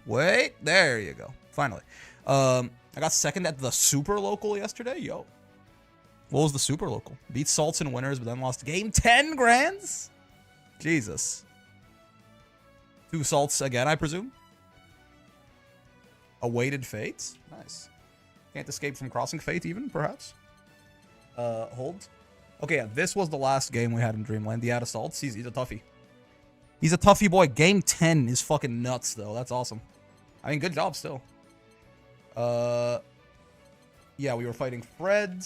Wait, there you go. Finally. I got second at the super local yesterday. Yo. What was the super local? Beat Salts in winners, but then lost game 10 grands? Jesus. 2 Salts again, I presume? Awaited fates? Nice. Can't escape from crossing fate even, perhaps? Hold. Okay, yeah, this was the last game we had in Dreamland. The Assaults. He's a toughie. He's a toughie boy. Game 10 is fucking nuts, though. That's awesome. I mean, good job still. Yeah, we were fighting Fred.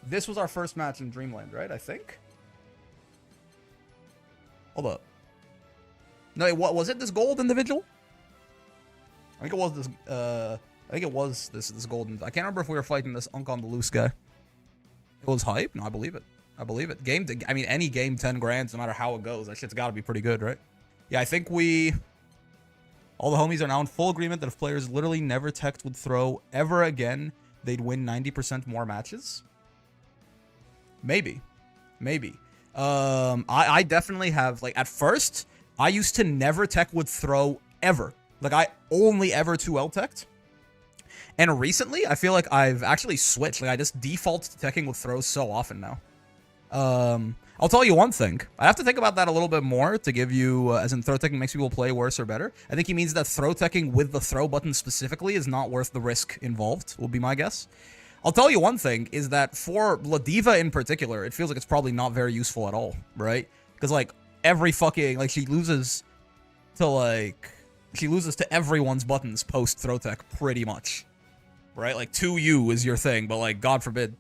This was our first match in Dreamland, right? I think. Hold up. No, what was it? This gold individual? I think it was this. I think it was this golden. I can't remember if we were fighting this Unk on the Loose guy. It was hype. No, I believe it. I believe it. I mean, any game 10 grands, no matter how it goes, that shit's got to be pretty good, right? Yeah, I think all the homies are now in full agreement that if players literally never teched with throw ever again, they'd win 90% more matches. Maybe. I definitely have, like, at first, I used to never tech with throw ever. Like, I only ever 2L teched. And recently, I feel like I've actually switched. Like, I just default to teching with throws so often now. I'll tell you one thing. I have to think about that a little bit more to give you, as in throw teching makes people play worse or better. I think he means that throw teching with the throw button specifically is not worth the risk involved, will be my guess. I'll tell you one thing, is that for Ladiva in particular, it feels like it's probably not very useful at all, right? Because, like, every fucking, like, she loses to everyone's buttons post throw tech, pretty much. Right? Like, 2U is your thing, but, like, God forbid.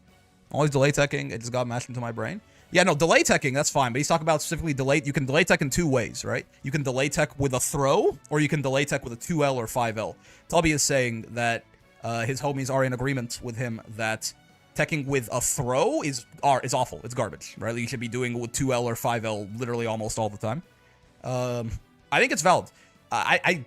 Always delay teching, it just got mashed into my brain. Yeah, no, delay teching, that's fine, but he's talking about specifically delay. You can delay tech in 2 ways, right? You can delay tech with a throw, or you can delay tech with a 2L or 5L. Tubby is saying that his homies are in agreement with him that teching with a throw is awful. It's garbage, right? You should be doing with 2L or 5L literally almost all the time. I think it's valid. I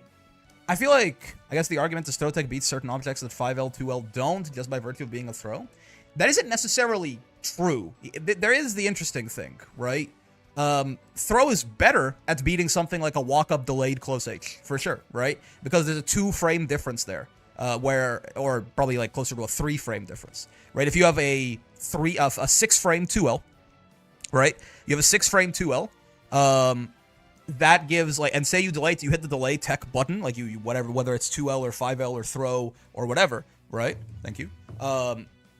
feel like, I guess the argument is throw tech beats certain objects that 5L, 2L don't, just by virtue of being a throw. That isn't necessarily true. There is the interesting thing, right? Throw is better at beating something like a walk-up delayed close H, for sure, right? Because there's a 2-frame difference there, or probably like closer to a 3-frame difference, right? If you have a 6-frame 2L, right? You have a 6-frame 2L, that gives, like, and say you you hit the delay tech button, like you whatever, whether it's 2L or 5L or throw or whatever, right? Thank you.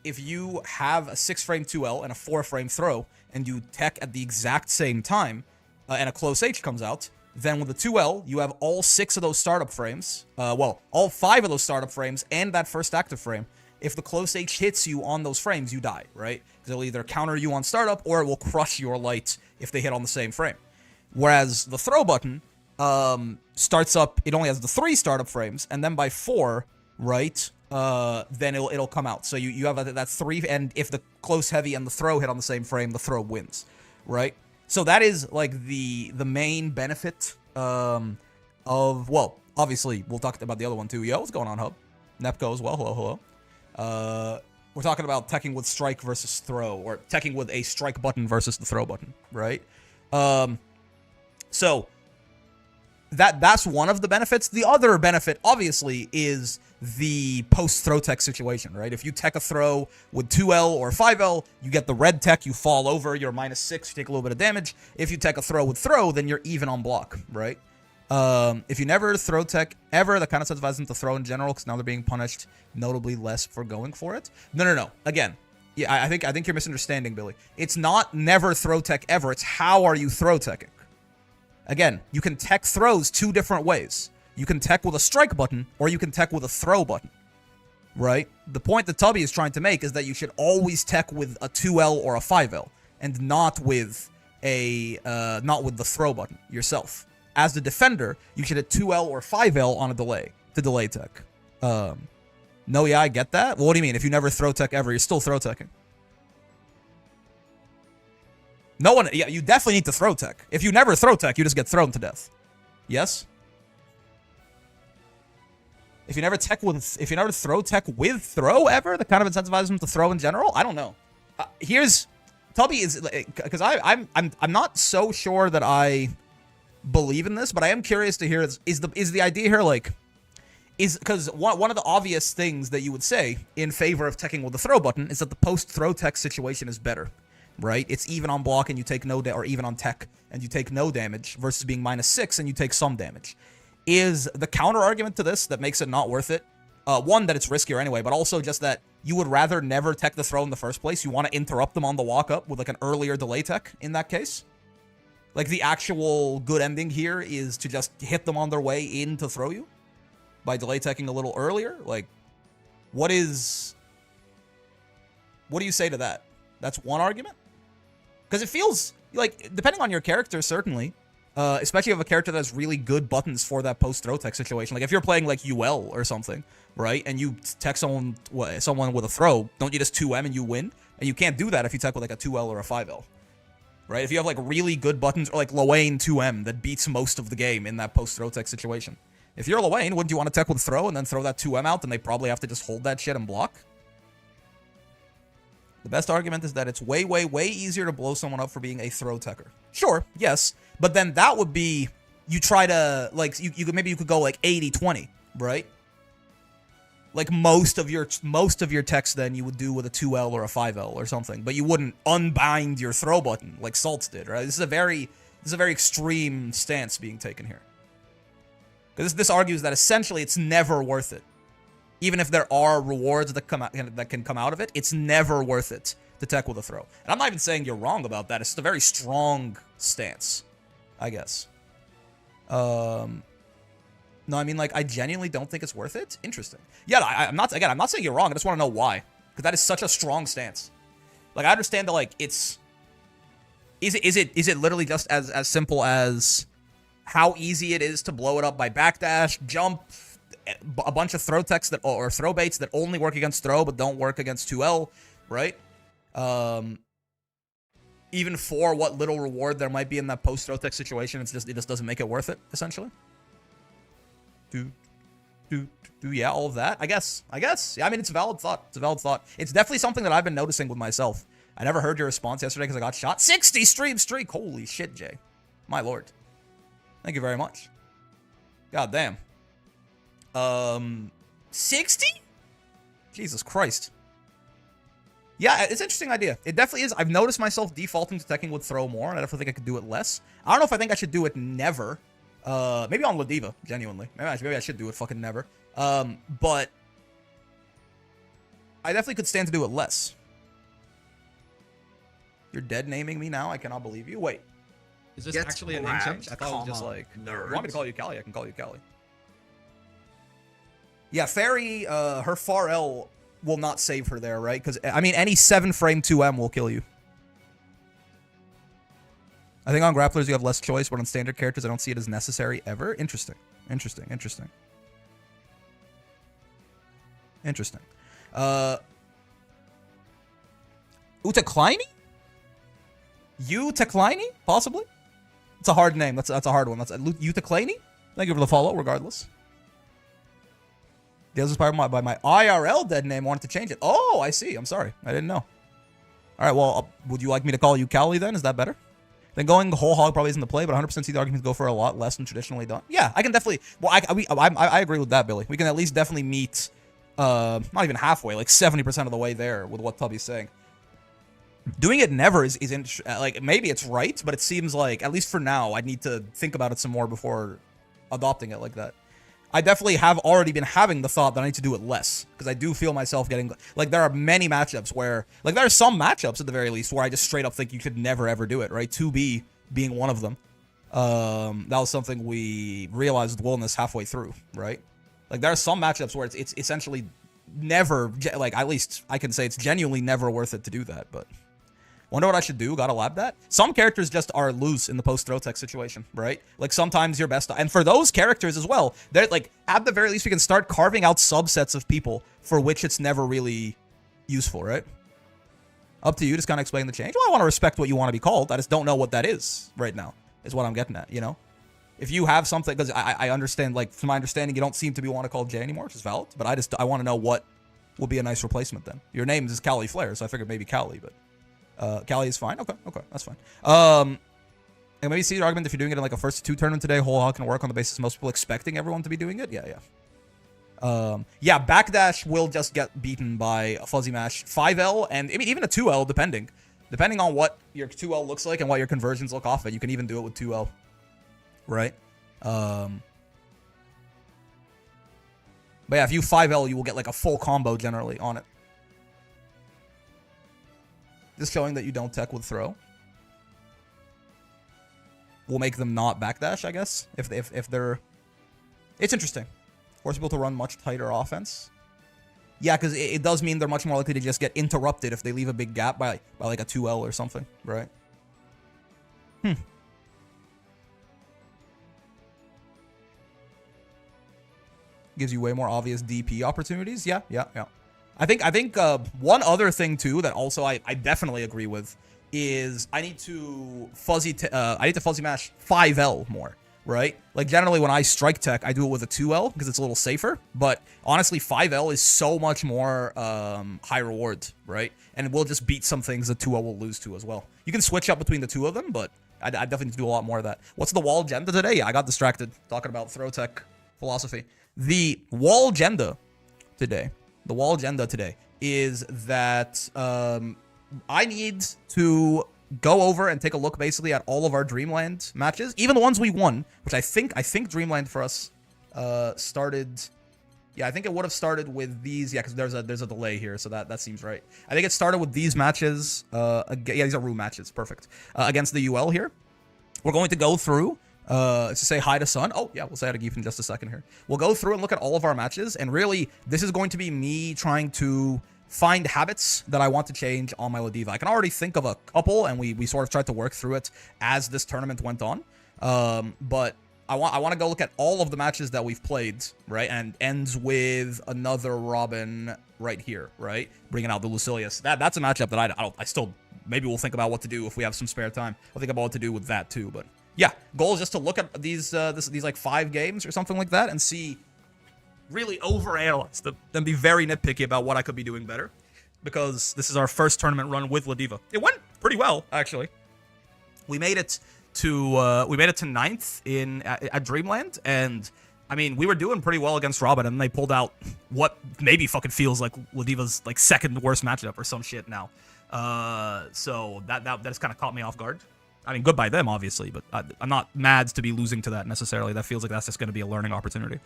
If you have a 6-frame 2L and a 4-frame throw, and you tech at the exact same time, and a close H comes out, then with the 2L, you have all 6 of those startup frames, all 5 of those startup frames and that first active frame. If the close H hits you on those frames, you die, right? Because it'll either counter you on startup, or it will crush your light if they hit on the same frame. Whereas the throw button starts up, it only has the 3 startup frames, and then by 4, right, then it'll come out. So you have that 3, and if the close, heavy, and the throw hit on the same frame, the throw wins, right? So that is, like, the main benefit of, well, obviously, we'll talk about the other one too. Yo, what's going on, Hub? Nepco as well, hello. We're talking about teching with strike versus throw, or teching with a strike button versus the throw button, right? So that's one of the benefits. The other benefit, obviously, is the post-throw tech situation, right? If you tech a throw with 2L or 5L, you get the red tech, you fall over, you're -6, you take a little bit of damage. If you tech a throw with throw, then you're even on block, right? If you never throw tech ever, that kind of incentivizes them to throw in general, because now they're being punished notably less for going for it. No. Again, yeah, I think you're misunderstanding, Billy. It's not never throw tech ever, it's how are you throw teching? Again, you can tech throws 2 different ways. You can tech with a strike button, or you can tech with a throw button, right? The point that Tubby is trying to make is that you should always tech with a 2L or a 5L, and not with the throw button yourself. As the defender, you should hit 2L or 5L on a delay to delay tech. No, yeah, I get that. Well, what do you mean? If you never throw tech ever, you're still throw teching. No one, yeah, you definitely need to throw tech. If you never throw tech, you just get thrown to death. Yes? If you never throw tech with throw ever, that kind of incentivizes them to throw in general? I don't know. Tubby is, because I'm not so sure that I believe in this, but I am curious to hear is the idea here like because one of the obvious things that you would say in favor of teching with the throw button is that the post throw tech situation is better, right? It's even on block and you take no or even on tech and you take no damage versus being -6 and you take some damage. Is the counter argument to this that makes it not worth it? One, that it's riskier anyway, but also just that you would rather never tech the throw in the first place. You want to interrupt them on the walk up with like an earlier delay tech in that case. Like the actual good ending here is to just hit them on their way in to throw you by delay teching a little earlier. Like, what do you say to that? That's one argument? Because it feels like, depending on your character, certainly, especially if you have a character that has really good buttons for that post-throw tech situation. Like, if you're playing, like, UL or something, right, and you tech someone with a throw, don't you just 2M and you win? And you can't do that if you tech with, like, a 2L or a 5L. Right? If you have, like, really good buttons, or, like, Lowain 2M that beats most of the game in that post-throw tech situation. If you're Lowain, wouldn't you want to tech with throw and then throw that 2M out, and they probably have to just hold that shit and block? The best argument is that it's way, way, way easier to blow someone up for being a throw techer. Sure, yes, but then that would be, you try to, like, maybe you could go, like, 80-20, right? Like, most of your techs then you would do with a 2L or a 5L or something, but you wouldn't unbind your throw button like Saltz did, right? This is a very extreme stance being taken here. Because this argues that essentially it's never worth it. Even if there are rewards that can come out of it, it's never worth it to tech with a throw. And I'm not even saying you're wrong about that. It's just a very strong stance, I guess. No, I mean, like, I genuinely don't think it's worth it. Interesting. Yeah, I'm not saying you're wrong. I just want to know why. Because that is such a strong stance. Like, I understand that, like, is it literally just as simple as how easy it is to blow it up by backdash, jump, a bunch of throw techs or throw baits that only work against throw but don't work against 2L, right? Even for what little reward there might be in that post throw tech situation, it just doesn't make it worth it, essentially. Yeah, all of that. I guess. Yeah, I mean, it's a valid thought. It's definitely something that I've been noticing with myself. I never heard your response yesterday because I got shot. 60 stream streak. Holy shit, Jay. My lord. Thank you very much. God damn. 60? Jesus Christ. Yeah, it's an interesting idea. It definitely is. I've noticed myself defaulting to teching with throw more, and I definitely think I could do it less. I don't know if I think I should do it never. Maybe on Ladiva, genuinely. Maybe I should do it fucking never. But I definitely could stand to do it less. You're dead naming me now? I cannot believe you. Wait. Is this actually a name change? I thought it was just like, if you want me to call you Callie, I can call you Callie. Yeah, Fairy, her far L will not save her there, right? Because, I mean, any 7-frame 2M will kill you. I think on grapplers you have less choice, but on standard characters I don't see it as necessary ever. Interesting. Utakleini? Utakleini? Possibly? It's a hard name. That's a hard one. That's Utakleini? Thank you for the follow, regardless. The other inspired by my IRL dead name. I wanted to change it. Oh, I see. I'm sorry. I didn't know. All right, well, would you like me to call you Callie then? Is that better? Then going whole hog probably isn't the play, but 100% see the argument to go for a lot less than traditionally done. Yeah, I can definitely... Well, I agree with that, Billy. We can at least definitely meet... not even halfway, like 70% of the way there with what Tubby's saying. Doing it never is like, maybe it's right, but it seems like, at least for now, I'd need to think about it some more before adopting it like that. I definitely have already been having the thought that I need to do it less, because I do feel myself getting, like, there are many matchups where, like, there are some matchups at the very least where I just straight up think you could never ever do it, right? 2B being one of them. That was something we realized with Wilderness halfway through, right? Like, there are some matchups where it's essentially never, like, at least I can say it's genuinely never worth it to do that, but... Wonder what I should do? Gotta lab that? Some characters just are loose in the post-throw tech situation, right? Like, sometimes your best... And for those characters as well, they're, like, at the very least, we can start carving out subsets of people for which it's never really useful, right? Up to you, just kind of explain the change. Well, I want to respect what you want to be called. I just don't know what that is right now, is what I'm getting at, you know? If you have something... Because I understand, like, from my understanding, you don't seem to be want to call Jay anymore, which is valid. But I want to know what will be a nice replacement then. Your name is Callie Flair, so I figured maybe Callie, but... Callie is fine. Okay, that's fine. And maybe see the argument if you're doing it in like a first 2 tournament today, whole hog can work on the basis of most people expecting everyone to be doing it. Yeah. Yeah, backdash will just get beaten by a fuzzy mash 5L, and I mean even a 2L depending on what your 2L looks like and what your conversions look off it. You can even do it with 2L, right? But yeah, if you 5L, you will get like a full combo generally on it. Just showing that you don't tech with throw will make them not backdash, I guess. If they're... It's interesting. Force people to run much tighter offense. Yeah, because it does mean they're much more likely to just get interrupted if they leave a big gap by like a 2L or something, right? Gives you way more obvious DP opportunities. Yeah. I think one other thing too that also I definitely agree with is I need to fuzzy mash 5L more, right? Like generally when I strike tech, I do it with a 2L because it's a little safer, but honestly 5L is so much more high reward, right? And we'll just beat some things that 2L will lose to as well. You can switch up between the two of them, but I definitely need to do a lot more of that. What's the wall agenda today? Yeah, I got distracted talking about throw tech philosophy. The wall agenda today is that I need to go over and take a look basically at all of our Dreamland matches, even the ones we won, which I think Dreamland for us started. Yeah, I think it would have started with these. Yeah, because there's a delay here, so that seems right. I think it started with these matches. Yeah, these are room matches. Perfect. Against the UL here. We're going to go through to say hi to Sun. Oh, yeah, we'll say hi to Geef in just a second here. We'll go through and look at all of our matches, and really, this is going to be me trying to find habits that I want to change on my Ladiva. I can already think of a couple, and we sort of tried to work through it as this tournament went on. But I want to go look at all of the matches that we've played, right? And ends with another Robin right here, right? Bringing out the Lucilius. That's a matchup that I still, maybe we'll think about what to do if we have some spare time. We'll think about what to do with that too, but yeah, goal is just to look at these like 5 games or something like that and see, really overanalyze them, then be very nitpicky about what I could be doing better, because this is our first tournament run with Ladiva. It went pretty well, actually. We made it to 9th at Dreamland, and I mean we were doing pretty well against Robin, and they pulled out what maybe fucking feels like Ladiva's like second worst matchup or some shit now. So that has kind of caught me off guard. I mean, good by them, obviously, but I'm not mad to be losing to that necessarily. That feels like that's just going to be a learning opportunity.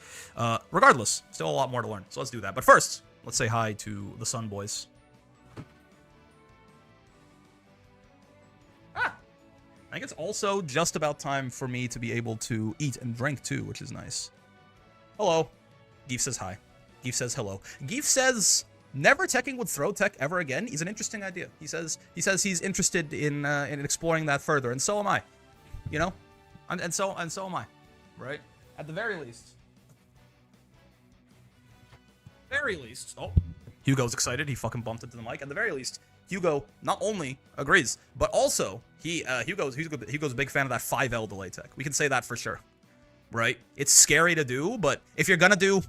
Regardless, still a lot more to learn, so let's do that. But first, let's say hi to the Sun Boys. I think it's also just about time for me to be able to eat and drink too, which is nice. Hello. Geef says hi. Geef says hello. Geef says never teching with throw tech ever again is an interesting idea. He says he's interested in exploring that further, and so am I. You know, and so am I, right? At the very least. Oh, Hugo's excited. He fucking bumped into the mic. At the very least, Hugo not only agrees, but also Hugo's a big fan of that 5L delay tech. We can say that for sure, right? It's scary to do, but if you're gonna do,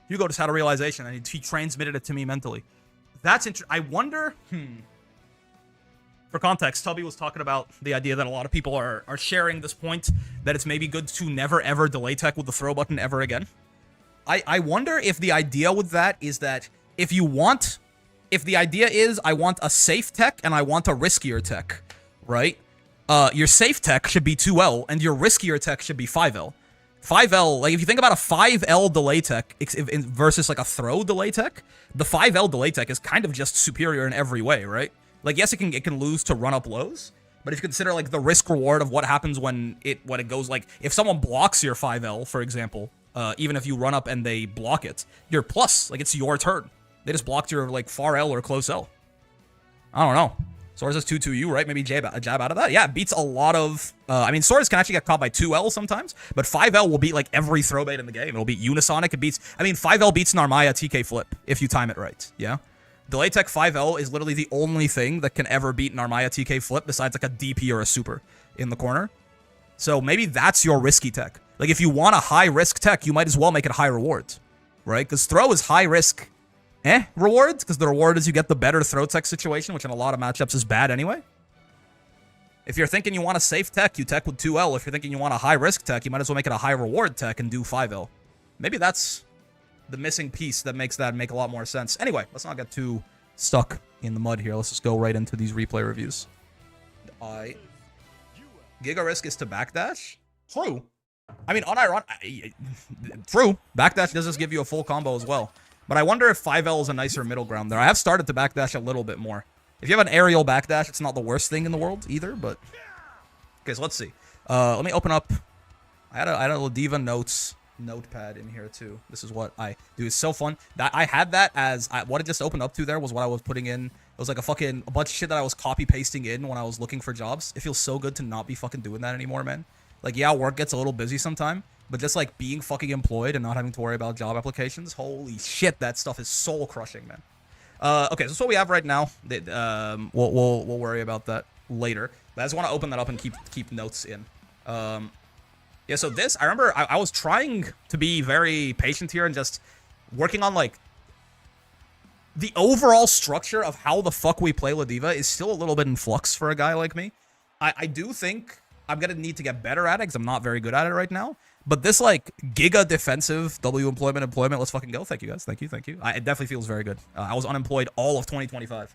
Hugo just had a realization, and he transmitted it to me mentally. That's interesting. I wonder, For context, Tubby was talking about the idea that a lot of people are sharing this point, that it's maybe good to never ever delay tech with the throw button ever again. I wonder if the idea with that is that if the idea is I want a safe tech and I want a riskier tech, right? Your safe tech should be 2L, and your riskier tech should be 5L. 5L, like if you think about a 5L delay tech versus like a throw delay tech, the 5L delay tech is kind of just superior in every way, right? Like yes, it can lose to run up lows, but if you consider like the risk reward of what happens when it goes, like if someone blocks your 5L, for example, even if you run up and they block it, you're plus, like it's your turn. They just blocked your like far L or close L. I don't know. Swords is 2-2U, right? Maybe a jab out of that. Yeah, it beats a lot of... I mean, Swords can actually get caught by 2L sometimes, but 5L will beat, like, every throw bait in the game. It'll beat Unisonic. It beats... I mean, 5L beats Narmaya TK Flip, if you time it right, yeah? Delay Tech 5L is literally the only thing that can ever beat Narmaya TK Flip besides, like, a DP or a Super in the corner. So maybe that's your risky tech. Like, if you want a high-risk tech, you might as well make it high reward, right? Because throw is high-risk... rewards, because the reward is you get the better throw tech situation, which in a lot of matchups is bad anyway. If you're thinking you want a safe tech, you tech with 2L. If you're thinking you want a high-risk tech, you might as well make it a high-reward tech and do 5L. Maybe that's the missing piece that makes that make a lot more sense. Anyway, let's not get too stuck in the mud here. Let's just go right into these replay reviews. Giga Risk is to backdash? True. I mean, true. Backdash does just give you a full combo as well. But I wonder if 5L is a nicer middle ground there. I have started to backdash a little bit more. If you have an aerial backdash, it's not the worst thing in the world either, but... Okay, so let's see. Let me open up... I had a Ladiva notes notepad in here too. This is what I do. It's so fun. I had that as... what it just opened up to there was what I was putting in. It was like a bunch of shit that I was copy-pasting in when I was looking for jobs. It feels so good to not be fucking doing that anymore, man. Like, yeah, work gets a little busy sometime, but just like being fucking employed and not having to worry about job applications, holy shit, that stuff is soul crushing, man. Okay, so that's what we have right now. We'll worry about that later. But I just want to open that up and keep notes in. Yeah, so this, I remember I was trying to be very patient here and just working on like the overall structure of how the fuck we play Ladiva is still a little bit in flux for a guy like me. I do think I'm going to need to get better at it because I'm not very good at it right now. But this, like, giga defensive W employment, let's fucking go. Thank you, guys. Thank you. It definitely feels very good. I was unemployed all of 2025.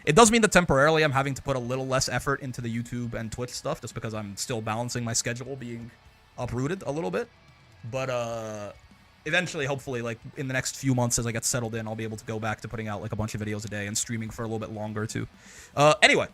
It does mean that temporarily I'm having to put a little less effort into the YouTube and Twitch stuff just because I'm still balancing my schedule being uprooted a little bit. But eventually, hopefully, like, in the next few months as I get settled in, I'll be able to go back to putting out, like, a bunch of videos a day and streaming for a little bit longer, too. Anyway,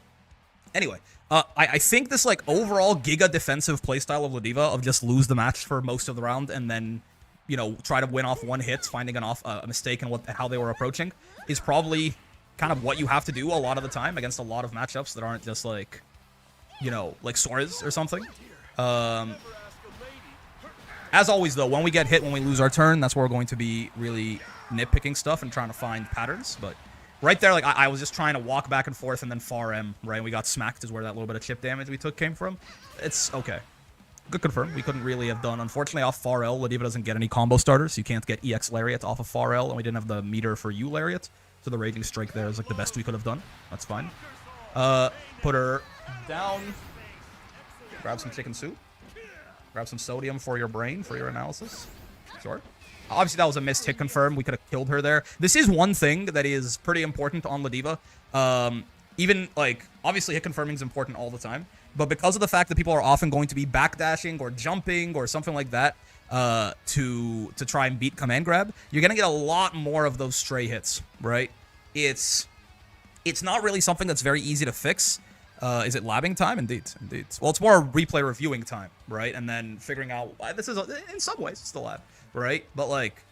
I think this, like, overall giga defensive playstyle of Ladiva of just lose the match for most of the round and then, you know, try to win off one hit, finding a mistake in how they were approaching is probably kind of what you have to do a lot of the time against a lot of matchups that aren't just, like, you know, like Sora's or something. As always, though, when we get hit, when we lose our turn, that's where we're going to be really nitpicking stuff and trying to find patterns, but... Right there, like, I was just trying to walk back and forth and then far M, right? And we got smacked is where that little bit of chip damage we took came from. It's okay. Good confirm. We couldn't really have done. Unfortunately, off far L, Ladiva doesn't get any combo starters. You can't get EX Lariat off of far L, and we didn't have the meter for U Lariat. So the Raging Strike there is, like, the best we could have done. That's fine. Put her down. Grab some chicken soup. Grab some sodium for your brain, for your analysis. Sure. Obviously, that was a missed hit confirm. We could have killed her there. This is one thing that is pretty important on Ladiva. Even, like, obviously hit confirming is important all the time. But because of the fact that people are often going to be backdashing or jumping or something like that to try and beat command grab, you're going to get a lot more of those stray hits, right? It's not really something that's very easy to fix. Is it labbing time? Indeed. Well, it's more replay reviewing time, right? And then figuring out, this is, in some ways, it's the lab. Right? But like,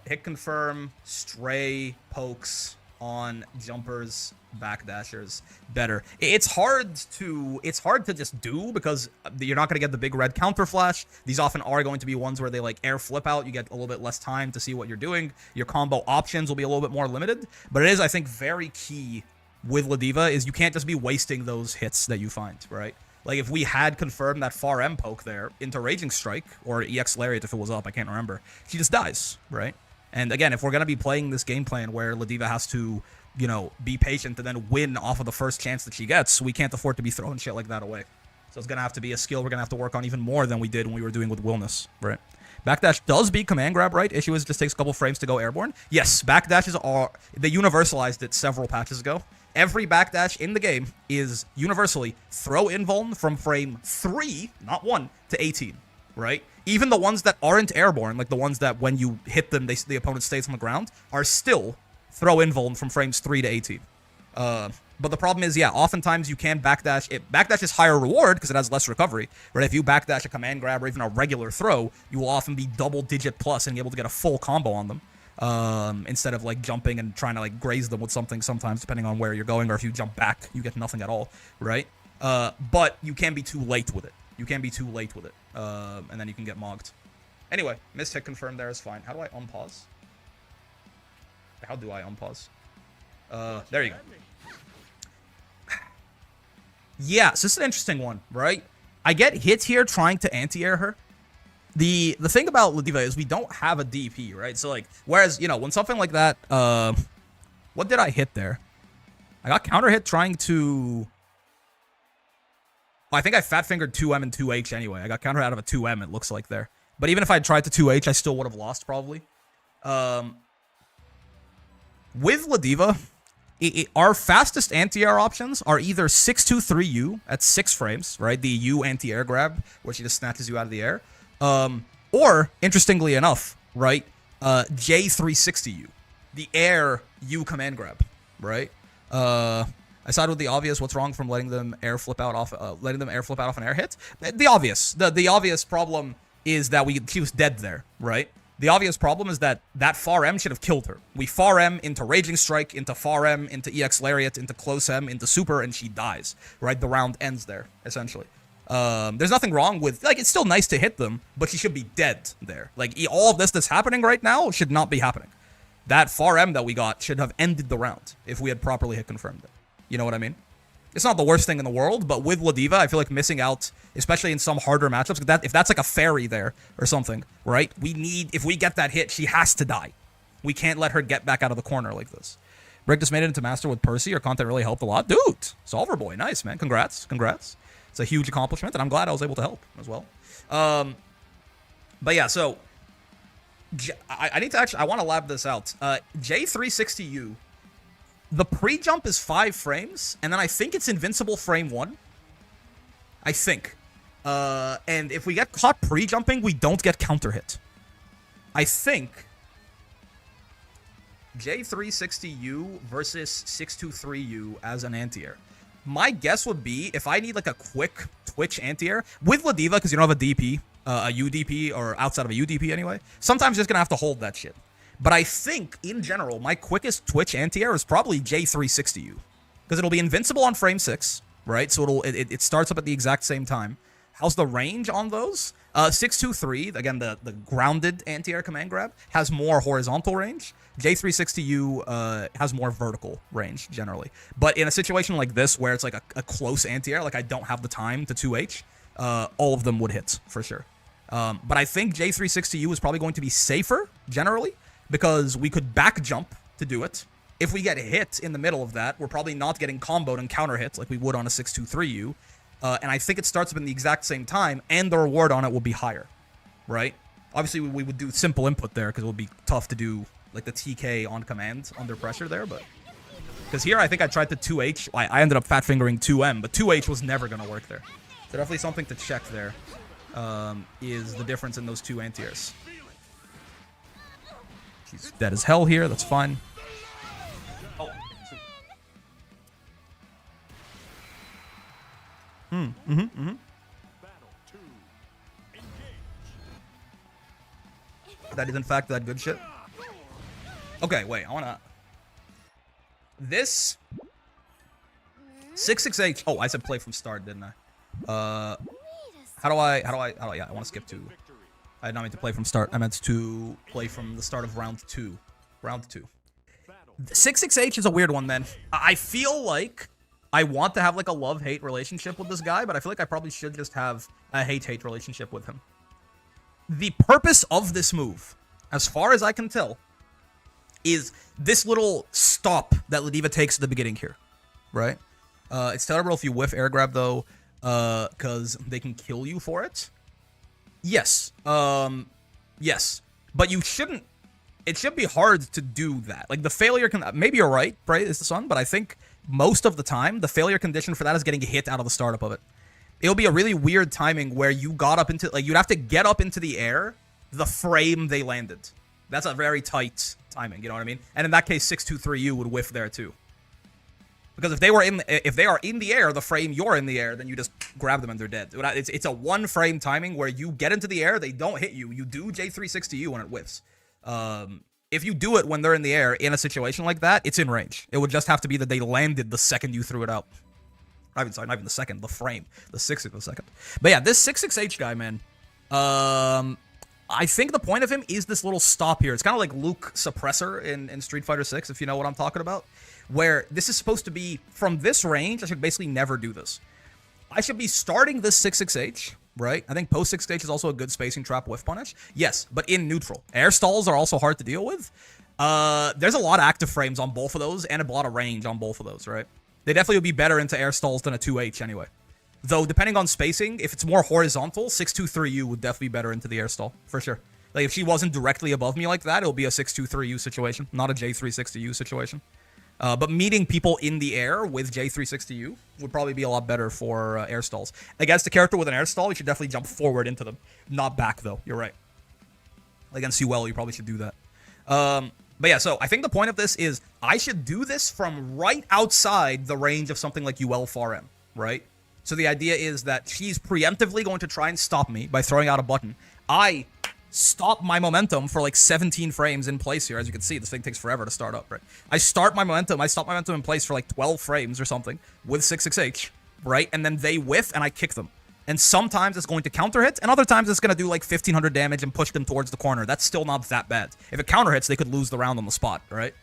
hit confirm, stray, pokes, on, jumpers, backdashers, better. It's hard to just do because you're not going to get the big red counter flash. These often are going to be ones where they like air flip out. You get a little bit less time to see what you're doing. Your combo options will be a little bit more limited. But it is, I think, very key with Ladiva is you can't just be wasting those hits that you find, right? Like, if we had confirmed that far M poke there into Raging Strike, or EX Lariat if it was up, I can't remember, she just dies, right? And again, if we're going to be playing this game plan where Ladiva has to, you know, be patient and then win off of the first chance that she gets, we can't afford to be throwing shit like that away. So it's going to have to be a skill we're going to have to work on even more than we did when we were doing with Willness, right? Backdash does beat command grab, right? Issue is it just takes a couple frames to go airborne. Yes, backdashes are... They universalized it several patches ago. Every backdash in the game is universally throw invuln from frame 3, not 1, to 18, right? Even the ones that aren't airborne, like the ones that when you hit them, the opponent stays on the ground, are still throw invuln from frames 3 to 18. But the problem is, yeah, oftentimes you can backdash. Backdash is higher reward because it has less recovery, right? If you backdash a command grab or even a regular throw, you will often be double-digit plus and be able to get a full combo on them. Instead of like jumping and trying to like graze them with something sometimes depending on where you're going, or if you jump back you get nothing at all, right? But you can be too late with it. And then you can get mogged. Anyway, missed hit confirmed there is fine. How do I unpause? How do I unpause? There you go. Yeah, so this is an interesting one, right? I get hit here trying to anti-air her. The thing about Ladiva is we don't have a DP, right? So, like, whereas, you know, when something like that, what did I hit there? I got counter hit trying to... I think I fat fingered 2M and 2H anyway. I got countered out of a 2M, it looks like there. But even if I tried to 2H, I still would have lost probably. With Ladiva, our fastest anti-air options are either 623U at 6 frames, right? The U anti-air grab, where she just snatches you out of the air. Or, interestingly enough, right, J360U, the air U command grab, right? I sided with the obvious. What's wrong from letting them air flip out off an air hit? The obvious problem is that she was dead there, right? The obvious problem is that far M should have killed her. We far M into Raging Strike, into far M, into EX Lariat, into close M, into super, and she dies, right? The round ends there, essentially. There's nothing wrong with, like, it's still nice to hit them, but she should be dead there. Like, all of this that's happening right now should not be happening. That far M that we got should have ended the round if we had properly hit confirmed it. You know what I mean? It's not the worst thing in the world, but with Ladiva, I feel like missing out, especially in some harder matchups, if that's like a fairy there or something, right? If we get that hit, she has to die. We can't let her get back out of the corner like this. Brick just made it into Master with Percy. Your content really helped a lot. Dude, Solver Boy, nice, man. Congrats. It's a huge accomplishment, and I'm glad I was able to help as well. But yeah, so I need to actually, I want to lab this out. J360U, the pre-jump is 5 frames, and then I think it's invincible frame 1. I think. And if we get caught pre-jumping, we don't get counter hit. I think J360U versus 623U as an anti-air. My guess would be, if I need like a quick Twitch anti-air, with Ladiva, because you don't have a DP, a UDP, or outside of a UDP anyway, sometimes you're just going to have to hold that shit. But I think, in general, my quickest Twitch anti-air is probably J360U. Because it'll be invincible on frame 6, right? So it starts up at the exact same time. How's the range on those? 623, again, the grounded anti-air command grab, has more horizontal range. J360U has more vertical range, generally. But in a situation like this, where it's like a close anti-air, like I don't have the time to 2H, all of them would hit, for sure. But I think J360U is probably going to be safer, generally, because we could back jump to do it. If we get hit in the middle of that, we're probably not getting comboed and counter hits like we would on a 623U. And I think it starts up in the exact same time, and the reward on it will be higher, right? Obviously, we would do simple input there, because it would be tough to do like the TK on command under pressure there, but... Because here, I think I tried to 2H. I ended up fat fingering 2M, but 2H was never going to work there. So definitely something to check there, is the difference in those two anti-airs. She's dead as hell here. That's fine. Oh. That is, in fact, that good shit. Okay, wait. I wanna... This... 66H... Oh, I said play from start, didn't I? How do I... Yeah, I want to skip to... I did not mean to play from start. I meant to play from the start of round 2. Round 2. 66H is a weird one, man. I feel like I want to have, like, a love-hate relationship with this guy, but I feel like I probably should just have a hate-hate relationship with him. The purpose of this move, as far as I can tell, is this little stop that Ladiva takes at the beginning here, right? It's terrible if you whiff air grab, though, because they can kill you for it. Yes. Yes. But you shouldn't... It should be hard to do that. Like, the failure can... Maybe you're right, is the sun, but I think most of the time, the failure condition for that is getting hit out of the startup of it. It'll be a really weird timing where you got up into... Like, you'd have to get up into the air the frame they landed. That's a very tight timing, you know what I mean? And in that case, 623U would whiff there, too. Because if they are in the air, the frame you're in the air, then you just grab them and they're dead. It's a one frame timing where you get into the air, they don't hit you. You do J360U when it whiffs. If you do it when they're in the air in a situation like that, it's in range. It would just have to be that they landed the second you threw it out. Not even the second, the frame. The 6th of the second. But yeah, this 66H guy, man. I think the point of him is this little stop here. It's kind of like Luke Suppressor in Street Fighter 6, if you know what I'm talking about. Where this is supposed to be, from this range, I should basically never do this. I should be starting this 66H, right? I think post 6H is also a good spacing trap whiff punish. Yes, but in neutral. Air stalls are also hard to deal with. There's a lot of active frames on both of those, and a lot of range on both of those, right? They definitely would be better into air stalls than a 2H anyway. Though, depending on spacing, if it's more horizontal, 623U would definitely be better into the air stall, for sure. Like, if she wasn't directly above me like that, it'll be a 623U situation, not a J360U situation. But meeting people in the air with J360U would probably be a lot better for air stalls. Against a character with an air stall, you should definitely jump forward into them. Not back, though. You're right. Against UL, you probably should do that. But yeah, so I think the point of this is I should do this from right outside the range of something like UL far M, right? So the idea is that she's preemptively going to try and stop me by throwing out a button. I stop my momentum for like 17 frames in place here. As you can see, this thing takes forever to start up, right? I stop my momentum in place for like 12 frames or something with 66H, right? And then they whiff and I kick them. And sometimes it's going to counter hit, and other times it's going to do like 1500 damage and push them towards the corner. That's still not that bad. If it counter hits, they could lose the round on the spot, right?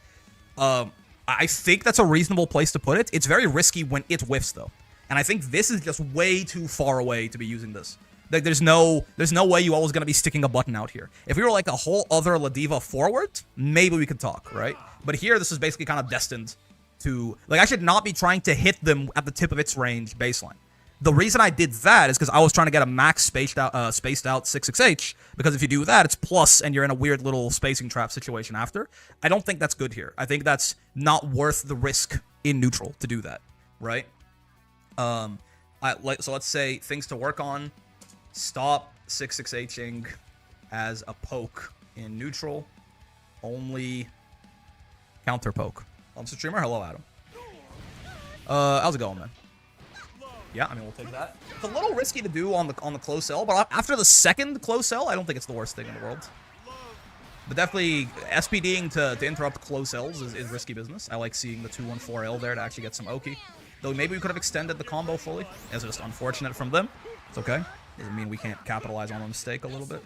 I think that's a reasonable place to put it. It's very risky when it whiffs, though. And I think this is just way too far away to be using this. Like, there's no way you always going to be sticking a button out here. If we were like a whole other Ladiva forward, maybe we could talk, right? But here, this is basically kind of destined to... Like, I should not be trying to hit them at the tip of its range baseline. The reason I did that is because I was trying to get a max spaced out 66H, because if you do that, it's plus, and you're in a weird little spacing trap situation after. I don't think that's good here. I think that's not worth the risk in neutral to do that, right? So let's say things to work on. Stop 66Hing as a poke in neutral. Only counter poke. I'm streamer. Hello, Adam. How's it going, man? Yeah, I mean, we'll take that. It's a little risky to do on the close L, but after the second close L, I don't think it's the worst thing in the world. But definitely, SPDing to interrupt close Ls is risky business. I like seeing the 214L there to actually get some Oki. Though maybe we could have extended the combo fully. It's just unfortunate from them. It's okay. Doesn't mean we can't capitalize on a mistake a little bit.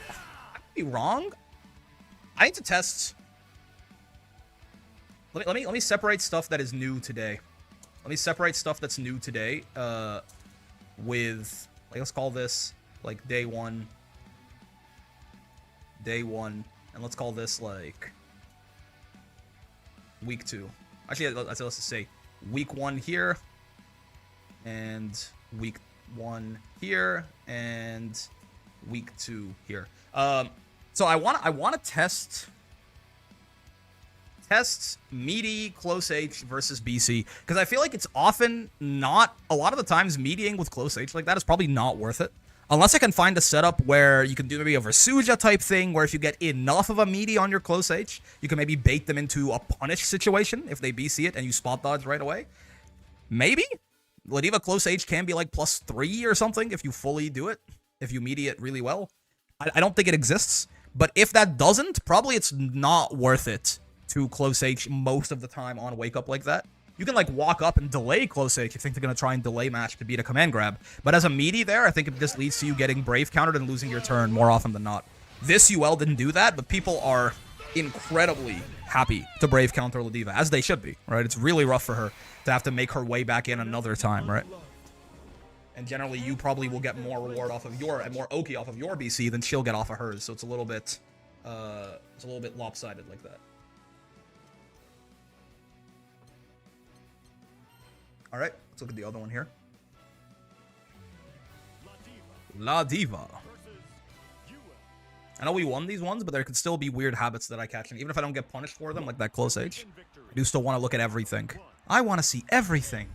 I could be wrong. I need to test... Let me separate stuff that is new today. Let me separate stuff that's new today with, like, let's call this like day one, and let's call this like week 2. Actually, let's just say week 1 here, and week 1 here, and week 2 here. So I want to test meaty close H versus BC, because I feel like it's often not, a lot of the times meatying with close H like that is probably not worth it. Unless I can find a setup where you can do maybe a Versuja type thing, where if you get enough of a meaty on your close H, you can maybe bait them into a punish situation if they BC it and you spot dodge right away. Maybe? Ladiva close H can be like +3 or something if you fully do it, if you meaty it really well. I don't think it exists, but if that doesn't, probably it's not worth it to close H most of the time on wake up like that. You can like walk up and delay close H if you think they're going to try and delay match to beat a command grab. But as a meaty there, I think it just leads to you getting brave countered and losing your turn more often than not. This UL didn't do that, but people are incredibly happy to brave counter Ladiva, as they should be, right? It's really rough for her to have to make her way back in another time, right? And generally, you probably will get more reward off of your, and more Oki off of your BC than she'll get off of hers. So it's a little bit lopsided like that. All right, let's look at the other one here. Ladiva. I know we won these ones, but there could still be weird habits that I catch. And even if I don't get punished for them, like that close H, I do still want to look at everything. I want to see everything.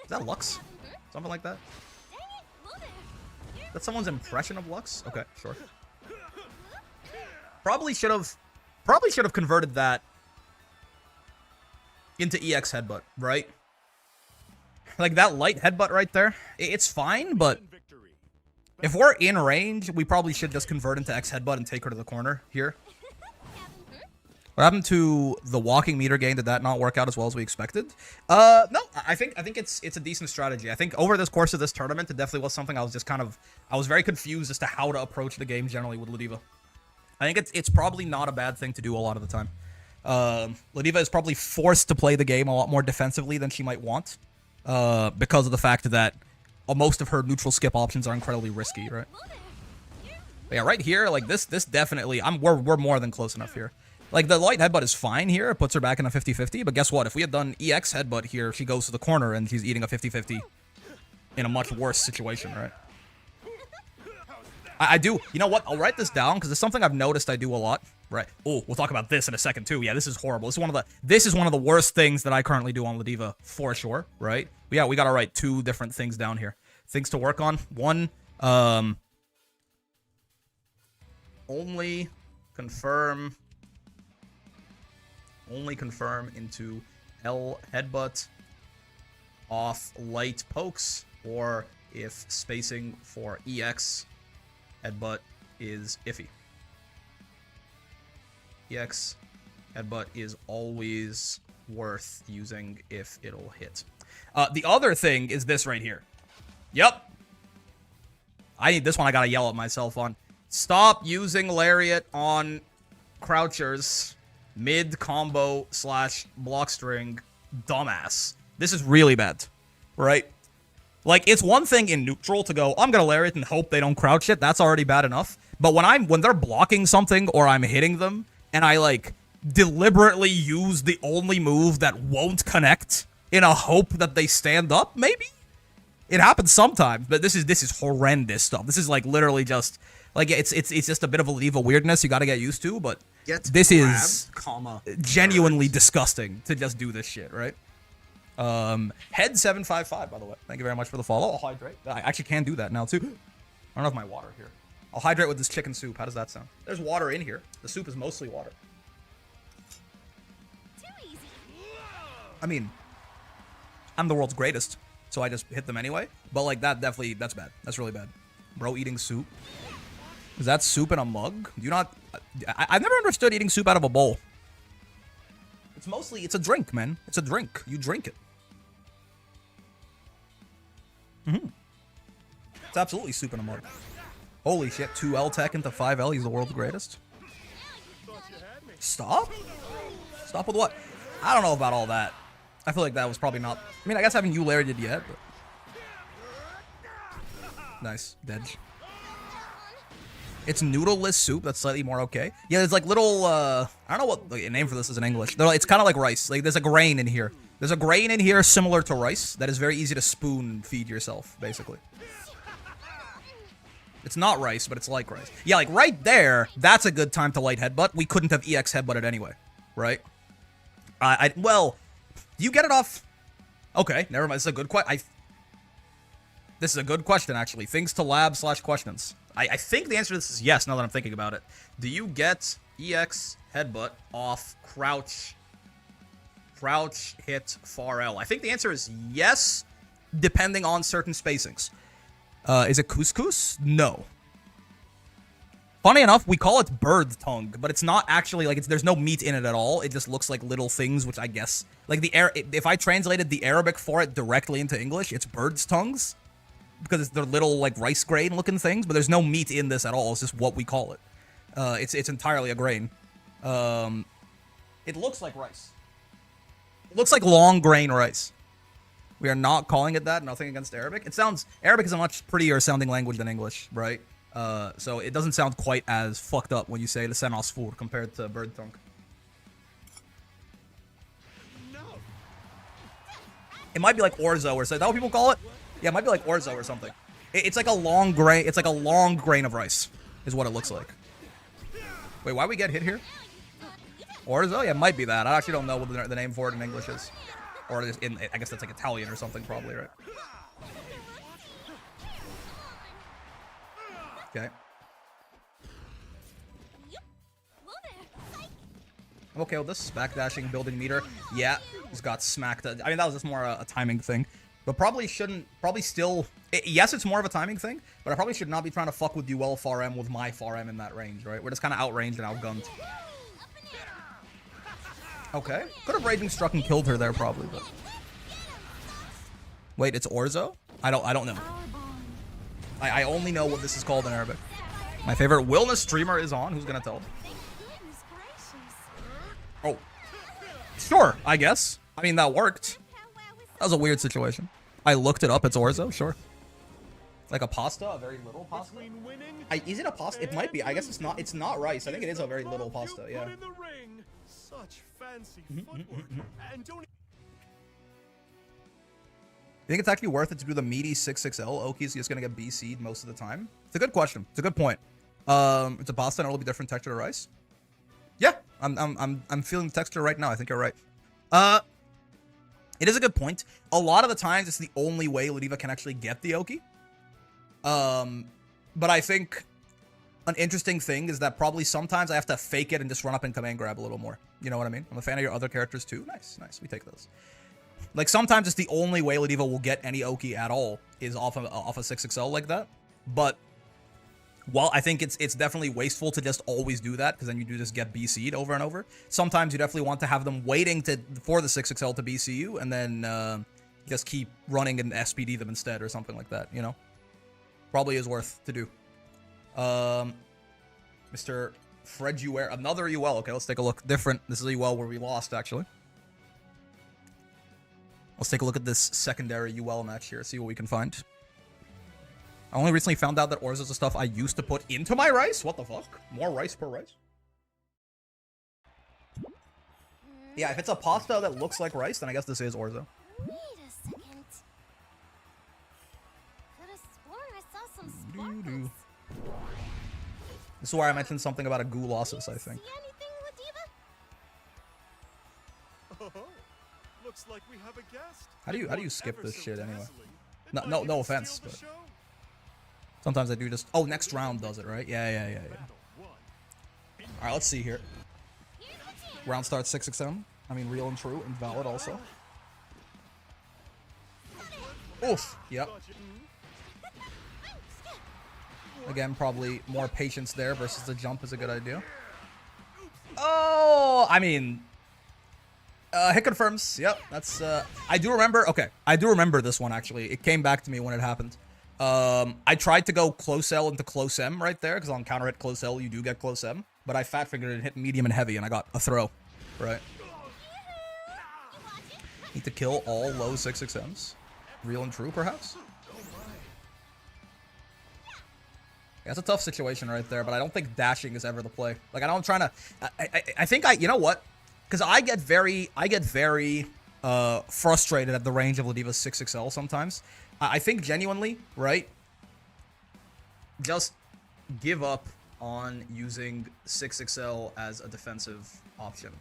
Is that Lux? Something like that? That's someone's impression of Lux? Okay, sure. Probably should have converted that into EX headbutt, right? Like that light headbutt right there, it's fine, but if we're in range, we probably should just convert into X headbutt and take her to the corner here. What happened to the walking meter gain? Did that not work out as well as we expected? No, I think it's a decent strategy. I think over this course of this tournament, it definitely was something I was very confused as to how to approach the game generally with Ladiva. I think it's probably not a bad thing to do a lot of the time. Ladiva is probably forced to play the game a lot more defensively than she might want, because of the fact that most of her neutral skip options are incredibly risky, right? But yeah, right here, like this definitely, we're more than close enough here. Like, the light headbutt is fine here. It puts her back in a 50-50. But guess what? If we had done EX headbutt here, she goes to the corner and she's eating a 50-50 in a much worse situation, right? I do. You know what? I'll write this down because it's something I've noticed I do a lot. Right. Oh, we'll talk about this in a second, too. Yeah, this is horrible. This is one of the worst things that I currently do on Ladiva, for sure, right? But yeah, we got to write 2 different things down here. Things to work on. 1, only confirm into L headbutt off light pokes, or if spacing for EX headbutt is iffy. EX headbutt is always worth using if it'll hit. The other thing is this right here. Yep. This one I gotta yell at myself on. Stop using Lariat on crouchers mid combo / block string, dumbass. This is really bad, right? Like, it's one thing in neutral to go, I'm gonna Lariat and hope they don't crouch it. That's already bad enough. But when they're blocking something or I'm hitting them and I like deliberately use the only move that won't connect in a hope that they stand up, maybe it happens sometimes. But this is horrendous stuff. This is like literally just like it's just a bit of a Ladiva weirdness you got to get used to. But this is genuinely disgusting to just do this shit, right? Head 755, by the way. Thank you very much for the follow. I'll hydrate. I actually can do that now too. I don't have my water here. I'll hydrate with this chicken soup. How does that sound? There's water in here. The soup is mostly water. Too easy. I mean, I'm the world's greatest, so I just hit them anyway. But like that's bad. That's really bad. Bro eating soup. Is that soup in a mug? Do you not? I've never understood eating soup out of a bowl. It's a drink, man. It's a drink. You drink it. It's absolutely soup in a mug. Holy shit, 2L tech into 5L. He's the world's greatest. Stop? Stop with what? I don't know about all that. I feel like that was probably not... I mean, I guess I haven't you Lariated yet, but... Nice. Dead. It's noodle-less soup. That's slightly more okay. Yeah, there's like little... I don't know what the name for this is in English. It's kind of like rice. Like, there's a grain in here. There's a grain in here similar to rice that is very easy to spoon feed yourself, basically. It's not rice, but it's like rice. Yeah, like right there, that's a good time to light headbutt. We couldn't have EX headbutted anyway, right? Well, do you get it off? Okay, never mind. This is a good question. This is a good question, actually. Things to lab / questions. I think the answer to this is yes, now that I'm thinking about it. Do you get EX headbutt off crouch hit far L? I think the answer is yes, depending on certain spacings. Is it couscous? No. Funny enough, we call it bird tongue, but it's not actually like there's no meat in it at all. It just looks like little things, which I guess like if I translated the Arabic for it directly into English, it's bird's tongues because they're little like rice grain looking things, but there's no meat in this at all. It's just what we call it. It's entirely a grain. It looks like rice. It looks like long grain rice. We are not calling it that. Nothing against Arabic. Arabic is a much prettier sounding language than English, right? So it doesn't sound quite as fucked up when you say Lisan Asfour compared to bird tongue. It might be like orzo or something. Is that what people call it? Yeah, it might be like orzo or something. It's like a long grain. It's like a long grain of rice, is what it looks like. Wait, why we get hit here? Orzo? Yeah, it might be that. I actually don't know what the name for it in English is. Or I guess that's like Italian or something, probably, right? Okay. I'm okay with this. Backdashing, building meter. Yeah, he's got smacked. I mean, that was just more a timing thing. But probably still... Yes, it's more of a timing thing, but I probably should not be trying to fuck with Duel Far M with my Far M in that range, right? We're just kind of outranged and outgunned. Okay. Could have Raging Struck and killed her there, probably, but... Wait, it's Orzo? I don't know. I only know what this is called in Arabic. My favorite Wilna streamer is on. Who's gonna tell? Oh. Sure, I guess. I mean, that worked. That was a weird situation. I looked it up. It's Orzo, sure. Like a pasta, a very little pasta. Is it a pasta? It might be. I guess it's not. It's not rice. I think it is a very little pasta. Yeah. Such fancy footwork. And don't. You think it's actually worth it to do the meaty 6XL Oki's just gonna get BC'd most of the time? It's a good question. It's a good point. It's a pasta and it'll be different texture to rice. Yeah, I'm feeling the texture right now. I think you're right. It is a good point. A lot of the times, it's the only way Ladiva can actually get the Oki. But I think an interesting thing is that probably sometimes I have to fake it and just run up and command grab a little more. You know what I mean? I'm a fan of your other characters too. Nice, nice. We take those. Like sometimes it's the only way Ladiva will get any Oki at all is off a 6XL like that. But while I think it's definitely wasteful to just always do that, because then you do just get BC'd over and over. Sometimes you definitely want to have them waiting for the 6XL to BC you, and then just keep running and SPD them instead or something like that, you know? Probably is worth to do. Mr. Fred UL, another UL. Okay, let's take a look. Different. This is a UL where we lost, actually. Let's take a look at this secondary UL match here, see what we can find. I only recently found out that Orza is the stuff I used to put into my rice. What the fuck? More rice per rice? Yeah, if it's a pasta that looks like rice, then I guess this is Orza. Wait a second. Could have sworn I saw some sparkles. This is where I mentioned something about a ghoulossus, I think. See anything, Ladiva? Oh, looks like we have a guest. How do you skip this shit anyway? No offense, but Show? sometimes I do just. Oh, next round does it, right? Yeah. All right, let's see here. Round starts 6XM. I mean, real and true and valid also. Oof. Yep. Again, probably more patience there versus the jump is a good idea. Oh, I mean, hit confirms. Yep, that's. I do remember. Okay, I do remember this one actually. It came back to me when it happened. I tried to go close L into close M right there because on counter hit close L you do get close M, but I fat fingered and hit medium and heavy and I got a throw. Right. Need to kill all low 6XMs. Real and true, perhaps. Yeah, it's a tough situation right there, but I don't think dashing is ever the play. Like, I don't trying to. I think you know what? Because I get very frustrated at the range of Ladiva's 6XL sometimes. I think genuinely, right? Just give up on using 6XL as a defensive option,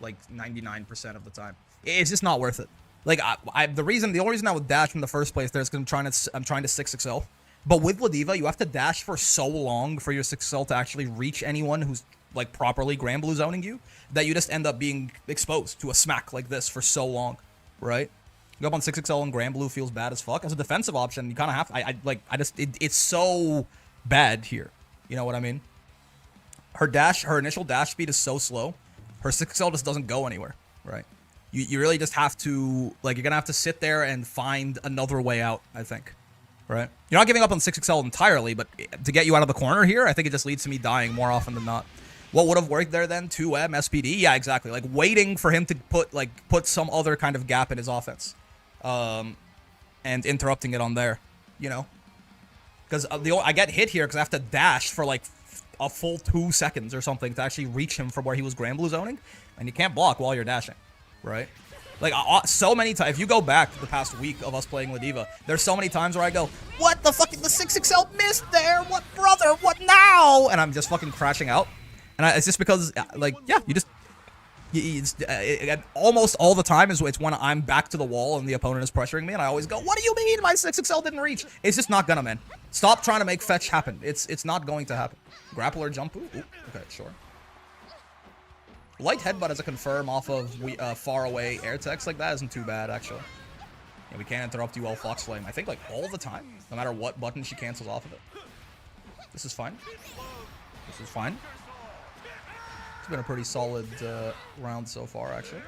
like 99% of the time. It's just not worth it. Like, the only reason I would dash in the first place there is because I'm trying to 6XL. But with Ladiva, you have to dash for so long for your 6XL to actually reach anyone who's like properly Grand Blue zoning you that you just end up being exposed to a smack like this for so long, right? You go up on 6XL and Grand Blue feels bad as fuck. As a defensive option, you kind of have. It's so bad here. You know what I mean? Her initial dash speed is so slow. Her 6XL just doesn't go anywhere, right? You really just have to, like, you're gonna have to sit there and find another way out, I think. Right? You're not giving up on 6XL entirely, but to get you out of the corner here, I think it just leads to me dying more often than not. What would have worked there then? 2M, SPD? Yeah, exactly. Like, waiting for him to put some other kind of gap in his offense. And interrupting it on there, you know? Because I get hit here because I have to dash for, like, a full 2 seconds or something to actually reach him from where he was Grand Blue zoning. And you can't block while you're dashing, right? Like, so many times, if you go back to the past week of us playing Ladiva, there's so many times where I go, what the fuck, the 6XL missed there, what brother, what now? And I'm just fucking crashing out. And it's just because, like, yeah, almost all the time it's when I'm back to the wall and the opponent is pressuring me, and I always go, what do you mean my 6XL didn't reach? It's just not gonna, man. Stop trying to make fetch happen. It's not going to happen. Grappler jump, ooh, okay, sure. Light headbutt as a confirm off of far away air text like that isn't too bad, actually. Yeah, we can't interrupt UL Fox Flame, I think, like, all the time. No matter what button she cancels off of it. This is fine. This is fine. It's been a pretty solid round so far, actually.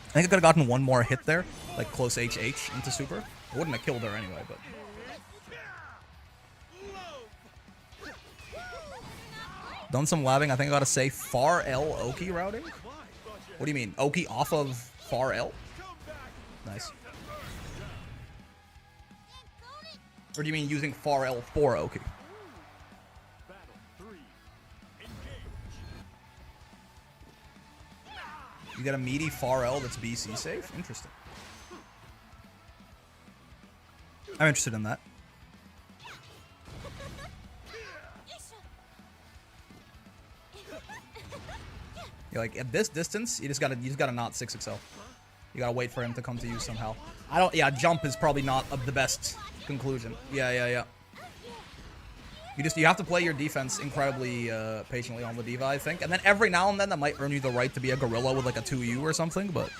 I think I could have gotten one more hit there, like close HH into super. I wouldn't have killed her anyway, but... Done some labbing. I think I gotta say far L Oki routing. What do you mean? Oki off of far L? Nice. Or do you mean using far L for Oki? Battle 3. Engage. You get a meaty far L that's BC safe? Interesting. I'm interested in that. You're like, at this distance, you just gotta not 6XL. You gotta wait for him to come to you somehow. Yeah, jump is probably not the best conclusion. Yeah. You have to play your defense incredibly patiently on Ladiva, I think. And then every now and then that might earn you the right to be a gorilla with like a 2U or something, but...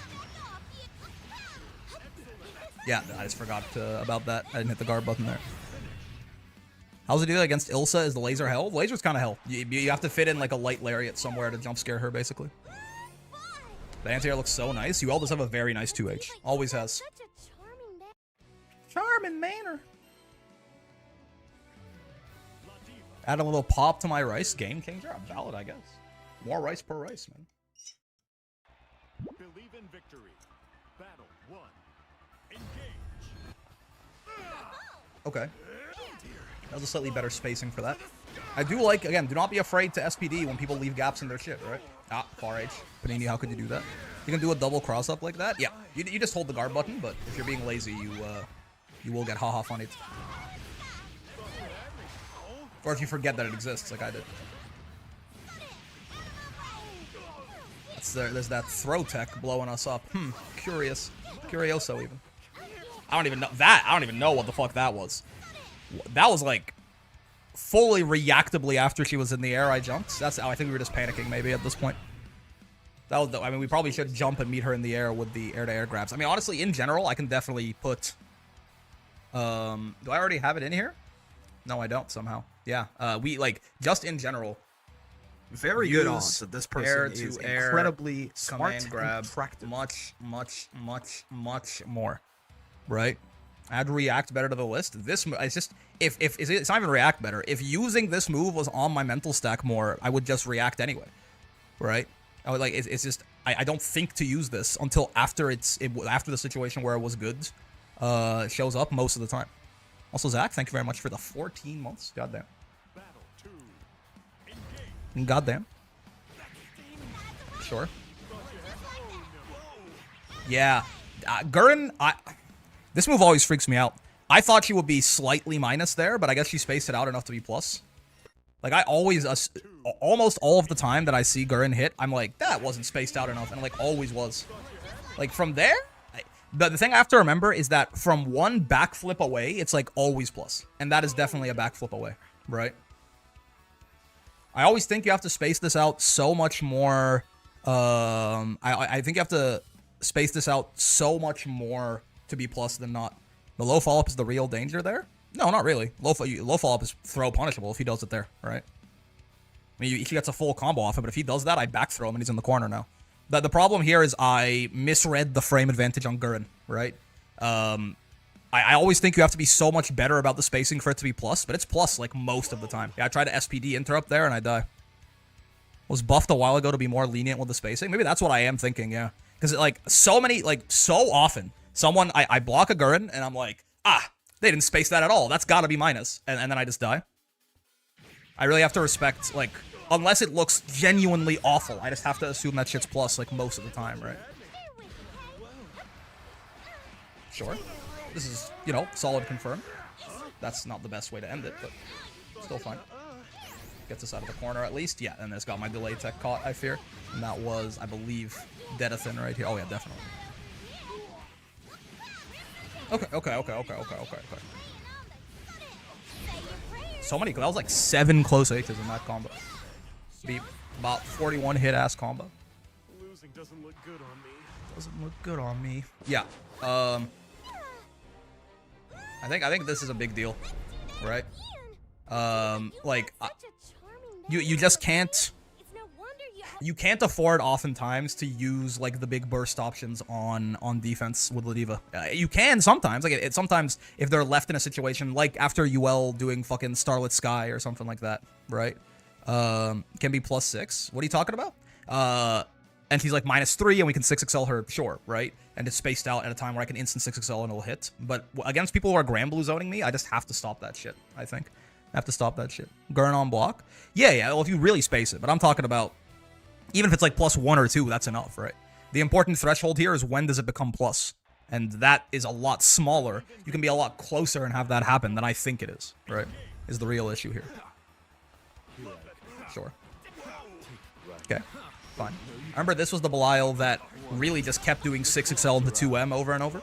Yeah, I just forgot about that. I didn't hit the guard button there. How's it do against Ilsa? Is the laser hell? The laser's kind of hell. You have to fit in like a light lariat somewhere to jump scare her, basically. The anti-air looks so nice. You all just have a very nice 2H. Always has. Such a charming man. Charming manner. Add a little pop to my rice. Game changer. I'm valid, I guess. More rice per rice, man. Believe in victory. Battle 1. Engage. Okay. That was a slightly better spacing for that. I do like, again, do not be afraid to SPD when people leave gaps in their shit, right? Ah, far H. Panini, how could you do that? You can do a double cross-up like that? Yeah. You just hold the guard button, but if you're being lazy, you will get haha funny. Or if you forget that it exists, like I did. There's that throw tech blowing us up. Curious. Curioso, even. I don't even know what the fuck that was. That was like fully reactably after she was in the air. I jumped. I think we were just panicking maybe at this point. That was. I mean, we probably should jump and meet her in the air with the air-to-air grabs. I mean, honestly, in general, I can definitely put. Do I already have it in here? No, I don't. Somehow. Yeah. We like just in general. Very good odds that this person is incredibly smart command grab and attractive. much more. Right. Add react better to the list. This it's just it's not even react better. If using this move was on my mental stack more, I would just react anyway, right? I would like it's just I don't think to use this until after after the situation where it was good shows up most of the time. Also, Zach, thank you very much for the 14 months. Goddamn. Battle 2. Engage. Goddamn. Sure. Yeah, Gurren. This move always freaks me out. I thought she would be slightly minus there, but I guess she spaced it out enough to be plus. Like, I always, almost all of the time that I see Gurren hit, I'm like, that wasn't spaced out enough, and like, always was. Like, from there, the thing I have to remember is that from one backflip away, it's like always plus. And that is definitely a backflip away, right? I always think you have to space this out so much more, I think you have to space this out so much more to be plus than not. The low follow-up is the real danger there? No, not really. Low follow-up is throw punishable if he does it there, right? I mean, he gets a full combo off it, but if he does that, I back throw him and he's in the corner now. The problem here is I misread the frame advantage on Gurren, right? I always think you have to be so much better about the spacing for it to be plus, but it's plus like most of the time. Yeah, I tried to SPD interrupt there and I die. Was buffed a while ago to be more lenient with the spacing. Maybe that's what I am thinking, yeah. Because like so often, I block a Gurren, and I'm like, they didn't space that at all. That's gotta be minus. And then I just die. I really have to respect, like, unless it looks genuinely awful, I just have to assume that shit's plus, like, most of the time, right? Sure. This is, you know, solid confirm. That's not the best way to end it, but still fine. Gets us out of the corner at least. Yeah, and it's got my delay tech caught, I fear. And that was, I believe, Dedathan right here. Oh, yeah, definitely. Okay. So many, that was like 7 close H's in that combo. Be about 41 hit ass combo. Losing doesn't look good on me. Doesn't look good on me. Yeah. I think this is a big deal, right? Like, you just can't. You can't afford oftentimes to use like the big burst options on defense with Ladiva. You can sometimes, like sometimes if they're left in a situation like after UL doing fucking Starlit Sky or something like that, right? Can be +6. What are you talking about? and she's like -3, and we can 6XL her, sure, right? And it's spaced out at a time where I can instant 6XL and it'll hit. But against people who are Grand Blue zoning me, I just have to stop that shit, I think. I have to stop that shit. GON on block? Yeah, well, if you really space it. But I'm talking about, even if it's like +1 or 2, that's enough, right? The important threshold here is when does it become plus? And that is a lot smaller. You can be a lot closer and have that happen than I think it is, right? Is the real issue here. Sure. Okay, fine. I remember this was the Belial that really just kept doing 6XL into 2M over and over.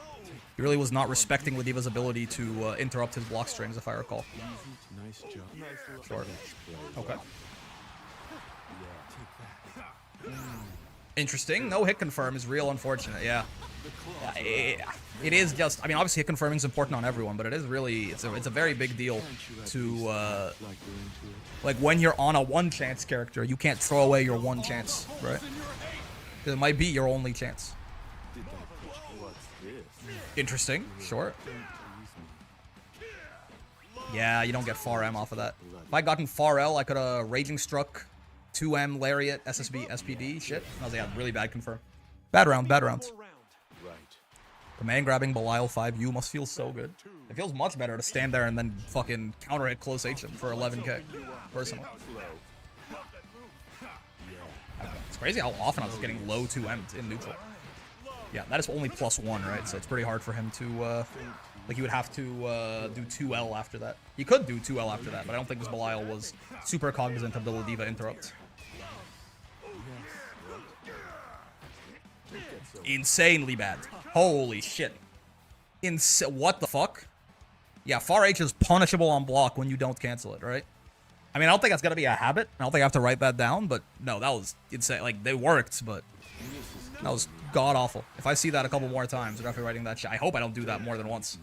He really was not respecting Ladiva's ability to interrupt his block strings, if I recall. Nice job. Sure. Okay. Interesting. No hit confirm is real unfortunate, yeah. It is just, I mean, obviously hit confirming is important on everyone, but it is really, it's a very big deal to, like, when you're on a 1 chance character, you can't throw away your 1 chance, right? It might be your only chance. Interesting, sure. Yeah, you don't get far M off of that. If I gotten far L, I could have Raging Struck, 2M, Lariat, SSB, SPD, shit. That was, yeah, really bad confirm. Bad round, bad round. Command grabbing Belial 5U must feel so good. It feels much better to stand there and then fucking counter hit close H him for 11k, personally. It's crazy how often I was getting low 2M in neutral. Yeah, that is only +1, right? So it's pretty hard for him to, like, he would have to do 2L after that. He could do 2L after that, but I don't think this Belial was super cognizant of the Ladiva interrupt. Insanely bad. Holy shit. What the fuck? Yeah, far H is punishable on block when you don't cancel it, right? I mean, I don't think that's gonna be a habit. I don't think I have to write that down, but no, that was insane. Like, they worked, but that was god-awful. If I see that a couple more times, I'm definitely writing that shit. I hope I don't do that more than once.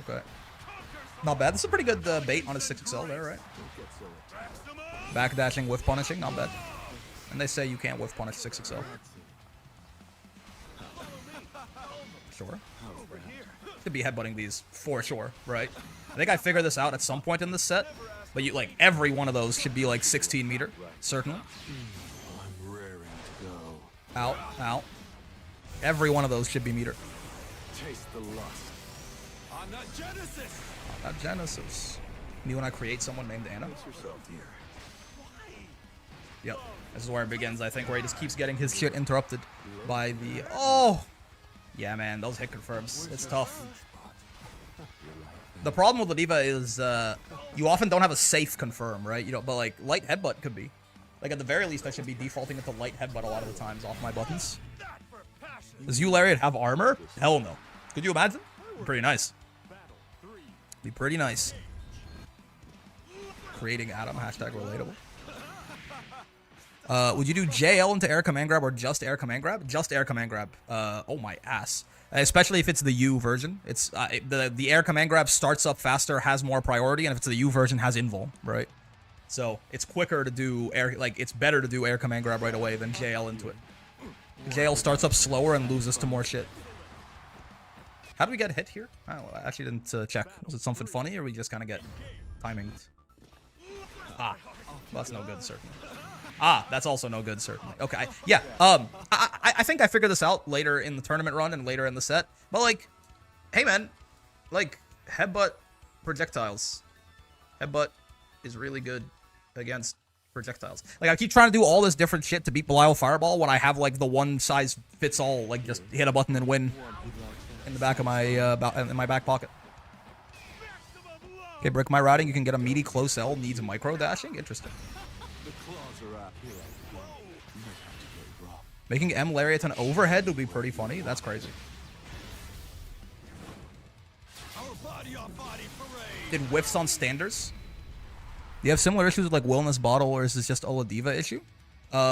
Okay. Not bad. This is a pretty good bait on his 6XL there, right? Backdashing, whiff punishing, not bad. And they say you can't whiff punish 6XL. Sure. Could be headbutting these for sure, right? I think I figured this out at some point in this set, but you, like, every one of those should be like 16 meter, certainly. I'm raring to go. Out, out. Every one of those should be meter. Taste the lust. On that Genesis. On that Genesis. Me when I create someone named Anna. Yep. This is where it begins, I think, where he just keeps getting his shit interrupted by the... Oh! Yeah, man, those hit confirms. It's tough. The problem with Ladiva is you often don't have a safe confirm, right? You know, but, like, light headbutt could be. Like, at the very least, I should be defaulting it to light headbutt a lot of the times off my buttons. Does you, Lariat, have armor? Hell no. Could you imagine? Pretty nice. Be pretty nice. Creating Adam, hashtag relatable. Would you do JL into air command grab or just air command grab? Just air command grab. Oh my ass. Especially if it's the U version. It's the air command grab starts up faster, has more priority, and if it's the U version, has invul, right? So it's quicker to do air, like, it's better to do air command grab right away than JL into it. JL starts up slower and loses to more shit. How do we get hit here? I actually didn't check. Was it something funny, or we just kind of get timing? Ah, well, that's no good, certainly. Ah, that's also no good, certainly. Okay, yeah, I think I figured this out later in the tournament run and later in the set. But, like, hey, man, like, headbutt projectiles. Headbutt is really good against projectiles. Like, I keep trying to do all this different shit to beat Belial Fireball when I have, like, the one-size-fits-all, like, just hit a button and win in the back of my, in my back pocket. Okay, Brick My Routing, you can get a meaty close L, needs micro dashing. Interesting. Making M Lariat an overhead would be pretty funny. That's crazy. Did whiffs on standards? Do you have similar issues with, like, Wellness Bottle, or is this just a Ladiva issue? I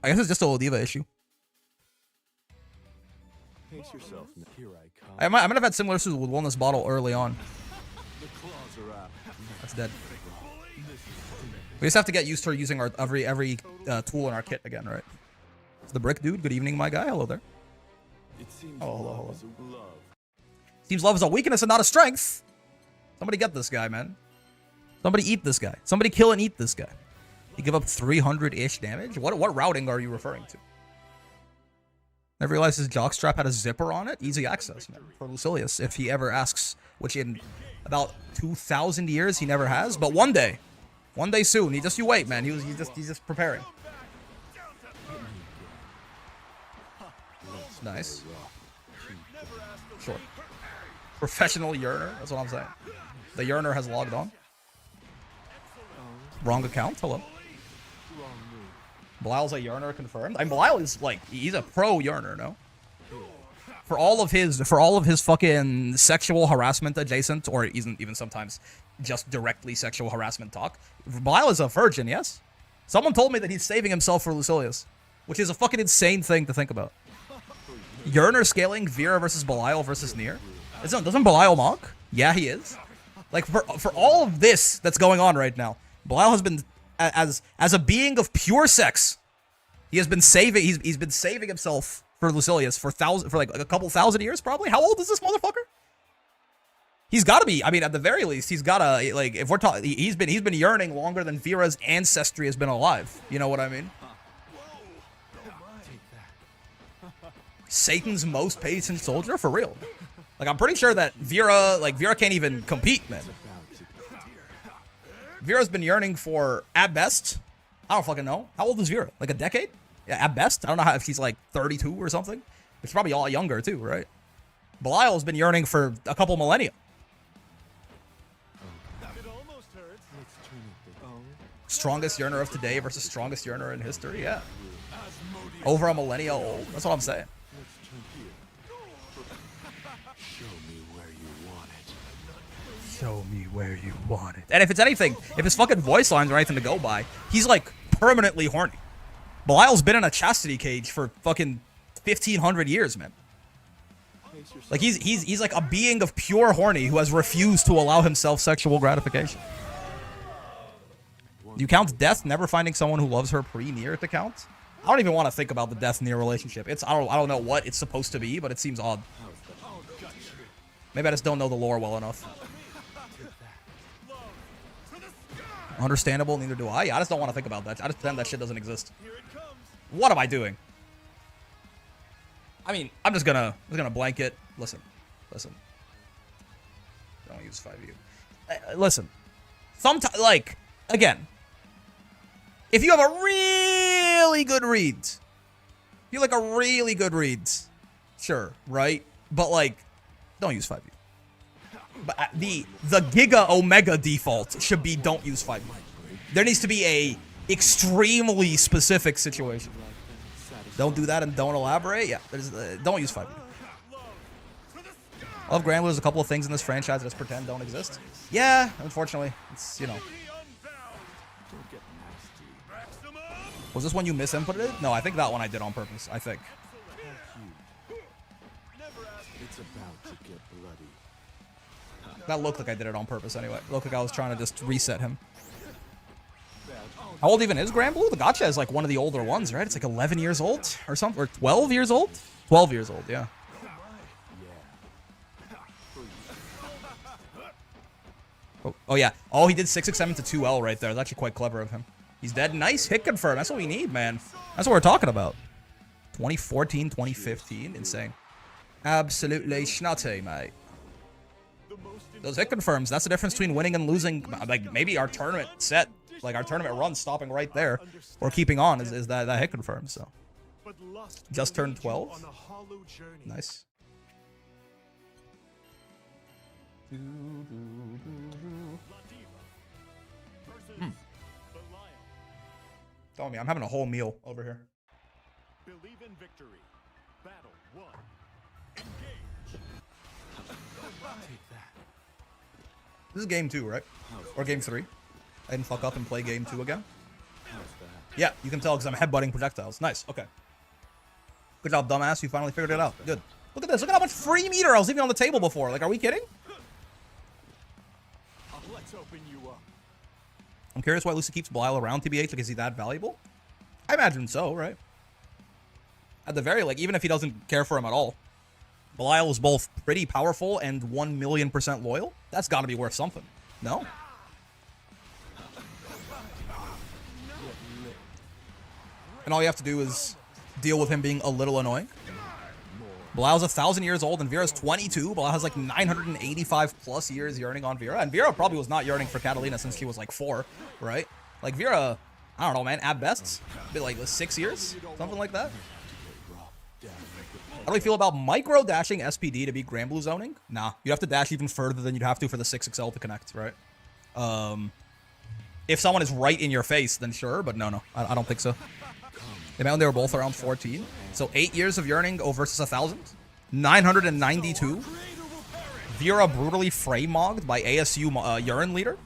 guess it's just a Ladiva issue. Pace yourself. Here I come. I might have had similar issues with Wellness Bottle early on. That's dead. We just have to get used to using our every tool in our kit again, right? It's the Brick Dude. Good evening, my guy. Hello there. Oh, hello, hello. Seems love is a weakness and not a strength. Somebody get this guy, man. Somebody eat this guy. Somebody kill and eat this guy. You give up 300-ish damage? What routing are you referring to? Never realized his jockstrap had a zipper on it. Easy access, man, for Lucilius, if he ever asks, which in about 2,000 years he never has. But one day soon. You wait, man. He's just preparing. Nice. Sure. Professional yearner. That's what I'm saying. The yearner has logged on. Wrong account. Hello. Belial's a yearner confirmed. I mean, Belial is like, he's a pro yearner, no? For all of his fucking sexual harassment adjacent, or even sometimes just directly sexual harassment talk, Belial is a virgin, yes? Someone told me that he's saving himself for Lucilius, which is a fucking insane thing to think about. Yearner scaling Vera versus Belial versus Nier? Doesn't Belial mock? Yeah, he is. Like, for all of this that's going on right now, Belial has been, as a being of pure sex, he's been saving himself for Lucilius for like a couple thousand years, probably. How old is this motherfucker? He's got to be. I mean, at the very least, he's got to, like, if we're talking, he's been yearning longer than Vera's ancestry has been alive. You know what I mean? Satan's most patient soldier, for real. Like, I'm pretty sure that Vera can't even compete, man. Vera's been yearning for, at best, I don't fucking know. How old is Vera? Like a decade? Yeah, at best. I don't know if she's like 32 or something. It's probably a lot younger too, right? Belial's been yearning for a couple millennia. Strongest yearner of today versus strongest yearner in history, yeah. Over a millennia old. That's what I'm saying. Show me where you want it. And if it's anything, if his fucking voice lines are anything to go by, he's like permanently horny. Belial's been in a chastity cage for fucking 1,500 years, man. Like he's like a being of pure horny who has refused to allow himself sexual gratification. You count death never finding someone who loves her pre-Nier to count? I don't even want to think about the death-Nier relationship. I don't know what it's supposed to be, but it seems odd. Maybe I just don't know the lore well enough. Understandable, neither do I. I just don't want to think about that. I just pretend that shit doesn't exist. What am I doing? I mean, I'm just gonna blanket. Listen. Don't use 5U. Listen. Sometimes, like, again, if you have a really good read, sure, right? But like, don't use 5U. But the Giga Omega default should be don't use 5U. There needs to be a extremely specific situation. Don't do that and don't elaborate. Yeah, don't use 5U. I love Grandler. There's a couple of things in this franchise that just pretend don't exist. Yeah, unfortunately, it's, you know. Was this one you misinputted? No, I think that one I did on purpose. I think. It's about to get bloody. That looked like I did it on purpose anyway. It looked like I was trying to just reset him. How old even is Granblue? The Gotcha is like one of the older ones, right? It's like 11 years old or something. Or 12 years old? 12 years old, yeah. Oh yeah. Oh, he did 667 to 2L right there. That's actually quite clever of him. He's dead. Nice hit confirm. That's what we need, man. That's what we're talking about. 2014, 2015. Insane. Absolutely schnutty, mate. Those hit confirms, that's the difference between winning and losing. Like, maybe our tournament set, like our tournament run stopping right there, or keeping on is that hit confirm, so. Just turned 12. Nice. Tell me, I'm having a whole meal over here. Believe in victory. Battle 1. This is game 2, right? Or game 3. I didn't fuck up and play game 2 again. Yeah, you can tell because I'm headbutting projectiles. Nice, okay. Good job, dumbass. You finally figured it out. Good. Look at this. Look at how much free meter I was leaving on the table before. Like, are we kidding? Let's open you up. I'm curious why Lucy keeps Belial around, TBH. Like, is he that valuable? I imagine so, right? At the very, like, even if he doesn't care for him at all, Belial is both pretty powerful and 1,000,000% loyal. That's got to be worth something. No? And all you have to do is deal with him being a little annoying. Belial's 1,000 years old, and Vera's 22. Belial has like 985 plus years yearning on Vera. And Vera probably was not yearning for Catalina since she was like 4, right? Like Vera, I don't know, man, at best, be like 6 years, something like that. How do we feel about micro dashing SPD to beat Grand Blue zoning? Nah, you have to dash even further than you'd have to for the 6XL to connect, right? If someone is right in your face, then sure, but no, I don't think so. They were both around 14. So 8 years of yearning versus 1,000. 992. Vera brutally frame mogged by ASU urine leader.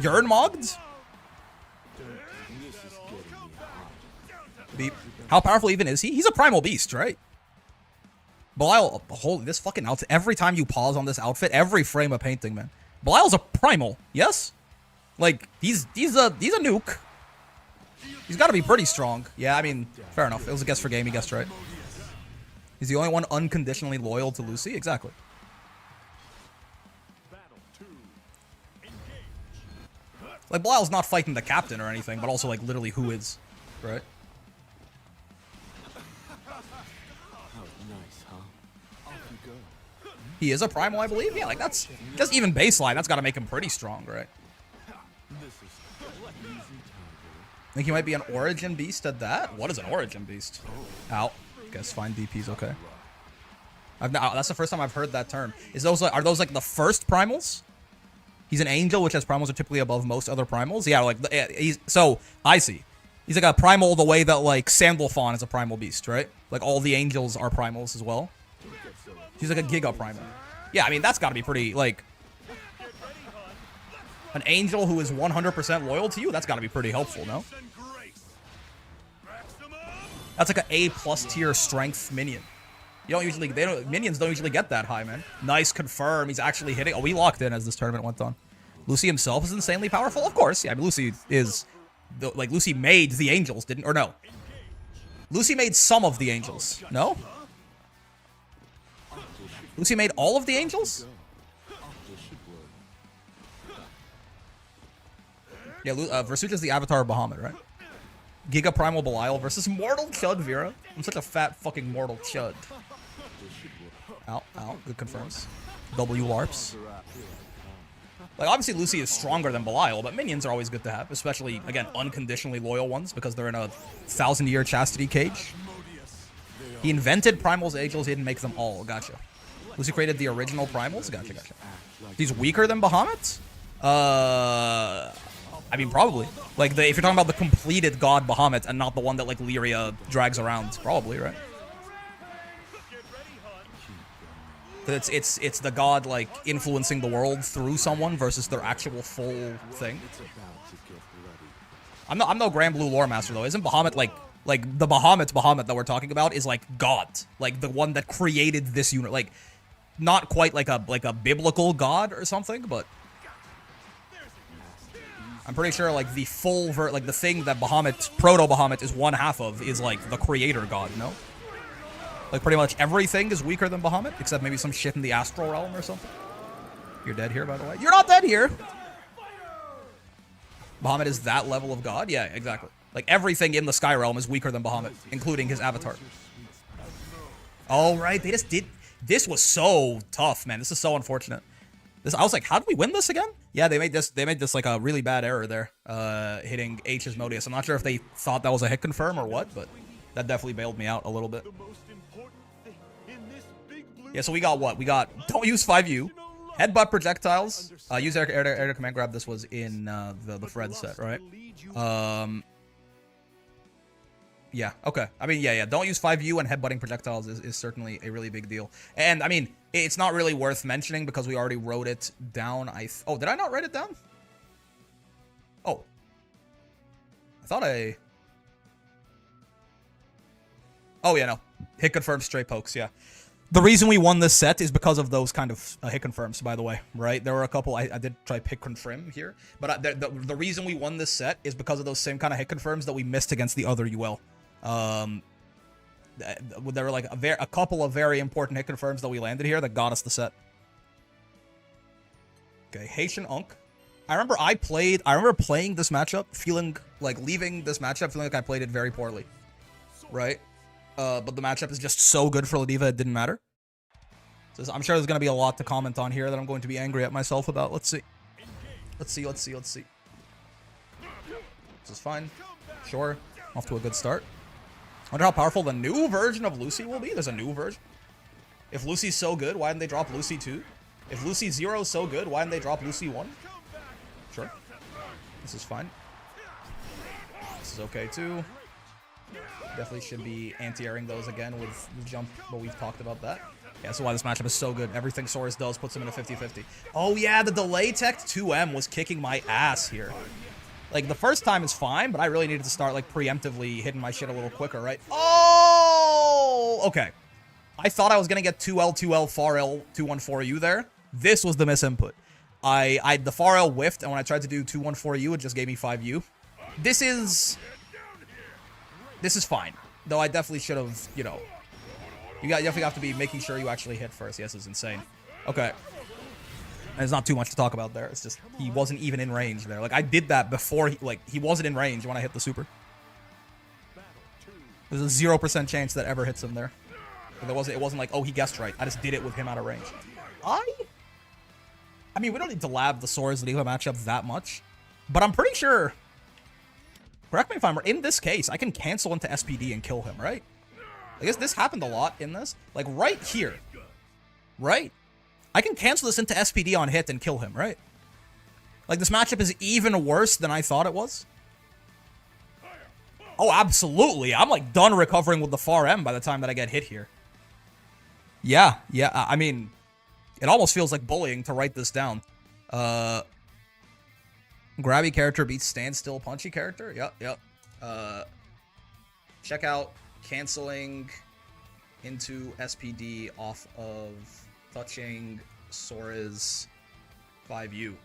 Urine mogged? Beep. How powerful even is he? He's a primal beast, right? Belial, holy, this fucking outfit. Every time you pause on this outfit, every frame of painting, man. Belial's a primal, yes? Like, he's a nuke. He's got to be pretty strong. Yeah, I mean, fair enough. It was a guess for game. He guessed right. He's the only one unconditionally loyal to Lucy. Exactly. Like, Belial's not fighting the captain or anything, but also, like, literally who is, right? He is a primal, I believe. Yeah, like, that's just even baseline. That's got to make him pretty strong, right? I think he might be an origin beast at that. What is an origin beast? Out. Guess fine. DP's okay. That's the first time I've heard that term. Are those like the first primals? He's an angel, which has primals are typically above most other primals. Yeah, like so I see. He's like a primal the way that like Sandalphon is a primal beast, right? Like all the angels are primals as well. He's like a giga primal. Yeah, I mean that's got to be pretty like. An angel who is 100% loyal to you? That's got to be pretty helpful, no? That's like an A+ tier strength minion. You don't usually, minions don't usually get that high, man. Nice, confirm. He's actually hitting. Oh, we locked in as this tournament went on. Lucy himself is insanely powerful, of course. Yeah, I mean, Lucy is, like, Lucy made the angels, didn't, or no? Lucy made some of the angels, no? Lucy made all of the angels? Yeah, Versucha's the avatar of Bahamut, right? Giga Primal Belial versus Mortal Chud Vera. I'm such a fat fucking Mortal Chud. Ow, ow, good confirms. W LARPs. Like, obviously Lucy is stronger than Belial, but minions are always good to have. Especially, again, unconditionally loyal ones, because they're in a 1,000-year chastity cage. He invented Primals Angels, he didn't make them all. Gotcha. Lucy created the original Primals? Gotcha, gotcha. He's weaker than Bahamut? I mean, probably. Like, if you're talking about the completed god Bahamut and not the one that, like, Lyria drags around. Probably, right? It's the god, like, influencing the world through someone versus their actual full thing. I'm no Grand Blue lore master, though. Isn't Bahamut, like the Bahamut that we're talking about is, like, God. Like, the one that created this unit. Like, not quite like a biblical god or something, but... I'm pretty sure, like, the full like, the thing that Bahamut, Proto-Bahamut is one half of is, like, the creator god, no? Like, pretty much everything is weaker than Bahamut, except maybe some shit in the astral realm or something. You're dead here, by the way. You're not dead here! Bahamut is that level of god? Yeah, exactly. Like, everything in the Sky Realm is weaker than Bahamut, including his avatar. All right, they just did... This was so tough, man. This is so unfortunate. I was like, how did we win this again? Yeah, they made this like a really bad error there, hitting H's Modius. I'm not sure if they thought that was a hit confirm or what, but that definitely bailed me out a little bit. Yeah, so we got what? We got don't use 5U, headbutt projectiles, use air to command grab. This was in the Fred set, right? Yeah, okay. I mean, yeah. Don't use 5U, and headbutting projectiles is certainly a really big deal. And, I mean, it's not really worth mentioning because we already wrote it down. Oh, did I not write it down? Oh. I thought I... Oh, yeah, no. Hit confirms, straight pokes, yeah. The reason we won this set is because of those kind of hit confirms, by the way, right? There were a couple, I did try pick confirm here, but the reason we won this set is because of those same kind of hit confirms that we missed against the other UL. There were like a couple of very important hit confirms that we landed here that got us the set. Okay, Haitian Unk. I remember playing this matchup, feeling like leaving this matchup, feeling like I played it very poorly. Right? But the matchup is just so good for Ladiva, it didn't matter. So I'm sure there's going to be a lot to comment on here that I'm going to be angry at myself about. Let's see. Let's see. This is fine. Sure. Off to a good start. I wonder how powerful the new version of Lucy will be. There's a new version. If Lucy's so good, why didn't they drop Lucy 2? If Lucy 0 is so good, why didn't they drop Lucy 1? Sure. This is fine. This is okay too. Definitely should be anti-airing those again with the jump, but we've talked about that. Yeah, that's why this matchup is so good. Everything Saurus does puts him in a 50-50. Oh yeah, the delay tech 2M was kicking my ass here. Like, the first time is fine, but I really needed to start, like, preemptively hitting my shit a little quicker, right? Oh! Okay. I thought I was gonna get 2L, 2L, far L, 214U there. This was the misinput. The far L whiffed, and when I tried to do 214U, it just gave me 5U. This is fine. Though I definitely should have, you know... You definitely have to be making sure you actually hit first. Yes, it's insane. Okay. There's not too much to talk about there. It's just, he wasn't even in range there. Like, I did that before, he wasn't in range when I hit the super. There's a 0% chance that ever hits him there. It wasn't like, oh, he guessed right. I just did it with him out of range. I mean, we don't need to lab the Saurus Ladiva matchup that much. But I'm pretty sure, correct me if I'm wrong, in this case, I can cancel into SPD and kill him, right? I guess this happened a lot in this. Like, right here. Right? I can cancel this into SPD on hit and kill him, right? Like, this matchup is even worse than I thought it was. Oh, absolutely. I'm, like, done recovering with the far M by the time that I get hit here. Yeah. I mean, it almost feels like bullying to write this down. Grabby character beats standstill punchy character? Yep. Check out canceling into SPD off of touching Sora's 5U.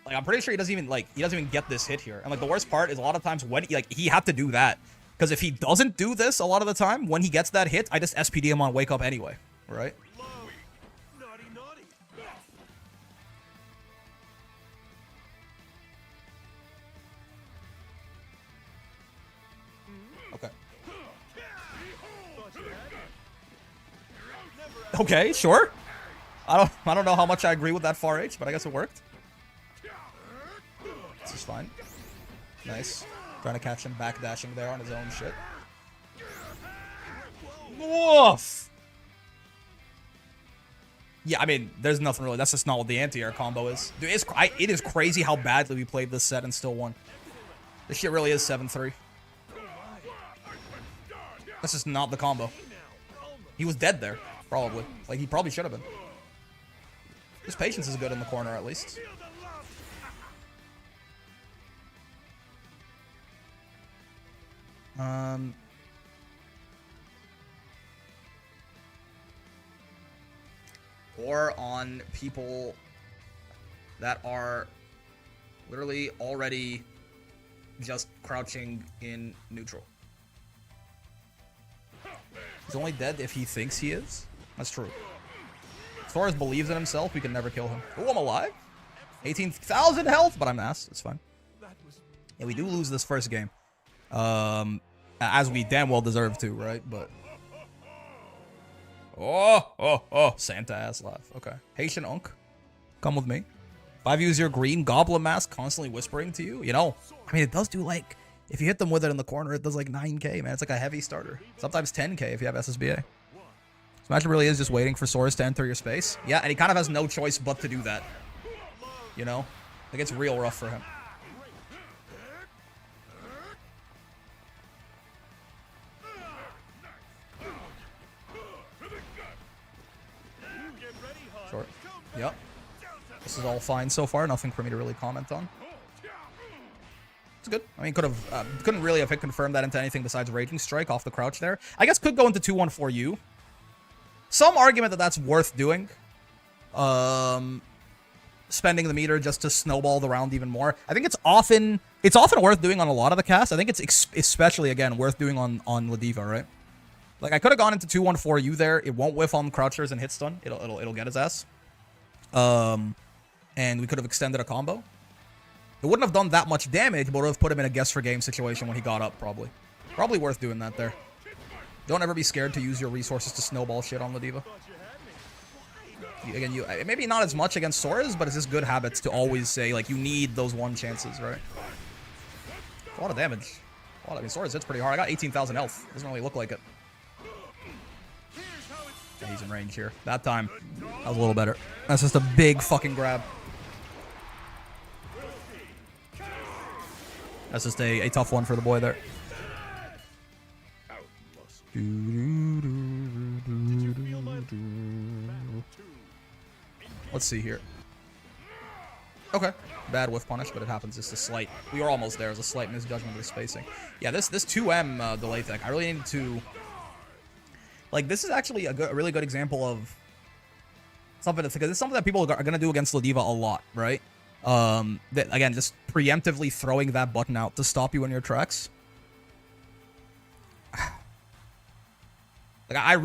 Like, I'm pretty sure he doesn't even get this hit here. And like, the worst part is a lot of times when he had to do that, because if he doesn't do this a lot of the time, when he gets that hit, I just SPD him on wake up anyway, right? Okay, sure. I don't know how much I agree with that far H, but I guess it worked. This is fine. Nice. Trying to catch him backdashing there on his own shit. Woof! Yeah, I mean, there's nothing really. That's just not what the anti-air combo is. Dude, it is crazy how badly we played this set and still won. This shit really is 7-3. That's just not the combo. He was dead there. Probably. Like, he probably should have been. His patience is good in the corner, at least. Or on people that are literally already just crouching in neutral. He's only dead if he thinks he is. That's true. As far as believes in himself, we can never kill him. Oh, I'm alive. 18,000 health, but I'm ass. It's fine. Yeah, we do lose this first game. As we damn well deserve to, right? But... Oh, Santa ass laugh. Okay. Haitian Unk. Come with me. 5 use your green goblin mask constantly whispering to you. You know, I mean, it does do like... If you hit them with it in the corner, it does like 9k, man. It's like a heavy starter. Sometimes 10k if you have SSBA. This matchup really is just waiting for Saurus to enter your space. Yeah, and he kind of has no choice but to do that. You know? Like, it's real rough for him. Short. Yep. This is all fine so far. Nothing for me to really comment on. It's good. I mean, couldn't really have confirmed that into anything besides Raging Strike off the crouch there. I guess could go into 214U. Some argument that that's worth doing. Spending the meter just to snowball the round even more. I think it's often worth doing on a lot of the casts. I think it's especially, again, worth doing on Ladiva, right? Like, I could have gone into 214U there. It won't whiff on crouchers and hit stun. It'll get his ass. and we could have extended a combo. It wouldn't have done that much damage, but it would have put him in a guess for game situation when he got up, probably. Probably worth doing that there. Don't ever be scared to use your resources to snowball shit on Ladiva. Again, maybe not as much against Soras, but it's just good habits to always say, like, you need those 1 chances, right? A lot of damage. I mean, Soras hits pretty hard. I got 18,000 health. Doesn't really look like it. Yeah, he's in range here. That time, that was a little better. That's just a big fucking grab. That's just a tough one for the boy there. Let's see here. Okay. Bad whiff punish, but it happens. Just a slight... We were almost there. It was a slight misjudgment of the spacing. Yeah, this 2M delay tech, I really need to... Like, this is actually a really good example of something that's... Because it's something that people are going to do against Ladiva a lot, right? That, again, just preemptively throwing that button out to stop you in your tracks. Like, I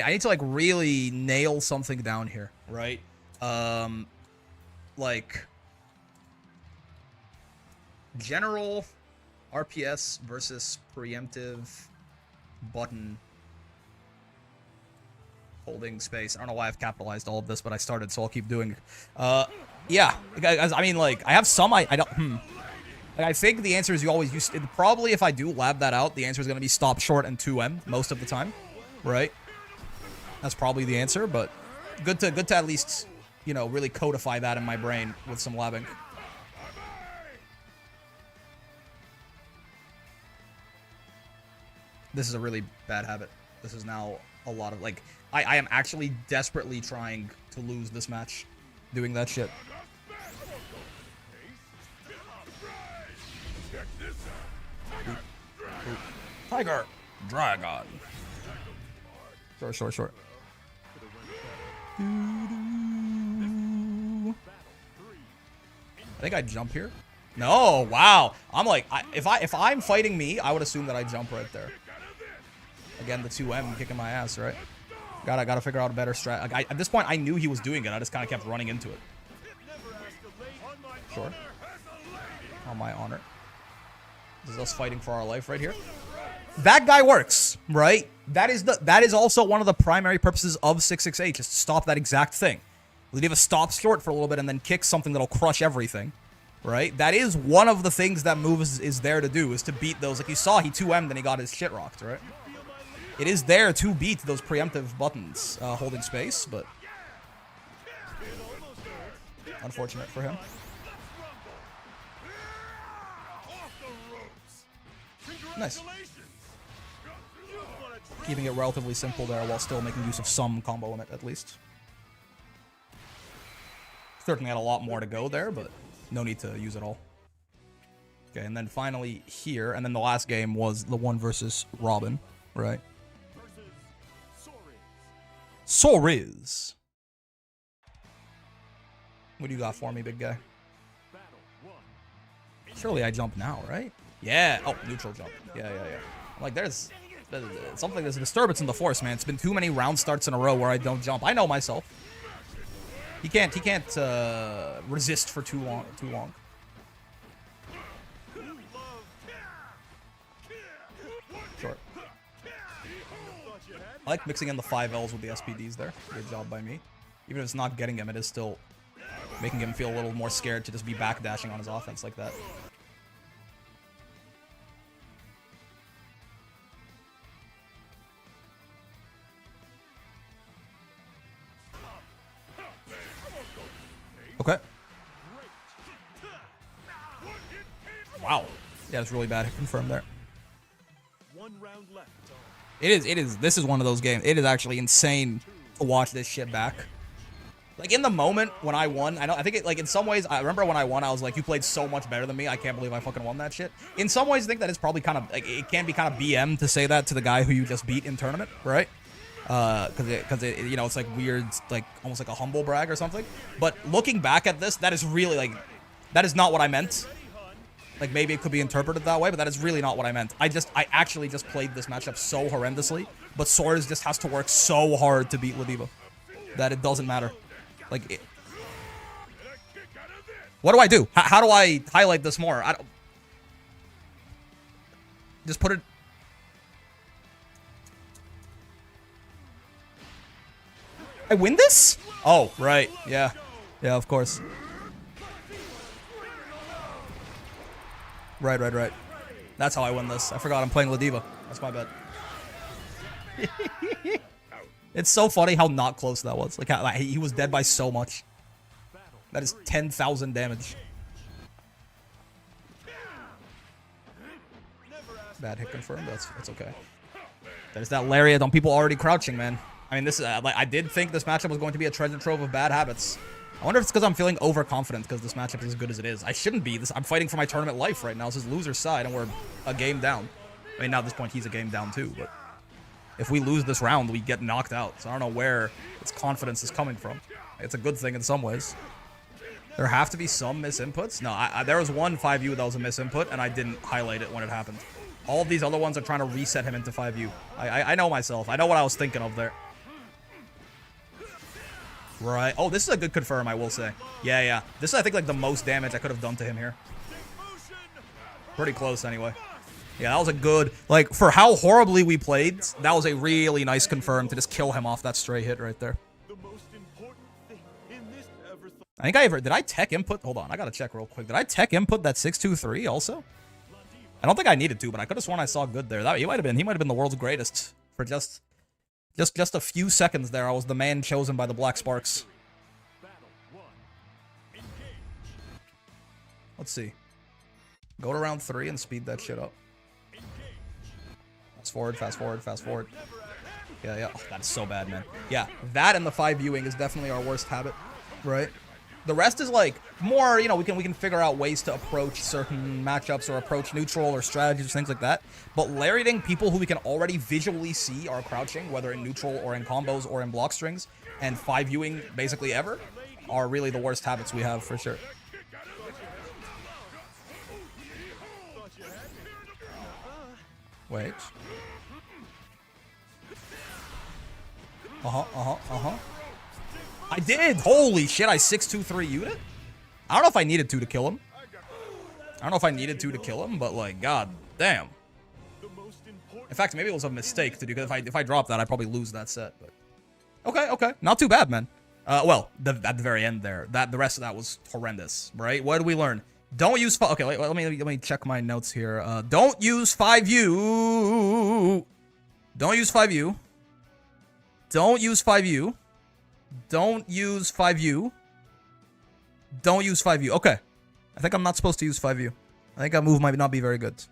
need to, like, really nail something down here, right? Like, general RPS versus preemptive button holding space. I don't know why I've capitalized all of this, but I started, so I'll keep doing it. Yeah, I mean, like, I have some, I don't, Like, I think the answer is you always use... Probably if I do lab that out, the answer is going to be stop short and 2M most of the time, right? That's probably the answer, but good to at least, you know, really codify that in my brain with some labbing. This is a really bad habit. This is now a lot of, like... I am actually desperately trying to lose this match doing that shit. Tiger! Dragon! Short. I think I jump here. No, wow. I'm like, if I'm fighting me, I would assume that I jump right there. Again, the 2M kicking my ass, right? Gotta figure out a better strat. Like, at this point, I knew he was doing it. I just kind of kept running into it. Sure. On my honor. This is us fighting for our life right here. That guy works, right? That is also one of the primary purposes of 668, just to stop that exact thing. Ladiva stops short for a little bit and then kicks something that'll crush everything, right? That is one of the things that moves is there to do, is to beat those. Like you saw, he 2M'd and he got his shit rocked, right? It is there to beat those preemptive buttons, holding space, but unfortunate for him. Nice. Keeping it relatively simple there while still making use of some combo limit, at least. Certainly had a lot more to go there, but no need to use it all. Okay, and then finally here, and then the last game was the one versus Robin, right? Soris. What do you got for me, big guy? Surely I jump now, right? Yeah. Oh, neutral jump. Yeah. I'm like, there's something, there's a disturbance in the force, man. It's been too many round starts in a row where I don't jump. I know myself. He can't resist for too long. Short. I like mixing in the 5Ls with the SPDs there. Good job by me. Even if it's not getting him, it is still making him feel a little more scared to just be backdashing on his offense like that. Okay. Wow. Yeah, it's really bad. Confirmed there. 1 round left. It is. This is one of those games. It is actually insane to watch this shit back. Like, in the moment when I won, I think it, like, in some ways, I remember when I won, I was like, you played so much better than me. I can't believe I fucking won that shit. In some ways, I think that is probably kind of, like, it can be kind of BM to say that to the guy who you just beat in tournament, right? Because you know, it's like weird, like almost like a humble brag or something. But looking back at this, that is really like, that is not what I meant. Like, maybe it could be interpreted that way, but that is really not what I meant. I actually just played this matchup so horrendously, but Soras just has to work so hard to beat Ladiva that it doesn't matter. Like, What do I do? How do I highlight this more? I don't... Just put it... I win this? Oh, right. Yeah. Yeah, of course. Right. That's how I win this. I forgot I'm playing Ladiva. That's my bad. It's so funny how not close that was. Like, he was dead by so much. That is 10,000 damage. Bad hit confirmed. That's okay. There's that lariat on people already crouching, man. I mean, this is like, I did think this matchup was going to be a treasure trove of bad habits. I wonder if it's because I'm feeling overconfident because this matchup is as good as it is. I shouldn't be. I'm fighting for my tournament life right now. This is loser's side, and we're a game down. I mean, now at this point, he's a game down too, but if we lose this round, we get knocked out. So I don't know where its confidence is coming from. It's a good thing in some ways. There have to be some misinputs. No, there was one 5U that was a misinput, and I didn't highlight it when it happened. All of these other ones are trying to reset him into 5U. I know myself. I know what I was thinking of there. Right. Oh, this is a good confirm, I will say. Yeah. This is, I think, like the most damage I could have done to him here. Pretty close, anyway. Yeah, that was a good... Like, for how horribly we played, that was a really nice confirm to just kill him off that stray hit right there. I think I ever... Did I tech input? Hold on, I gotta check real quick. Did I tech input that 623 also? I don't think I needed to, but I could have sworn I saw good there. He might have been the world's greatest for just a few seconds there. I was the man chosen by the Black Sparks. Let's see. Go to round 3 and speed that shit up. Fast forward. Yeah. Oh, that's so bad, man. Yeah, that and the 5 viewing is definitely our worst habit, right? The rest is like more, you know, we can figure out ways to approach certain matchups or approach neutral or strategies, things like that. But lariating people who we can already visually see are crouching, whether in neutral or in combos or in block strings, and 5 viewing basically ever, are really the worst habits we have for sure. Wait. I did! Holy shit, I 6-2-3 unit? I don't know if I needed to kill him. But like, god damn. In fact, maybe it was a mistake to do, because if I drop that, I'd probably lose that set. But okay. Not too bad, man. Well, at the very end there, the rest of that was horrendous, right? What did we learn? Don't use... Okay, let me check my notes here. Don't use 5U. Don't use 5U. Don't use 5U. Don't use 5U. Don't use 5U. Okay. I think I'm not supposed to use 5U. I think that move might not be very good.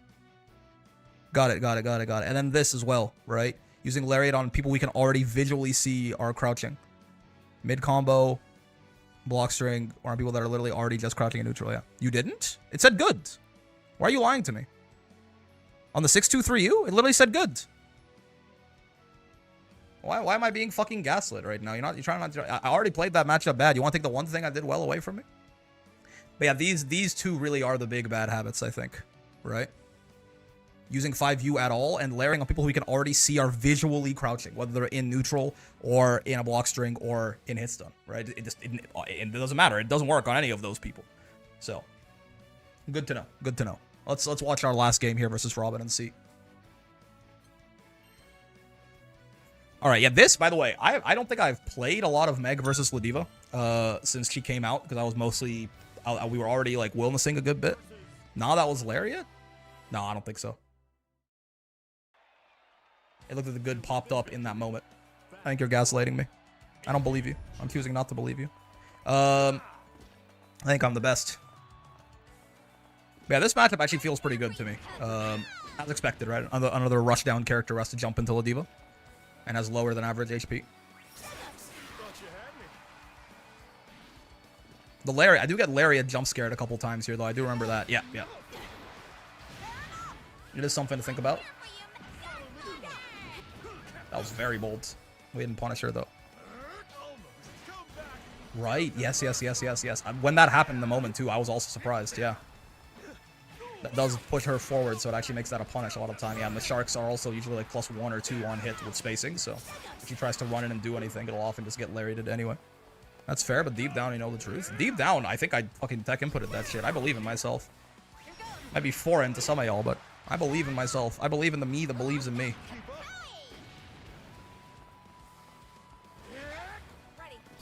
Got it. And then this as well, right? Using Lariat on people we can already visually see are crouching. Mid combo, block string, or on people that are literally already just crouching in neutral, yeah. You didn't? It said good. Why are you lying to me? On the 6-2-3U, it literally said good. Why am I being fucking gaslit right now? You're trying not to... I already played that matchup bad. You want to take the one thing I did well away from me? But yeah, these two really are the big bad habits, I think. Right? Using 5U at all and layering on people who we can already see are visually crouching, whether they're in neutral or in a block string or in hit stun, right? It doesn't matter. It doesn't work on any of those people. So, good to know. Let's watch our last game here versus Robin and see. All right, yeah, this, by the way, I don't think I've played a lot of Meg versus Ladiva since she came out, because I was mostly, we were already, like, witnessing a good bit. Now that was Lariat? No, I don't think so. It looked like the good popped up in that moment. I think you're gaslighting me. I don't believe you. I'm choosing not to believe you. I think I'm the best. But yeah, this matchup actually feels pretty good to me. As expected, right? Another rushdown character has to jump into Ladiva. And has lower than average HP. The Lariat, I do get Lariat jump scared a couple times here, though. I do remember that. Yeah. It is something to think about. That was very bold. We didn't punish her, though. Right. Yes. When that happened in the moment, too, I was also surprised. Yeah. That does push her forward, so it actually makes that a punish a lot of time. Yeah, and the Sharks are also usually like +1 or 2 on hit with spacing, so if she tries to run in and do anything, it'll often just get lariated anyway. That's fair, but deep down, you know the truth. Deep down, I think I fucking tech inputted that shit. I believe in myself. Might be foreign to some of y'all, but I believe in myself. I believe in the me that believes in me.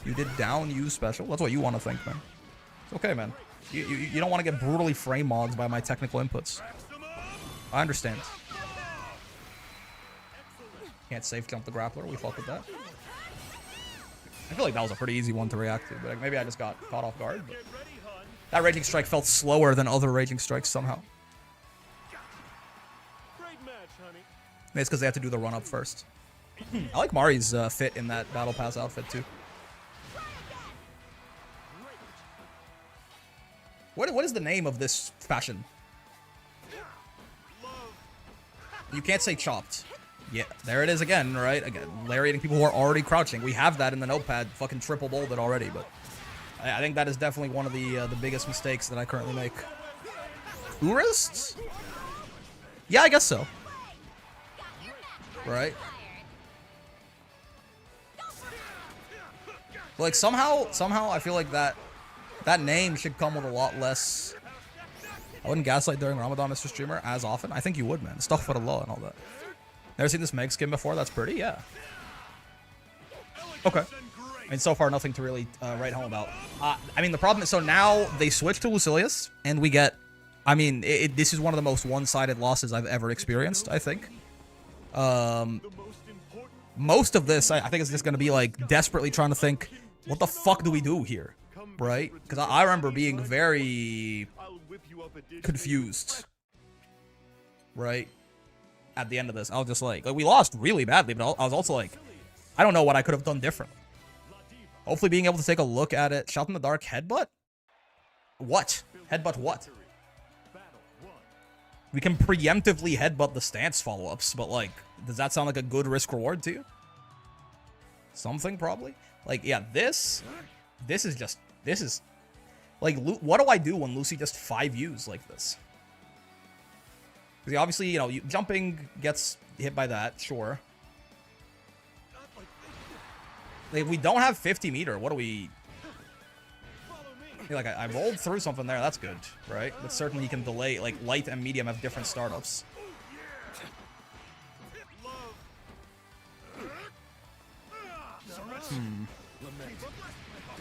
You did down use special? That's what you want to think, man. It's okay, man. You don't want to get brutally frame mods by my technical inputs. I understand. Can't safe jump the grappler. We fuck with that. I feel like that was a pretty easy one to react to, but maybe I just got caught off guard. But that Raging Strike felt slower than other Raging Strikes somehow. Maybe it's because they have to do the run-up first. I like Mari's fit in that Battle Pass outfit, too. What is the name of this fashion? You can't say chopped. Yeah, there it is again, right? Again, lariating people who are already crouching. We have that in the notepad, fucking triple bolded already, but I think that is definitely one of the biggest mistakes that I currently make. Tourists? Yeah, I guess so. Right? Like somehow I feel like that name should come with a lot less. I wouldn't gaslight during Ramadan, Mr. Streamer, as often. I think you would, man. Stuff for the law and all that. Never seen this Meg skin before? That's pretty, yeah. Okay. I mean, so far, nothing to really write home about. I mean, the problem is, so now they switch to Lucilius, and we get... I mean, this is one of the most one-sided losses I've ever experienced, I think. Most of this, I think, is just going to be, like, desperately trying to think, what the fuck do we do here? Right? Because I remember being very confused. Right? At the end of this, I was just like, we lost really badly, but I was also like, I don't know what I could have done differently. Hopefully being able to take a look at it. Shot in the dark, headbutt? What? Headbutt what? We can preemptively headbutt the stance follow-ups, but like, does that sound like a good risk-reward to you? Something, probably? Like, yeah, this is, like, what do I do when Lucy just 5Us like this? Because obviously, you know, jumping gets hit by that, sure. Like, if we don't have 50 meter, what do we... Like, I rolled through something there, that's good, right? But certainly you can delay, like, light and medium have different startups.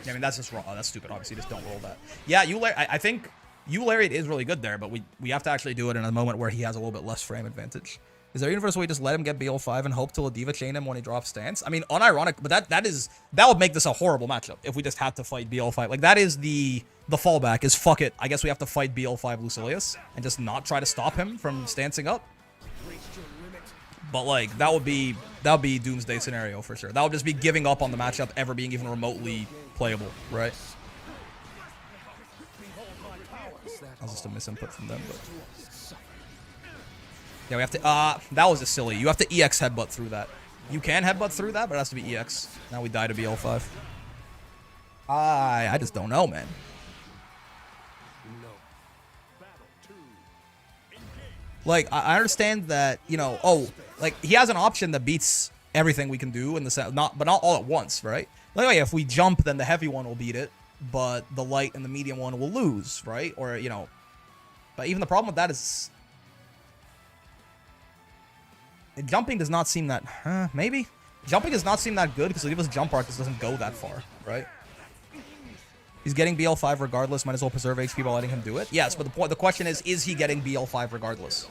Yeah, I mean, that's just wrong. Oh, that's stupid, obviously, just don't roll that. Yeah, I think... Lariat is really good there, but we have to actually do it in a moment where he has a little bit less frame advantage. Is there a universe where we just let him get BL5 and hope to Ladiva chain him when he drops stance? I mean, unironic, but that would make this a horrible matchup if we just had to fight BL5. Like, that is the fallback, is fuck it. I guess we have to fight BL5 Lucilius and just not try to stop him from stancing up. But like, that would be doomsday scenario for sure. That would just be giving up on the matchup ever being even remotely playable, right? That was just a misinput from them, but... Yeah, we have to... that was just silly. You have to EX headbutt through that. You can headbutt through that, but it has to be EX. Now we die to BL5. I just don't know, man. Like, I understand that, you know... Oh, like, he has an option that beats everything we can do in the set. But not all at once, right? Like, if we jump, then the heavy one will beat it. But the light and the medium one will lose, right? Or, you know... But even the problem with that is... Jumping does not seem that... maybe? Jumping does not seem that good because Ladiva's jump arc just doesn't go that far, right? He's getting BL5 regardless. Might as well preserve HP by letting him do it. Yes, but the question is he getting BL5 regardless?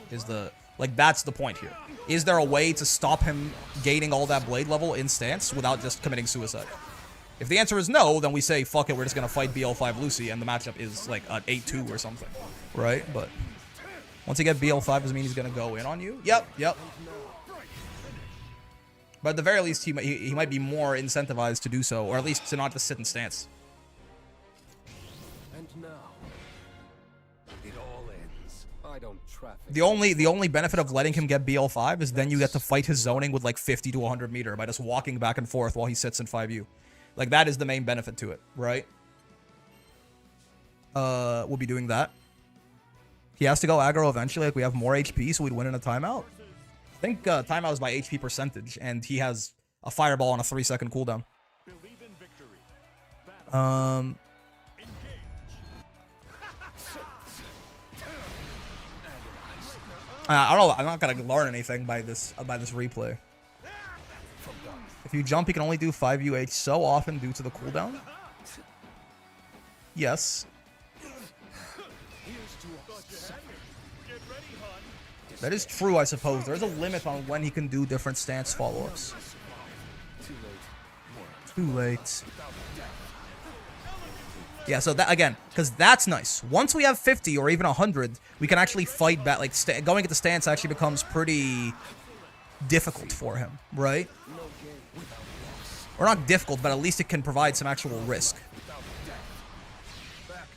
Like, that's the point here. Is there a way to stop him gaining all that blade level in stance without just committing suicide? If the answer is no, then we say, fuck it, we're just going to fight BL5 Lucy, and the matchup is like an 8-2 or something, right? But once you get BL5, does it mean he's going to go in on you? Yep. But at the very least, he might be more incentivized to do so, or at least to not just sit in stance. And now, it all ends. I don't traffic. The only benefit of letting him get BL5 is then you get to fight his zoning with like 50 to 100 meter by just walking back and forth while he sits in 5U. Like, that is the main benefit to it, right? We'll be doing that. He has to go aggro eventually. Like, we have more HP, so we'd win in a timeout. I think timeout is by HP percentage, and he has a fireball on a 3-second cooldown. I don't know. I'm not gonna learn anything by this replay. If you jump, you can only do 5 UH so often due to the cooldown. Yes. That is true, I suppose. There's a limit on when he can do different stance follow-ups. Too late. Yeah, so that, again, because that's nice. Once we have 50 or even 100, we can actually fight back. Like, going into stance actually becomes pretty difficult for him, right? Or not difficult, but at least it can provide some actual risk.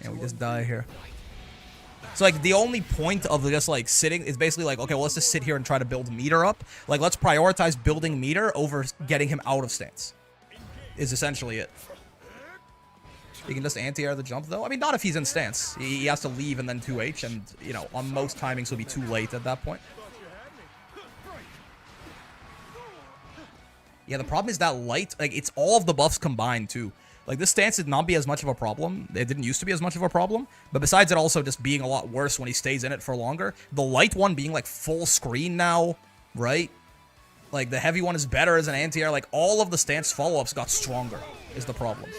Yeah, we just die here. So, like, the only point of just, like, sitting is basically like, okay, well, let's just sit here and try to build meter up. Like, let's prioritize building meter over getting him out of stance. Is essentially it. You can just anti-air the jump, though. I mean, not if he's in stance. He has to leave and then 2H, and, you know, on most timings, he'll be too late at that point. Yeah, the problem is that light, like, it's all of the buffs combined, too. Like, this stance did not be as much of a problem. It didn't used to be as much of a problem. But besides it also just being a lot worse when he stays in it for longer, the light one being, like, full screen now, right? Like, the heavy one is better as an anti-air. Like, all of the stance follow-ups got stronger, is the problem.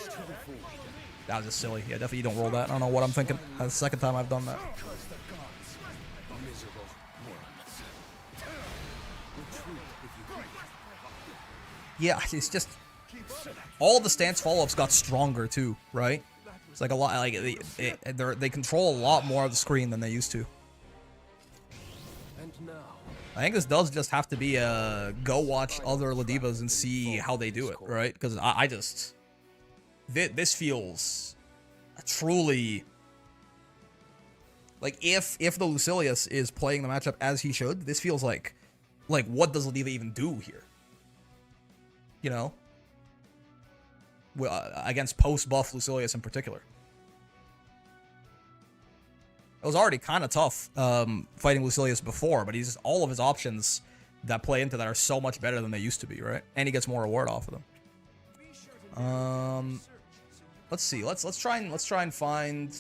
That was just silly. Yeah, definitely you don't roll that. I don't know what I'm thinking. That's the second time I've done that. Yeah, it's just... all the stance follow-ups got stronger, too, right? It's like a lot... like they control a lot more of the screen than they used to. I think this does just have to be a go watch other Ladivas and see how they do it, right? Because I just... this feels truly... like, if the Lucilius is playing the matchup as he should, this feels like what does Ladiva even do here? You know? Against post-buff Lucilius in particular. It was already kind of tough fighting Lucilius before, but he's all of his options that play into that are so much better than they used to be, right? And he gets more reward off of them. Let's see. Let's try and find.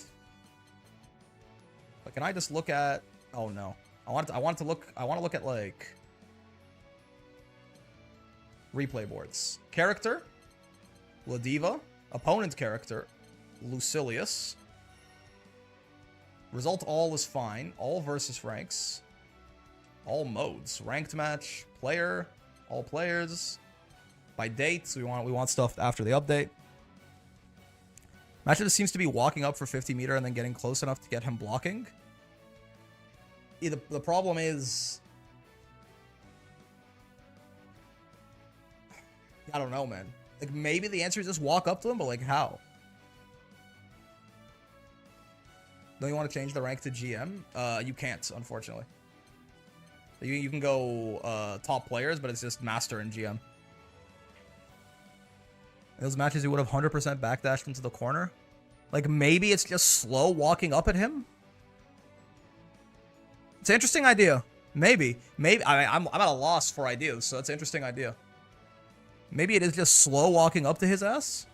But can I just look at? Oh no. I want to look at like replay boards. Character, Ladiva, opponent character, Lucilius. Result all is fine. All versus ranks. All modes. Ranked match, player, all players. By date, so we want stuff after the update. Matchup just seems to be walking up for 50 meter and then getting close enough to get him blocking. Yeah, the problem is... I don't know, man. Like, maybe the answer is just walk up to him, but, like, how? Don't you want to change the rank to GM? You can't, unfortunately. You can go top players, but it's just Master and GM. In those matches, you would have 100% backdashed into the corner. Like, maybe it's just slow walking up at him? It's an interesting idea. Maybe. I'm at a loss for ideas, so it's an interesting idea. Maybe it is just slow walking up to his ass?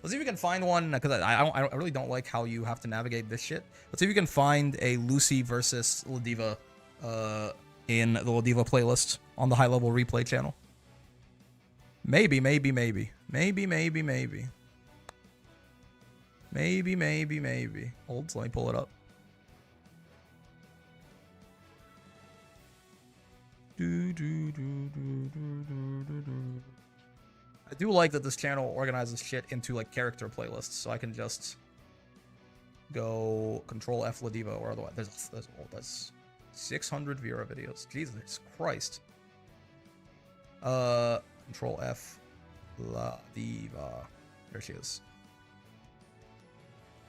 Let's see if we can find one, because I really don't like how you have to navigate this shit. Let's see if we can find a Lucy versus Ladiva in the Ladiva playlist on the High Level Replay channel. Maybe. Maybe. Hold, let me pull it up. I do like that this channel organizes shit into like character playlists, so I can just go Control F Ladiva or otherwise. That's 600 Vera videos. Jesus Christ. Control F Ladiva. There she is.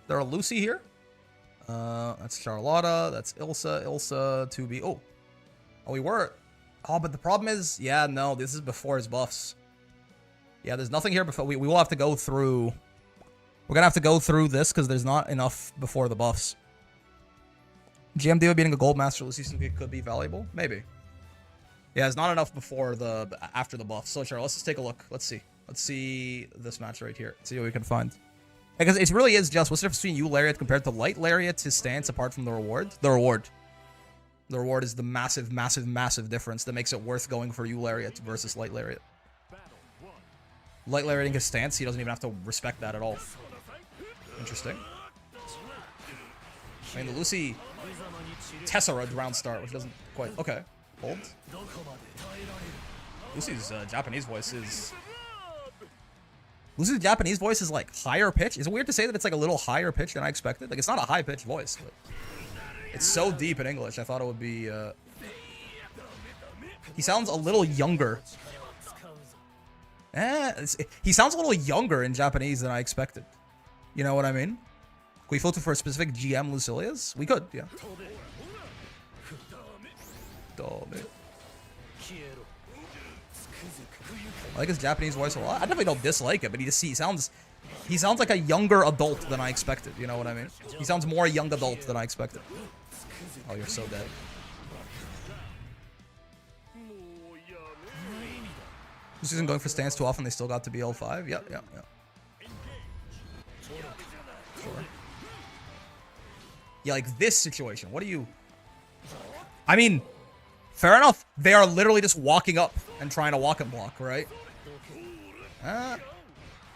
Is there a Lucy here? That's Charlotta. That's Ilsa. Ilsa 2B. Oh, we were. Oh, but the problem is, yeah, no, this is before his buffs. Yeah, there's nothing here before. We will have to go through. We're gonna have to go through this because there's not enough before the buffs. GM Diva beating a Gold Master Lucy could be valuable. Maybe. Yeah, it's not enough before after the buffs. So sure, let's just take a look. Let's see. Let's see this match right here. See what we can find. Because it really is just, what's the difference between you lariat compared to light lariat's his stance apart from the reward? The reward. The reward is the massive, massive, massive difference that makes it worth going for you lariat versus light lariat. Light lariating his stance, he doesn't even have to respect that at all. Interesting. I mean, the Lucy Tessera round start, which doesn't quite... Okay. Hold. Lucy's Japanese voice is... Lucy's Japanese voice is like higher pitch. Is it weird to say that it's like a little higher pitch than I expected? Like, it's not a high pitched voice, but it's so deep in English. I thought it would be. He sounds a little younger. He sounds a little younger in Japanese than I expected. You know what I mean? Can we filter for a specific GM Lucilia's? We could, yeah. I like his Japanese voice a lot. I definitely don't dislike it, but he sounds like a younger adult than I expected. You know what I mean? He sounds more a young adult than I expected. Oh, you're so dead. This isn't going for stance too often. They still got to be L5. Yep. Sure. Yeah, like this situation. What do you... I mean, fair enough. They are literally just walking up and trying to walk and block, right?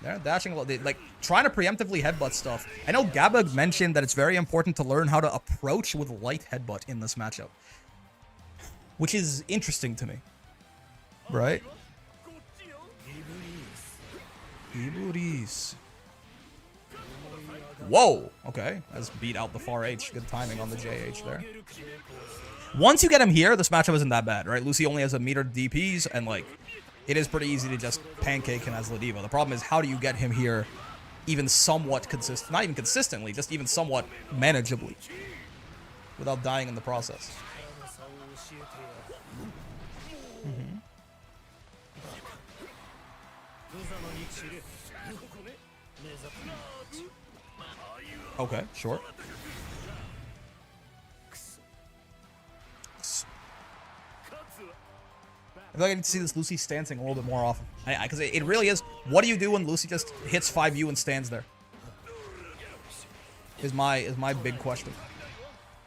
They're dashing a lot. Like, trying to preemptively headbutt stuff. I know Gabba mentioned that it's very important to learn how to approach with light headbutt in this matchup. Which is interesting to me. Right? Iburis. Whoa! Okay. Let's beat out the far H. Good timing on the JH there. Once you get him here, this matchup isn't that bad, right? Lucy only has a meter DPs, and, like, it is pretty easy to just pancake him as Ladiva. The problem is, how do you get him here even somewhat consistent? Not even consistently, just even somewhat manageably. Without dying in the process. Okay, sure. I feel like I need to see this Lucy stancing a little bit more often. Because it really is. What do you do when Lucy just hits 5U and stands there? Is my big question.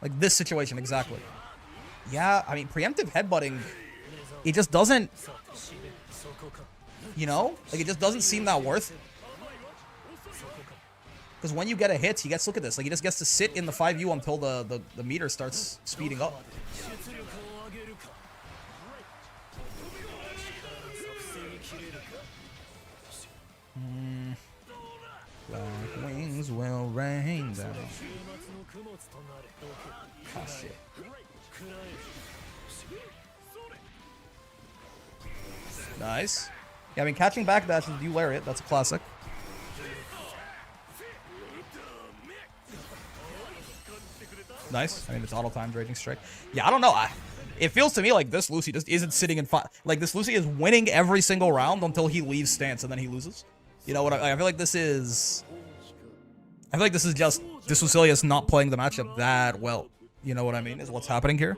Like this situation, exactly. Yeah, I mean, preemptive headbutting, it just doesn't, you know? Like, it just doesn't seem that worth it. Because when you get a hit, he gets, look at this, like, he just gets to sit in the 5U until the meter starts speeding up. Black wings will rain down. Oh, shit. Nice. Yeah, I mean, catching back dash with you lariat, that's a classic. Nice. I mean, it's auto timed raging strike. Yeah, I don't know. It feels to me like this Lucy just isn't sitting in five. Like, this Lucy is winning every single round until he leaves stance and then he loses. You know what? I feel like this is... I feel like this is just... This Lucilia is not playing the matchup that well. You know what I mean? Is what's happening here.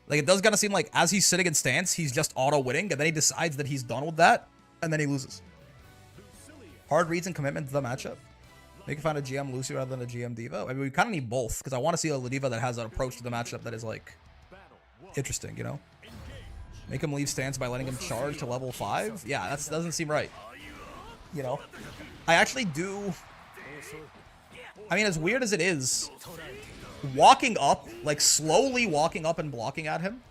Like, it does kind of seem like as he's sitting in stance, he's just auto-winning, and then he decides that he's done with that, and then he loses. Hard reads and commitment to the matchup. Make it find a GM Lucy rather than a GM Diva. I mean, we kind of need both, because I want to see a Ladiva that has an approach to the matchup that is, like, interesting, you know? Make him leave stance by letting him charge to level 5? Yeah, that doesn't seem right. You know? I actually do... I mean, as weird as it is, walking up, like, slowly walking up and blocking at him,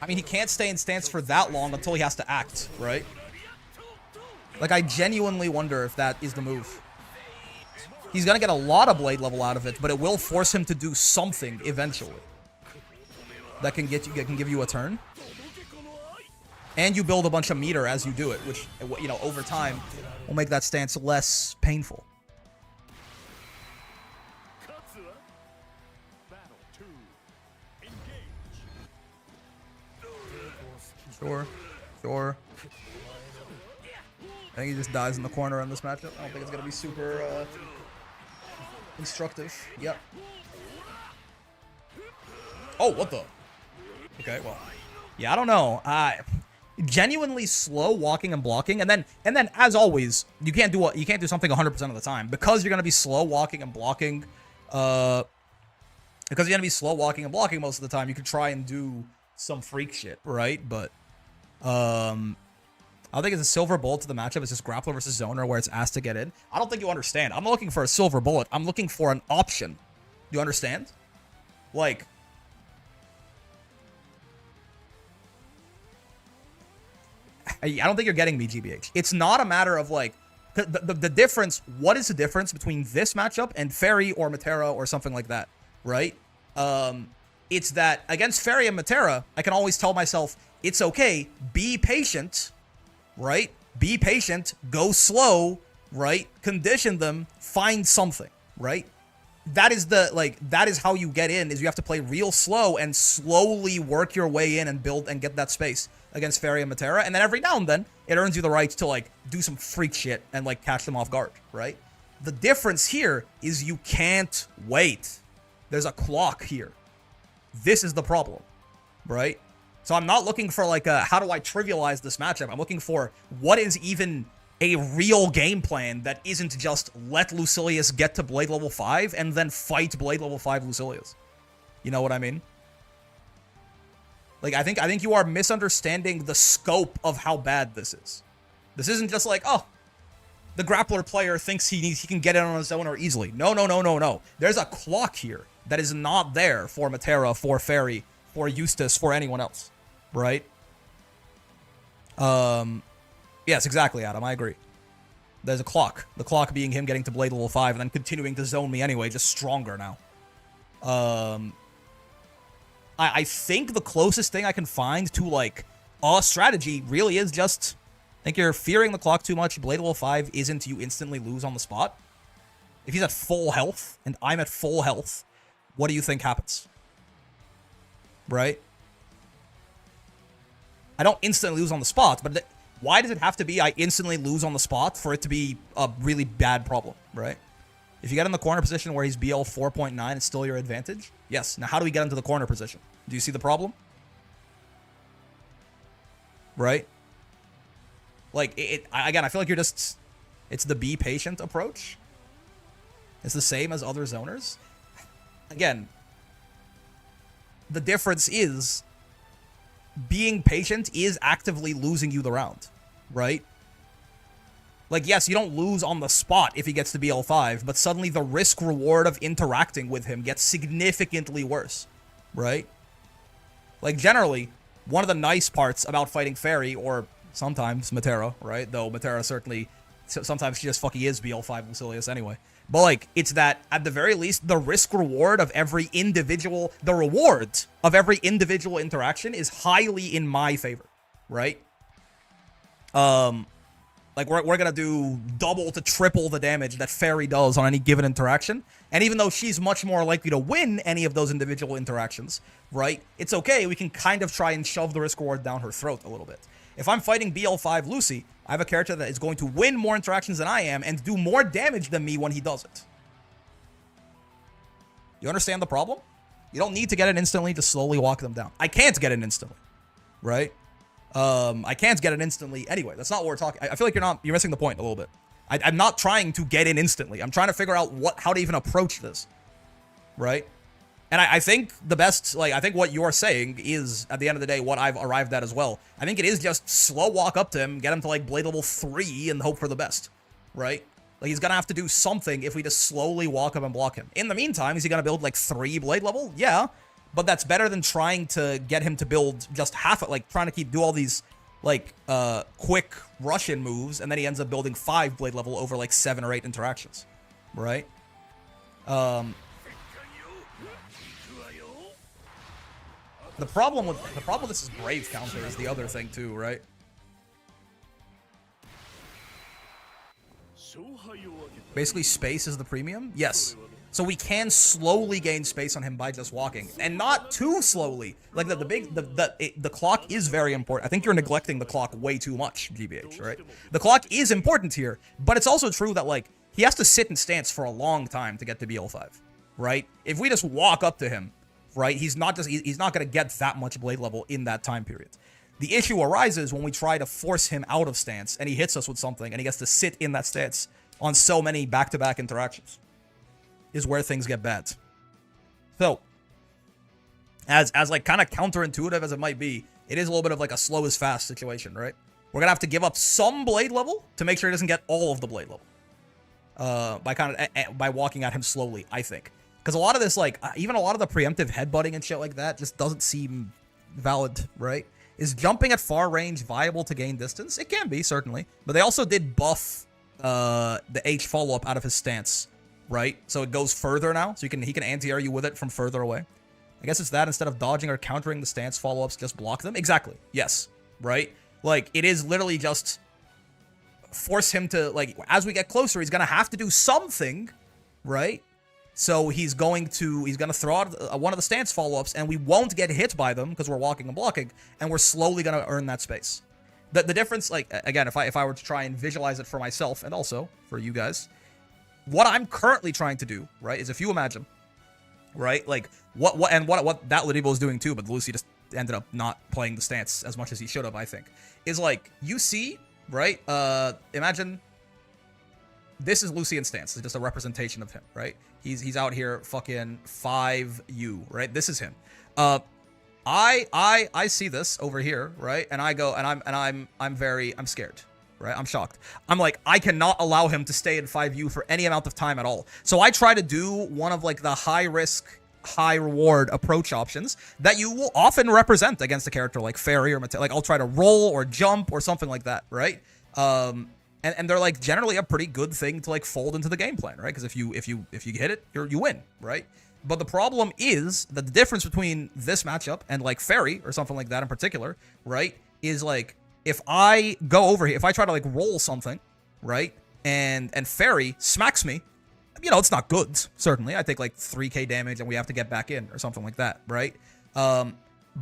I mean, he can't stay in stance for that long until he has to act, right? Like, I genuinely wonder if that is the move. He's gonna get a lot of blade level out of it, but it will force him to do something eventually that can give you a turn. And you build a bunch of meter as you do it, which, you know, over time will make that stance less painful. Sure. I think he just dies in the corner on this matchup. I don't think it's gonna be super instructive. Yep. Oh, what the? Okay, well, yeah, I don't know. genuinely slow walking and blocking, and then as always, you can't do something 100% of the time because you're gonna be slow walking and blocking. Because you're gonna be slow walking and blocking most of the time, you could try and do some freak shit, right? But I don't think it's a silver bullet to the matchup. It's just grappler versus zoner where it's asked to get in. I don't think you understand. I'm not looking for a silver bullet. I'm looking for an option. Do you understand? Like, I don't think you're getting me, GBH. It's not a matter of like the difference. What is the difference between this matchup and Fairy or Matera or something like that, right? It's that against Fairy and Matera, I can always tell myself it's okay. Be patient, right? Be patient. Go slow, right? Condition them. Find something, right? That is how you get in. Is you have to play real slow and slowly work your way in and build and get that space against Fairy and Matera, and then every now and then it earns you the right to like do some freak shit and like catch them off guard, right? The difference here is you can't wait. There's a clock here. This is the problem, right? So I'm not looking for like a how do I trivialize this matchup. I'm looking for what is even a real game plan that isn't just let Lucilius get to Blade level 5 and then fight Blade level 5 Lucilius. You know what I mean? Like, I think you are misunderstanding the scope of how bad this is. This isn't just like, oh, the grappler player thinks he can get in on his own or easily. No. There's a clock here that is not there for Matera, for Fairy, for Eustace, for anyone else, right? Yes, exactly, Adam. I agree. There's a clock. The clock being him getting to Blade level 5 and then continuing to zone me anyway, just stronger now. I think the closest thing I can find to, like, a strategy really is just, I think you're fearing the clock too much. Blade level 5 isn't you instantly lose on the spot. If he's at full health and I'm at full health, what do you think happens? Right? I don't instantly lose on the spot, but why does it have to be I instantly lose on the spot for it to be a really bad problem, right? If you get in the corner position where he's BL 4.9, it's still your advantage? Yes. Now, how do we get into the corner position? Do you see the problem? Right? Like, again, I feel like you're just... It's the be patient approach. It's the same as other zoners. Again, the difference is being patient is actively losing you the round, right? Like, yes, you don't lose on the spot if he gets to BL5, but suddenly the risk-reward of interacting with him gets significantly worse, right? Like, generally, one of the nice parts about fighting Fairy, or sometimes Matera, right? Though Matera certainly, sometimes she just fucking is BL5 Lucilius anyway. But, like, it's that, at the very least, the risk-reward of every individual, the reward of every individual interaction is highly in my favor, right? Like, we're gonna do double to triple the damage that Fairy does on any given interaction. And even though she's much more likely to win any of those individual interactions, right? It's okay, we can kind of try and shove the risk reward down her throat a little bit. If I'm fighting BL5 Lucy, I have a character that is going to win more interactions than I am and do more damage than me when he does it. You understand the problem? You don't need to get it instantly to slowly walk them down. I can't get it instantly, right? I can't get it instantly anyway. That's not what we're talking. I feel like you're missing the point a little bit. I'm not trying to get in instantly. I'm trying to figure out how to even approach this, right? And I think the best, I think what you're saying is, at the end of the day, what I've arrived at as well. I think it is just slow walk up to him, get him to, Blade level 3 and hope for the best, right? Like, he's gonna have to do something if we just slowly walk up and block him. In the meantime, is he gonna build, 3 Blade level? Yeah. But that's better than trying to get him to build just half it, trying to do all these, quick rush-in moves, and then he ends up building 5 Blade level over, 7 or 8 interactions, right? The problem with this is Brave counter is the other thing too, right? Basically, space is the premium? Yes. So we can slowly gain space on him by just walking, and not too slowly. Like the clock is very important. I think you're neglecting the clock way too much, GBH, right? The clock is important here, but it's also true that he has to sit in stance for a long time to get to BL5, right? If we just walk up to him, right, he's not gonna get that much blade level in that time period. The issue arises when we try to force him out of stance and he hits us with something and he gets to sit in that stance on so many back-to-back interactions. Is where things get bad. So, as like kind of counterintuitive as it might be, it is a little bit of like a slow is fast situation, right? We're gonna have to give up some blade level to make sure he doesn't get all of the blade level. By walking at him slowly, I think. Because a lot of this, like, even a lot of the preemptive headbutting and shit like that just doesn't seem valid, right? Is jumping at far range viable to gain distance? It can be, certainly. But they also did buff the H follow-up out of his stance, right? So it goes further now, so he can anti-air you with it from further away. I guess it's that instead of dodging or countering the stance follow-ups, just block them. Exactly. Yes. Right? Like, it is literally just force him to, like, as we get closer, he's going to have to do something, right? So he's going to throw out one of the stance follow-ups, and we won't get hit by them because we're walking and blocking, and we're slowly going to earn that space. The difference, like, again, if I were to try and visualize it for myself and also for you guys, what I'm currently trying to do, right, is if you imagine, right, like, what that Ladiva is doing too, but Lucy just ended up not playing the stance as much as he should have, I think, is like, you see, right, imagine this is Lucy in stance. It's just a representation of him, right? He's out here fucking 5U, right? This is him. I see this over here, right? And I go, and I'm scared, right? I'm shocked. I'm like, I cannot allow him to stay in 5U for any amount of time at all. So I try to do one of like the high risk, high reward approach options that you will often represent against a character like Fairy or Mattel. Like, I'll try to roll or jump or something like that, right? And they're like generally a pretty good thing to like fold into the game plan, right? Because if you hit it, you win, right? But the problem is that the difference between this matchup and like Fairy or something like that in particular, right, is like if I go over here, if I try to like roll something, right, and Fairy smacks me, you know, it's not good, certainly. I take like 3k damage and we have to get back in or something like that, right?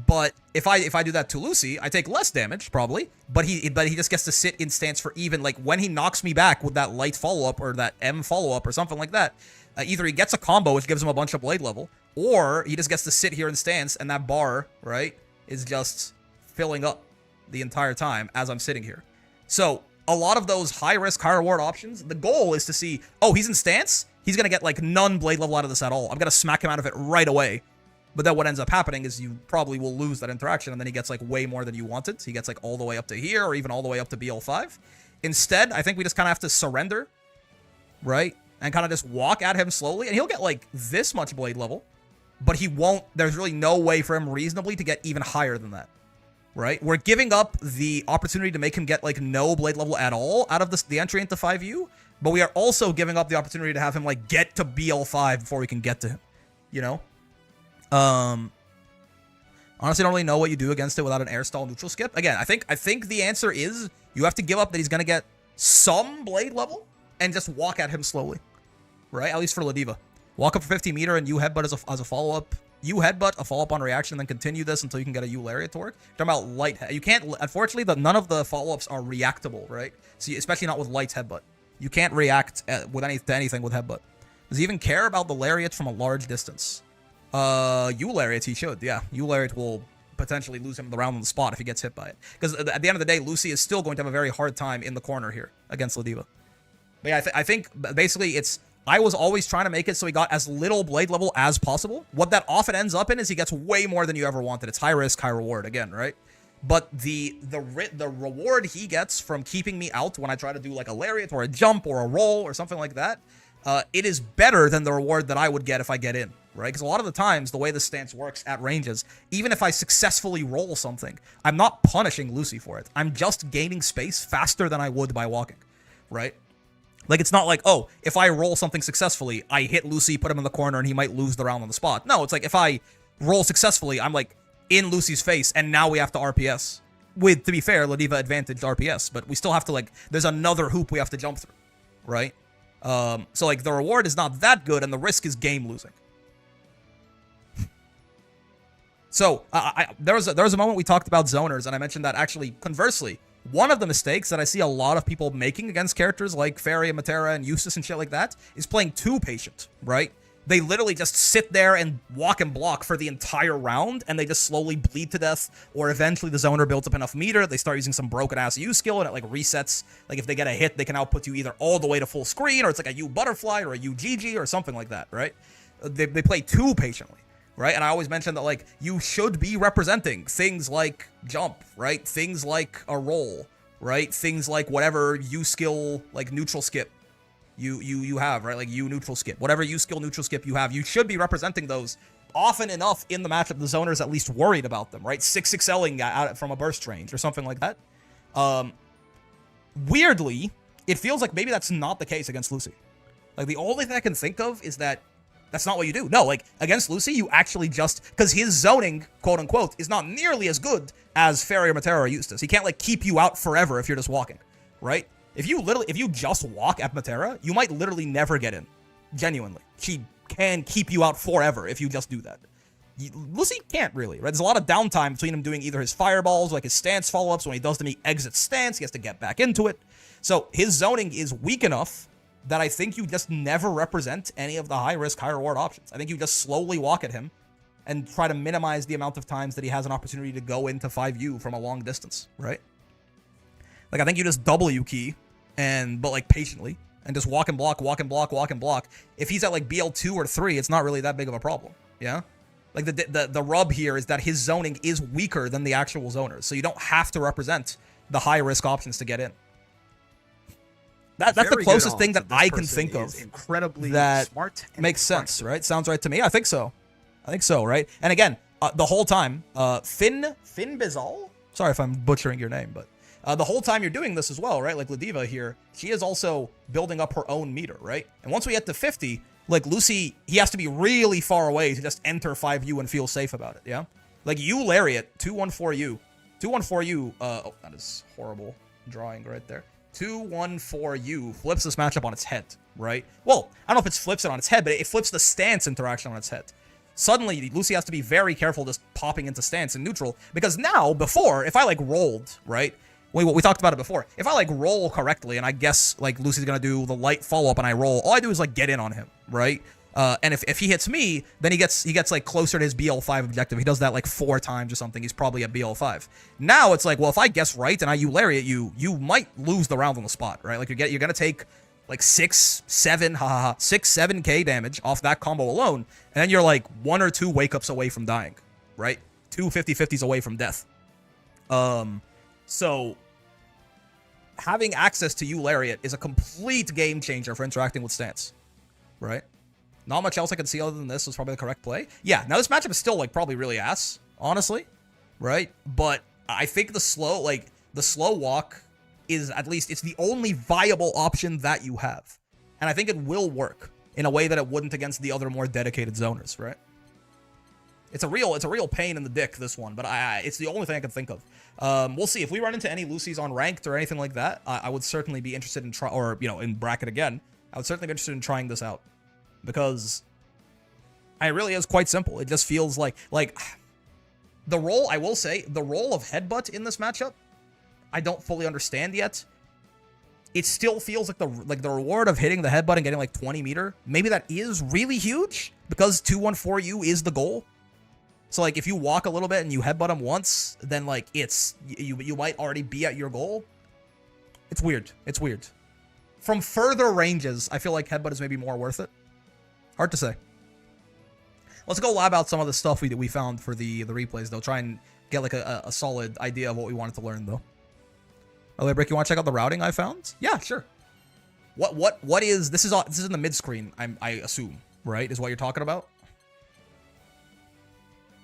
But if I do that to Lucy, I take less damage probably, but he just gets to sit in stance for even like when he knocks me back with that light follow-up or that M follow-up or something like that. Either he gets a combo which gives him a bunch of blade level, or he just gets to sit here in stance and that bar, right, is just filling up the entire time as I'm sitting here. So a lot of those high risk, high reward options, the goal is to see, oh, he's in stance, he's gonna get like none blade level out of this at all. I'm gonna smack him out of it right away. But then what ends up happening is you probably will lose that interaction, and then he gets like way more than you wanted. So he gets like all the way up to here, or even all the way up to BL5. Instead, I think we just kind of have to surrender, right? And kind of just walk at him slowly, and he'll get like this much blade level, but he won't, there's really no way for him reasonably to get even higher than that, right? We're giving up the opportunity to make him get like no blade level at all out of the entry into 5U, but we are also giving up the opportunity to have him like get to BL5 before we can get to him, you know? Honestly, don't really know what you do against it without an air stall neutral skip. Again, I think the answer is you have to give up that he's going to get some blade level and just walk at him slowly, right? At least for Ladiva. Walk up for 50 meter and you headbutt as a follow-up. You headbutt, a follow-up on reaction, then continue this until you can get a U lariat to work. Talking about light, you can't, unfortunately, none of the follow-ups are reactable, right? So especially not with light headbutt. You can't react with anything with headbutt. Does he even care about the lariat from a large distance? U lariat he should, yeah. U lariat will potentially lose him the round on the spot if he gets hit by it. Because at the end of the day, Lucy is still going to have a very hard time in the corner here against Ladiva. But yeah, I think basically I was always trying to make it so he got as little blade level as possible. What that often ends up in is he gets way more than you ever wanted. It's high risk, high reward again, right? But the reward he gets from keeping me out when I try to do like a lariat or a jump or a roll or something like that, it is better than the reward that I would get if I get in, right? Because a lot of the times, the way the stance works at ranges, even if I successfully roll something, I'm not punishing Lucy for it. I'm just gaining space faster than I would by walking, right? Like, it's not like, oh, if I roll something successfully, I hit Lucy, put him in the corner, and he might lose the round on the spot. No, it's like, if I roll successfully, I'm, like, in Lucy's face, and now we have to RPS. With, to be fair, Ladiva advantaged RPS, but we still have to, like, there's another hoop we have to jump through, right? So, like, the reward is not that good, and the risk is game losing. So, there was a moment we talked about zoners, and I mentioned that, actually, conversely, one of the mistakes that I see a lot of people making against characters like Fairy and Matera and Eustace and shit like that is playing too patient, right? They literally just sit there and walk and block for the entire round, and they just slowly bleed to death, or eventually the zoner builds up enough meter, they start using some broken-ass U skill, and it, like, resets. Like, if they get a hit, they can output you either all the way to full screen, or it's like a U butterfly, or a U GG, or something like that, right? They play too patiently, right? And I always mention that, like, you should be representing things like jump, right? Things like a roll, right? Things like whatever U skill, like, neutral skip you have, right? Like U neutral skip, whatever U skill neutral skip you have, you should be representing those often enough in the matchup. The zoner's at least worried about them, right? 6-6Ling out from a burst range or something like that. Weirdly, it feels like maybe that's not the case against Lucy. Like, the only thing I can think of is that that's not what you do. No, like, against Lucy, you actually just, because his zoning, quote unquote, is not nearly as good as Fairy or Matera or Eustace. He can't, like, keep you out forever if you're just walking, right? If you just walk at Matera, you might literally never get in. Genuinely. She can keep you out forever if you just do that. Lucy can't really, right? There's a lot of downtime between him doing either his fireballs, like his stance follow-ups. When he does them, he exits stance. He has to get back into it. So his zoning is weak enough that I think you just never represent any of the high-risk, high-reward options. I think you just slowly walk at him and try to minimize the amount of times that he has an opportunity to go into 5U from a long distance, right? Like, I think you just W key, but like patiently, and just walk and block, walk and block, walk and block. If he's at like BL2 or 3, it's not really that big of a problem, yeah? Like, the rub here is that his zoning is weaker than the actual zoners, so you don't have to represent the high-risk options to get in. That's the closest thing that I can think of. Incredibly that smart and makes sense, right? Sounds right to me. I think so. Right? And again, the whole time, Finn Bizal? Sorry if I'm butchering your name, but the whole time you're doing this as well, right? Like Ladiva here, she is also building up her own meter, right? And once we get to 50, like Lucy, he has to be really far away to just enter 5U and feel safe about it, yeah? Like U Lariat, 214U. 214U, oh, that is horrible drawing right there. 214U flips this matchup on its head, right? Well, I don't know if it flips it on its head, but it flips the stance interaction on its head. Suddenly, Lucy has to be very careful just popping into stance and neutral, because now, before, if I, like, rolled, right? We talked about it before. If I, like, roll correctly, and I guess, like, Lucy's gonna do the light follow-up and I roll, all I do is, like, get in on him, right? And if he hits me, then he gets like closer to his BL5 objective. He does that like 4 times or something. He's probably at BL5. Now it's like, well, if I guess right and I lariat you, you might lose the round on the spot, right? Like you're gonna take like 6-7K damage off that combo alone, and then you're like 1 or 2 wake ups away from dying, right? 2 50-50s away from death. So having access to lariat is a complete game changer for interacting with stance, right? Not much else I can see other than this was probably the correct play. Yeah, now this matchup is still, like, probably really ass, honestly, right? But I think the slow walk is, at least, it's the only viable option that you have. And I think it will work in a way that it wouldn't against the other more dedicated zoners, right? It's a real pain in the dick, this one, but it's the only thing I can think of. We'll see. If we run into any Lucy's on ranked or anything like that, I would certainly be interested in in bracket again. I would certainly be interested in trying this out. Because it really is quite simple. It just feels like the role, I will say, the role of headbutt in this matchup, I don't fully understand yet. It still feels like the reward of hitting the headbutt and getting like 20 meter, maybe that is really huge because 214U is the goal. So like if you walk a little bit and you headbutt him once, then like you might already be at your goal. It's weird. It's weird. From further ranges, I feel like headbutt is maybe more worth it. Hard to say. Let's go lab out some of the stuff we found for the replays, though. Try and get like a solid idea of what we wanted to learn, though. Oh, wait, Brick, you want to check out the routing I found? Yeah, sure. What is this? This is in the mid screen. I assume, right? Is what you're talking about?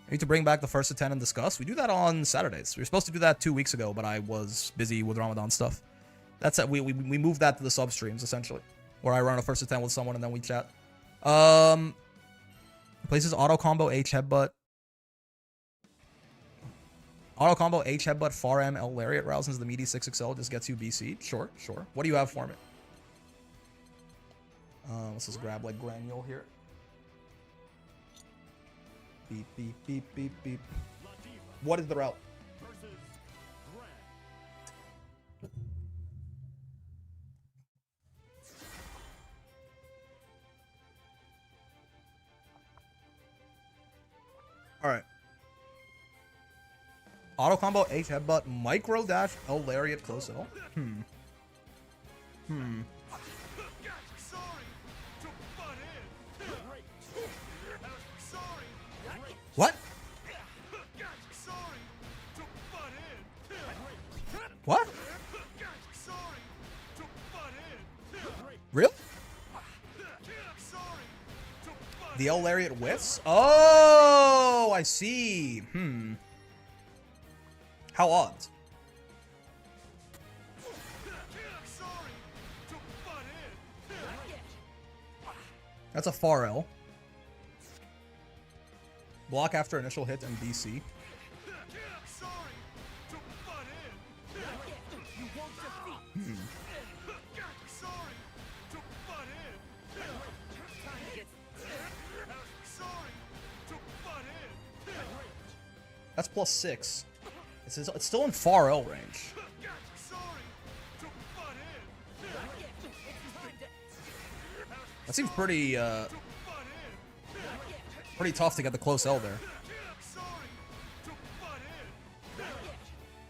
I need to bring back the first to 10 and discuss. We do that on Saturdays. We were supposed to do that 2 weeks ago, but I was busy with Ramadan stuff. That's it. We moved that to the sub streams essentially, where I run a first to 10 with someone and then we chat. Places auto combo H headbutt. Auto combo H headbutt far M L lariat rousins the meaty 6XL just gets you BC. Sure. What do you have for me? Let's just grab like granule here. Beep beep beep beep beep. What is the route? Auto combo, H headbutt, micro dash, L lariat, close L. What? What? Real? The L lariat whiffs? Oh, I see. How odd. That's a far L. Block after initial hit and BC. That's +6. It's still in far L range. That seems pretty pretty tough to get the close L there. Like,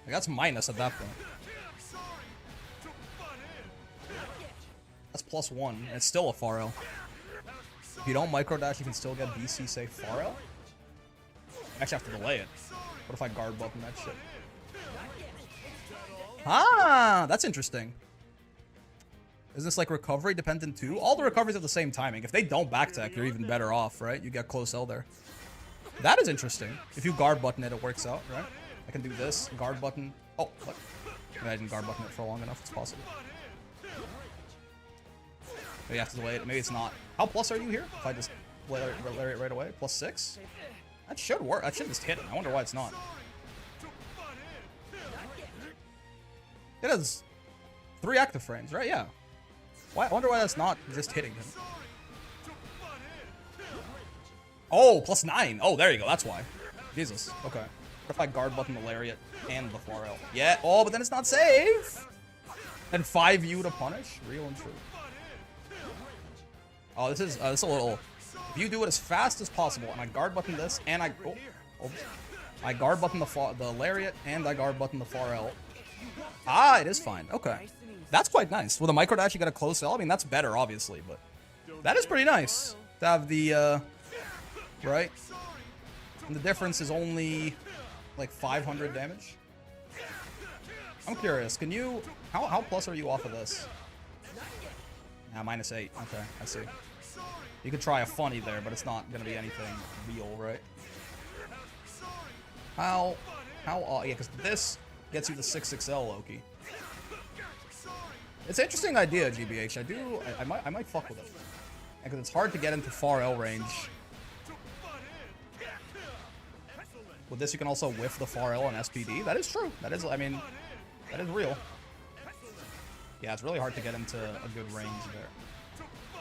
that's minus at that point. That's +1, and it's still a far L. If you don't micro dash, you can still get BC safe far L. I actually have to delay it. What if I guard button that shit? Ah, that's interesting. Is this like recovery dependent too? All the recoveries have the same timing. If they don't back tech, you're even better off, right? You get close L there. That is interesting. If you guard button it, it works out, right? I can do this, guard button. Oh, look. Maybe I didn't guard button it for long enough. It's possible. Maybe I have to delay it. Maybe it's not. How plus are you here? If I just lariat right away. +6? That should work. That should just hit it. I wonder why it's not. It has 3 active frames, right? Yeah. Why? I wonder why that's not just hitting him. Oh, +9. Oh, there you go. That's why. Jesus. Okay. What if I guard button the lariat and the far L? Yeah. Oh, but then it's not safe. And 5U to punish? Real and true. Oh, this is a little... If you do it as fast as possible, and I guard button this, and I guard button the lariat, and I guard button the far L. Ah, it is fine. Okay. That's quite nice. With a micro dash, you get a close L. I mean, that's better, obviously, but that is pretty nice to have the, right? And the difference is only, like, 500 damage. I'm curious. Can you... How plus are you off of this? Yeah, -8. Okay, I see. You could try a funny there, but it's not going to be anything real, right? How yeah, because this gets you the 6XL Loki. It's an interesting idea, GBH. I might fuck with it. Because it's hard to get into far L range. With this, you can also whiff the far L and SPD. That is true. That is, I mean, that is real. Yeah, it's really hard to get into a good range there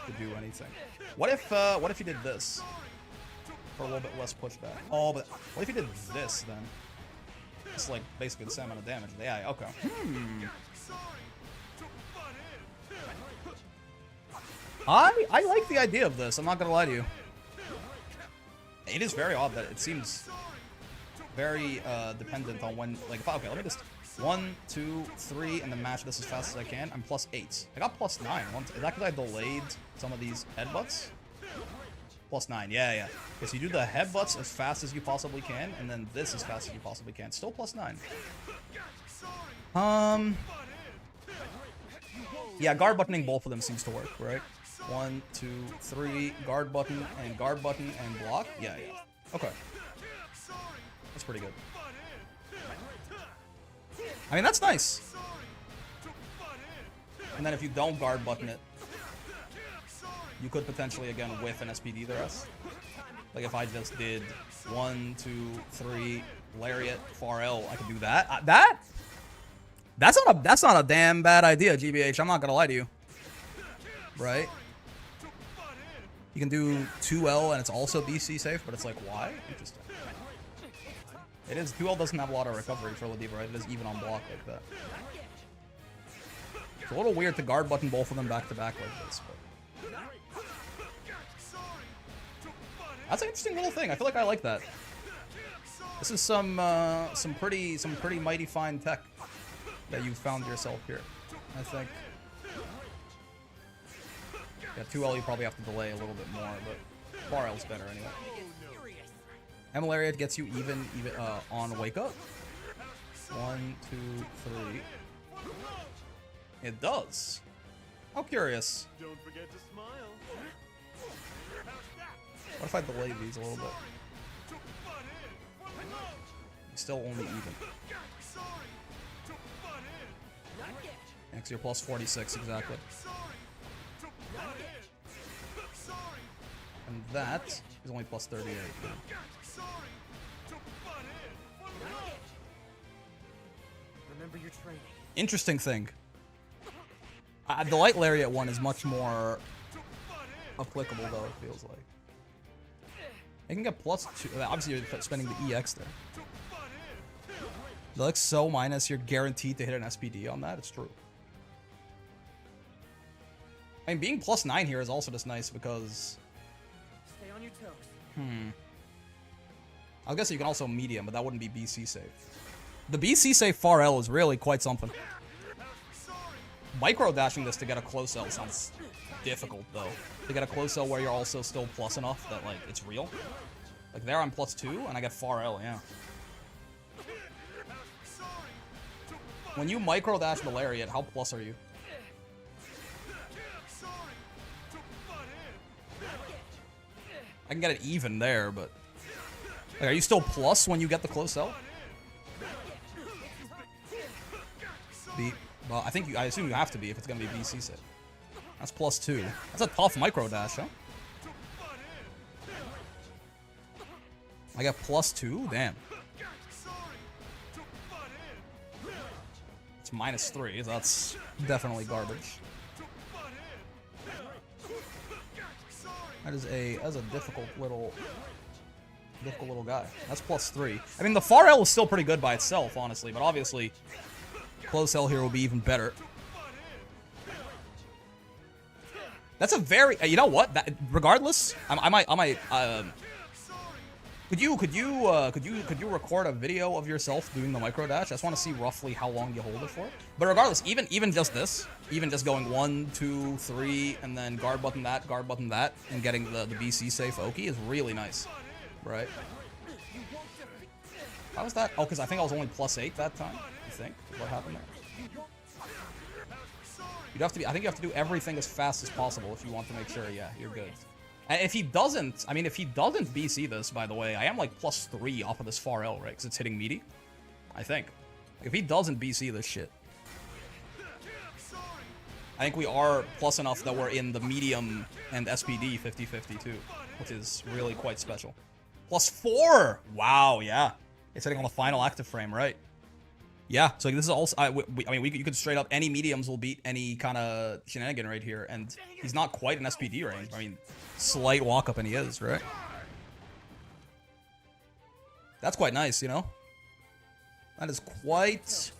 to do anything. What if you did this for a little bit less pushback? Oh, but what if you did this then? It's like basically the same amount of damage. Yeah, okay. I like the idea of this. I'm not gonna lie to you. It is very odd that it seems very dependent on when. Like, okay, let me just 1, 2, 3, and then match this as fast as I can. I'm +8. I got +9. Is that because I delayed some of these headbutts? +9. Yeah. Because you do the headbutts as fast as you possibly can, and then this as fast as you possibly can. Still +9. Yeah, guard buttoning both of them seems to work, right? 1, 2, 3, guard button and block. Yeah. Okay. That's pretty good. I mean, that's nice. And then if you don't guard button it, you could potentially, again, whiff and SPD the rest. Like, if I just did 1, 2, 3, lariat, far L, I could do that. That's not a damn bad idea, GBH. I'm not gonna lie to you. Right? You can do 2L and it's also BC safe, but it's like, why? Interesting. It is, 2L doesn't have a lot of recovery for Ladiva, right? It is even on block like that. It's a little weird to guard button both of them back to back like this, but... That's an interesting little thing. I feel like I like that. This is some pretty mighty fine tech that you found yourself here, I think. Yeah, 2L you probably have to delay a little bit more, but far L's better anyway. Lariat gets you even on wake up. 1, 2, 3. It does. How curious. Don't forget to smile. What if I delay these a little bit? Still only even. Next year plus 46 exactly. And that is only plus 38. Remember your training. Interesting thing. The light lariat one is much more applicable though, it feels like. You can get plus 2. Obviously you're spending the EX there. The XO minus, you're guaranteed to hit an SPD on that. It's true. I mean, being plus 9 here is also just nice because... Stay on your toes. I guess you can also medium, but that wouldn't be BC safe. The BC safe far L is really quite something. Micro dashing this to get a close L sounds difficult though. To get a close L where you're also still plus enough that like it's real. Like there I'm plus 2 and I get far L, yeah. When you micro dash the lariat, how plus are you? I can get it even there, but like, are you still plus when you get the close L? Well, I assume you have to be if it's gonna be BC safe. That's plus 2. That's a tough micro dash, huh? I got plus 2? Damn. It's minus 3, so that's definitely garbage. That is a difficult little guy. That's plus 3. I mean, the far L is still pretty good by itself, honestly, but obviously close L here will be even better. That's a very, you know what? That, regardless, I might. Could you record a video of yourself doing the micro dash? I just want to see roughly how long you hold it for. But regardless, even just this, even just going 1, 2, 3, and then guard button that, and getting the BC safe Oki is really nice, right? How was that? Oh, because I think I was only plus 8 that time. I think what happened there. You'd have to be. I think you have to do everything as fast as possible if you want to make sure. Yeah, you're good. And if he doesn't, I mean, if he doesn't BC this, by the way, I am like plus 3 off of this far L, right? Because it's hitting meaty. I think. If he doesn't BC this shit, I think we are plus enough that we're in the medium and SPD 50-50 too, which is really quite special. Plus 4! Wow, yeah. It's hitting on the final active frame, right? Yeah, so this is also, you could straight up, any mediums will beat any kind of shenanigan right here, and he's not quite an SPD range. I mean, slight walk up and he is, right? That's quite nice, you know? That is quite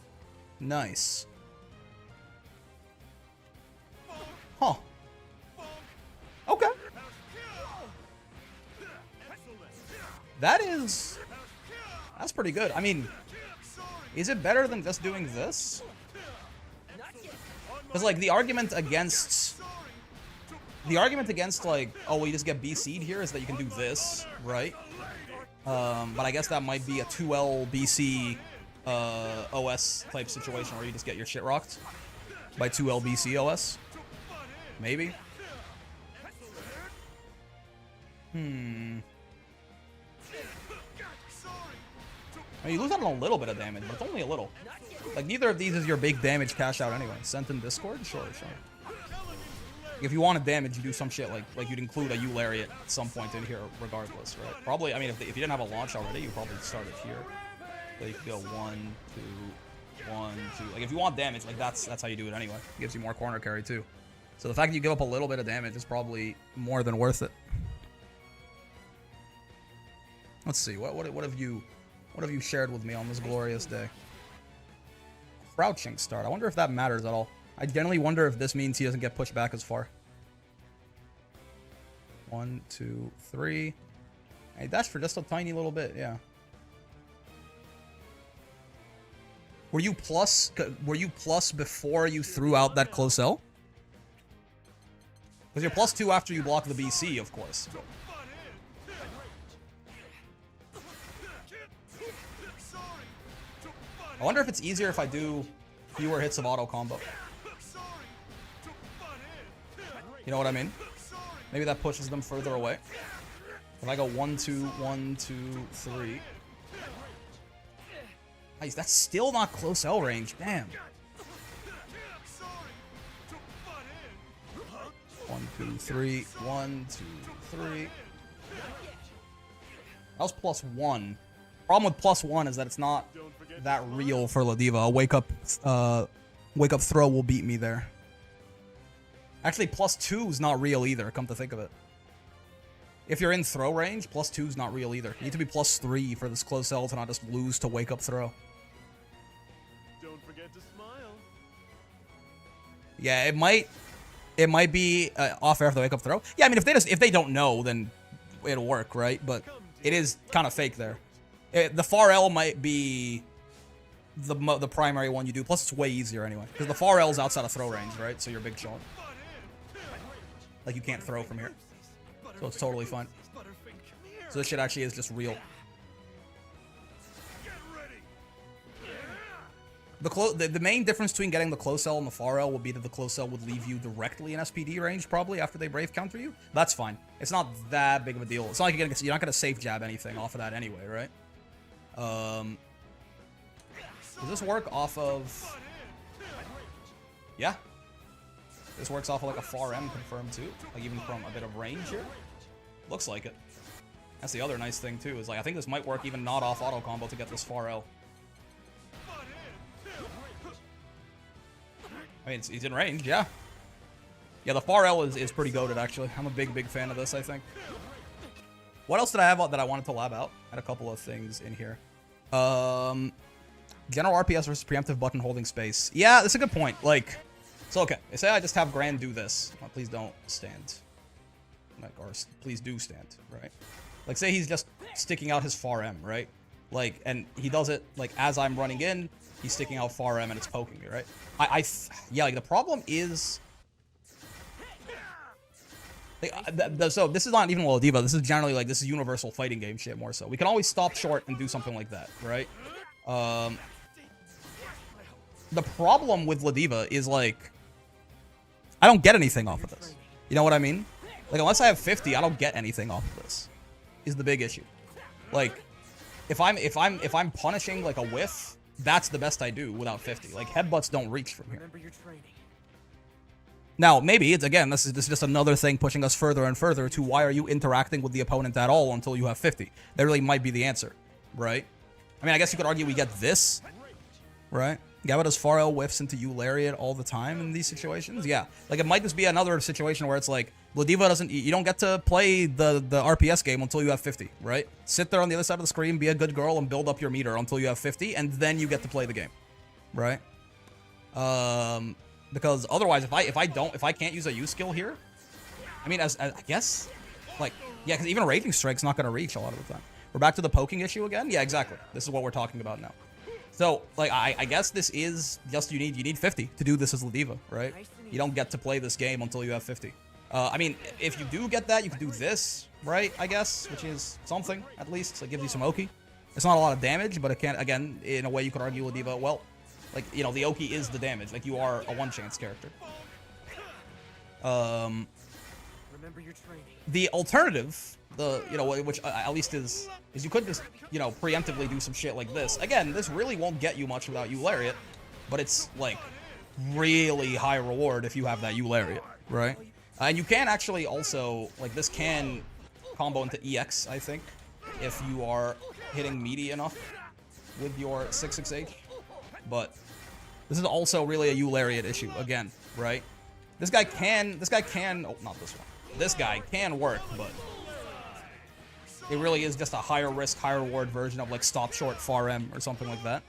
nice. Huh. Okay. That's pretty good. I mean, is it better than just doing this? Because, like, the argument against, like, oh, well, you just get BC'd here is that you can do this, right? But I guess that might be a 2L BC OS type situation where you just get your shit rocked by 2L BC OS. Maybe. I mean, you lose out on a little bit of damage, but it's only a little. Like, neither of these is your big damage cash out anyway. Sent in Discord? Sure. If you wanted damage, you do some shit like you'd include a U-Lariat at some point in here regardless, right? Probably, I mean, if you didn't have a launch already, you probably start it here. So you could go 1, 2, 1, 2. Like, if you want damage, like, that's how you do it anyway. It gives you more corner carry, too. So the fact that you give up a little bit of damage is probably more than worth it. Let's see, what have you shared with me on this glorious day? Crouching start. I wonder if that matters at all. I generally wonder if this means he doesn't get pushed back as far. 1, 2, 3. Hey, dash for just a tiny little bit, yeah. Were you plus before you threw out that close L? Because you're +2 after you block the BC, of course. I wonder if it's easier if I do fewer hits of auto combo. You know what I mean? Maybe that pushes them further away. If I go 1, 2, 1, 2, 3. Nice, that's still not close L range. Damn. 1, 2, 3. 1, 2, 3. That was +1. Problem with +1 is that it's not that real for Ladiva. A wake up throw will beat me there. Actually, +2 is not real either, come to think of it. If you're in throw range, +2 is not real either. You need to be +3 for this close L to not just lose to wake up throw. Don't forget to smile. Yeah, it might be off air of the wake up throw. Yeah, I mean if they don't know, then it'll work, right? But it is kind of fake there. The far L might be the primary one you do. Plus, it's way easier anyway because the far L is outside of throw range, right? So you're big chilling. Like you can't throw from here, so it's totally fine. So this shit actually is just real. The main difference between getting the close L and the far L would be that the close L would leave you directly in SPD range probably after they brave counter you. That's fine. It's not that big of a deal. It's not like you're not gonna safe jab anything off of that anyway, right? Does this work off of? Yeah. This works off of like a far M confirmed too, like even from a bit of range here. Looks like it. That's the other nice thing too, is like I think this might work even not off auto combo to get this far L. I mean, he's in range, yeah. Yeah, the far L is pretty goated, actually. I'm a big fan of this, I think. What else did I have that I wanted to lab out? I had a couple of things in here. General RPS versus preemptive button holding space. Yeah, that's a good point. Like, so okay. Say I just have Grand do this. Well, please don't stand. Like, or please do stand, right? Like, say he's just sticking out his far M, right? Like, and he does it, like, as I'm running in, he's sticking out far M and it's poking me, right? Yeah, like, the problem is... Like, so, this is not even Ladiva. This is generally, like, this is universal fighting game shit more so. We can always stop short and do something like that, right? The problem with Ladiva is, like... I don't get anything off of this. You know what I mean? Like, unless I have 50, I don't get anything off of this. Is the big issue. Like, if I'm punishing, like, a whiff... That's the best I do without 50. Like, headbutts don't reach from here. Now, maybe, it's again, this is just another thing pushing us further and further to why are you interacting with the opponent at all until you have 50? That really might be the answer, right? I mean, I guess you could argue we get this, right? Gabata's far L whiffs into you lariat all the time in these situations. Yeah, like it might just be another situation where it's like, Ladiva doesn't, you don't get to play the RPS game until you have 50, right? Sit there on the other side of the screen, be a good girl, and build up your meter until you have 50, and then you get to play the game, right? Because otherwise, if I can't use a U skill here, I mean, as I guess, like, yeah, because even Raging Strike's not gonna reach a lot of the time. We're back to the poking issue again. Yeah, exactly. This is what we're talking about now. So, like, I guess this is just you need 50 to do this as Ladiva, right? You don't get to play this game until you have 50. I mean, if you do get that, you can do this, right? I guess, which is something at least. So it gives you some Oki. It's not a lot of damage, but it can, again, in a way, you could argue Ladiva. Well, like, you know, the Oki is the damage. Like, you are a one-chance character. Remember your training. The alternative, you know, which at least is you could just, you know, preemptively do some shit like this. Again, this really won't get you much without U Lariat, but it's like really high reward if you have that U Lariat, right? And you can actually also, like, this can combo into EX, I think, if you are hitting meaty enough with your 6-6H. But this is also really a U Lariat issue again, right? This guy can, oh, not this one. This guy can work, but it really is just a higher risk, higher reward version of like stop short far M or something like that.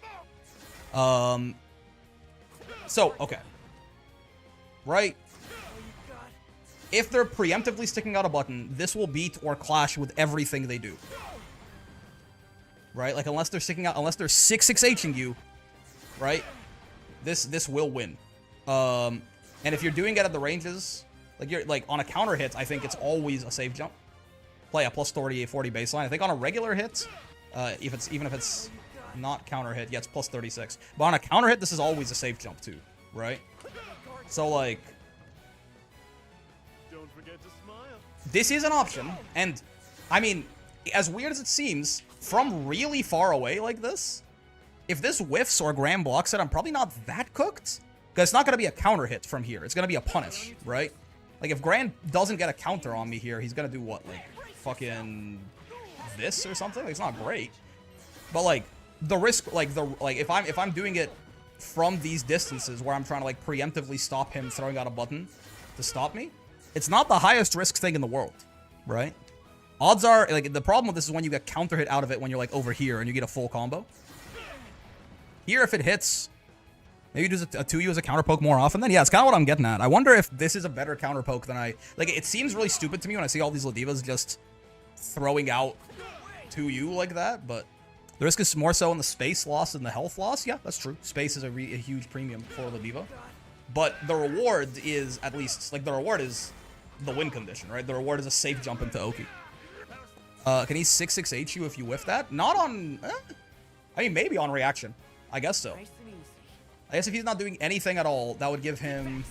So, okay. Right? If they're preemptively sticking out a button, this will beat or clash with everything they do. Right? Like, unless they're sticking out, unless they're 6-6Hing you, right? This will win. And if you're doing it at the ranges, like you're like on a counter hit, I think it's always a safe jump. Play a plus 40 baseline. I think on a regular hit, even if it's not counter hit, yeah, it's plus 36. But on a counter hit, this is always a safe jump too, right? So like, Don't forget to smile. this is an option, and I mean, as weird as it seems, from really far away like this, if this whiffs or Graham blocks it, I'm probably not that cooked. Because it's not going to be a counter hit from here. It's going to be a punish, right? Like, if Graham doesn't get a counter on me here, he's going to do what? Like, fucking this or something? Like, it's not great. But, like, the risk, like, if I'm doing it from these distances where I'm trying to, like, preemptively stop him throwing out a button to stop me, it's not the highest risk thing in the world, right? Odds are, like, the problem with this is when you get counter hit out of it when you're, like, over here and you get a full combo. Here, if it hits, maybe do a 2U as a counter poke more often, then yeah, it's kind of what I'm getting at. I wonder if this is a better counter poke than I... Like, it seems really stupid to me when I see all these Ladivas just throwing out 2U like that, but the risk is more so in the space loss than the health loss. Yeah, that's true. Space is a huge premium for Ladiva. But the reward is, at least, like, the reward is the win condition, right? The reward is a safe jump into Oki. Can he 6-6H you if you whiff that? Not on... I mean, maybe on reaction. I guess so. I guess if he's not doing anything at all, that would give him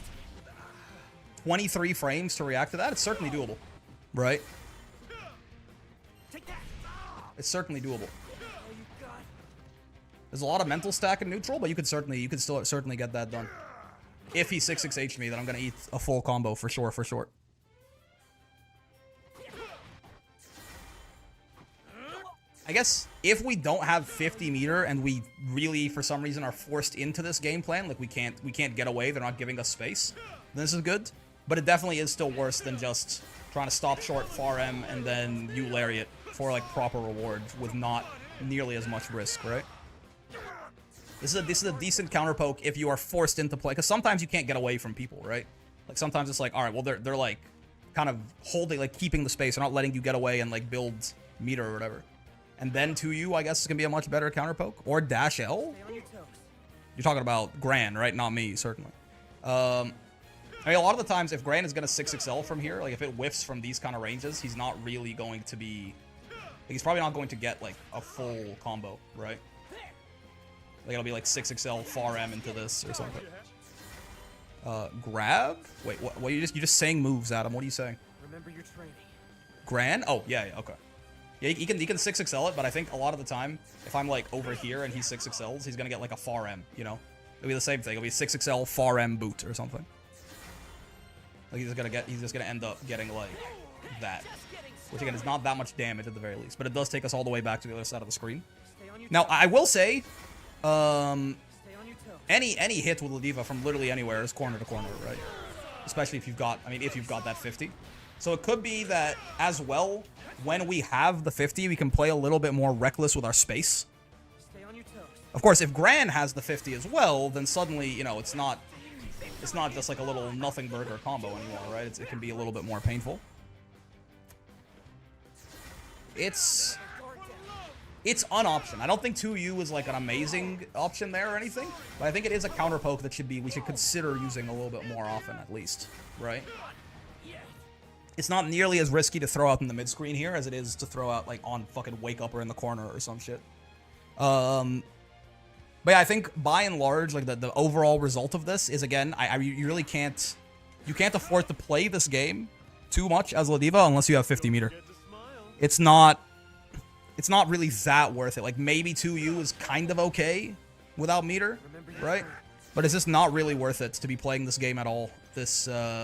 23 frames to react to that. It's certainly doable, right? It's certainly doable. There's a lot of mental stack in neutral, but you could still certainly get that done. If he 6-6H me, then I'm gonna eat a full combo for sure, for sure. I guess if we don't have 50 meter and we really, for some reason, are forced into this game plan, like we can't get away, they're not giving us space, then this is good. But it definitely is still worse than just trying to stop short far M and then you lariat for like proper rewards with not nearly as much risk, right? This is a decent counter poke if you are forced into play, because sometimes you can't get away from people, right? Like sometimes it's like, all right, well they're like kind of holding, like keeping the space, they're not letting you get away and like build meter or whatever. And then 2U, I guess, is going to be a much better counter poke. Or dash L? You're talking about Gran, right? Not me, certainly. I mean, a lot of the times, if Gran is going to 6XL from here, like, if it whiffs from these kind of ranges, he's not really going to be... Like, he's probably not going to get, like, a full combo, right? Like, it'll be, like, 6XL far M into this or something. Grab? Wait, what you just saying moves, Adam. What are you saying? Remember your training. Gran? Oh, yeah, okay. Yeah, he can 6XL it, but I think a lot of the time, if I'm like over here and he 6XLs, he's gonna get like a far M, you know? It'll be the same thing. It'll be 6XL far M boot or something. Like he's just gonna end up getting like that. Which again is not that much damage at the very least, but it does take us all the way back to the other side of the screen. Now I will say, any hit with Ladiva from literally anywhere is corner to corner, right? Especially if you've got, if you've got that 50. So it could be that as well, when we have the 50, we can play a little bit more reckless with our space. Of course, if Gran has the 50 as well, then suddenly, you know, it's not just like a little nothing burger combo anymore, right? It can be a little bit more painful. It's an option. I don't think 2U is like an amazing option there or anything, but I think it is a counter poke that we should consider using a little bit more often at least, right? It's not nearly as risky to throw out in the mid-screen here as it is to throw out, like, on fucking Wake Up or in the corner or some shit. But yeah, I think, by and large, like, the overall result of this is, again, you really can't... You can't afford to play this game too much as Ladiva unless you have 50 meter. It's not really that worth it. Like, maybe 2U is kind of okay without meter, right? But it's just not really worth it to be playing this game at all.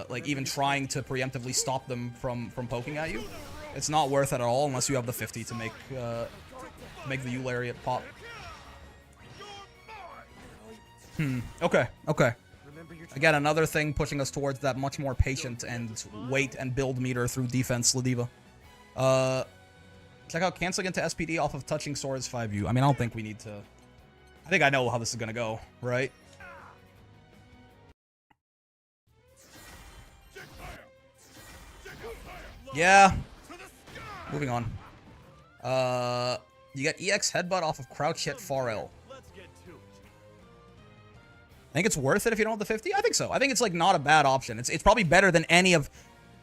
Like, even trying to preemptively stop them from poking at you. It's not worth it at all unless you have the 50 to make the U lariat pop. Okay. Again, another thing pushing us towards that much more patient and wait and build meter through defense Ladiva. Check out canceling into SPD off of touching swords 5U. I mean, I don't think we need to... I think I know how this is gonna go, right? Yeah. Moving on. You get EX headbutt off of crouch hit far L. think it's worth it if you don't have the 50. I think so. I think it's like not a bad option. It's probably better than any of.